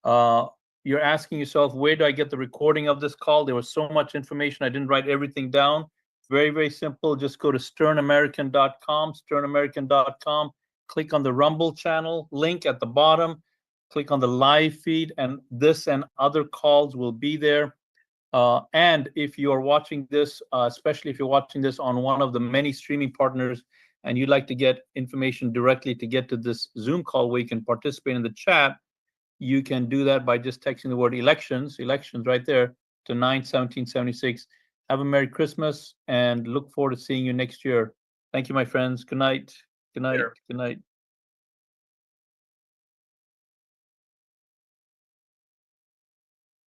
You're asking yourself, where do I get the recording of this call? There was so much information. I didn't write everything down. Very, very simple. Just go to sternamerican.com, click on the Rumble channel link at the bottom, click on the live feed, and this and other calls will be there. And if you are watching this, especially if you're watching this on one of the many streaming partners, and you'd like to get information directly to get to this Zoom call where you can participate in the chat, you can do that by just texting the word elections right there to 91776. Have a Merry Christmas and look forward to seeing you next year. Thank you, my friends. Good night. Good night. Good night.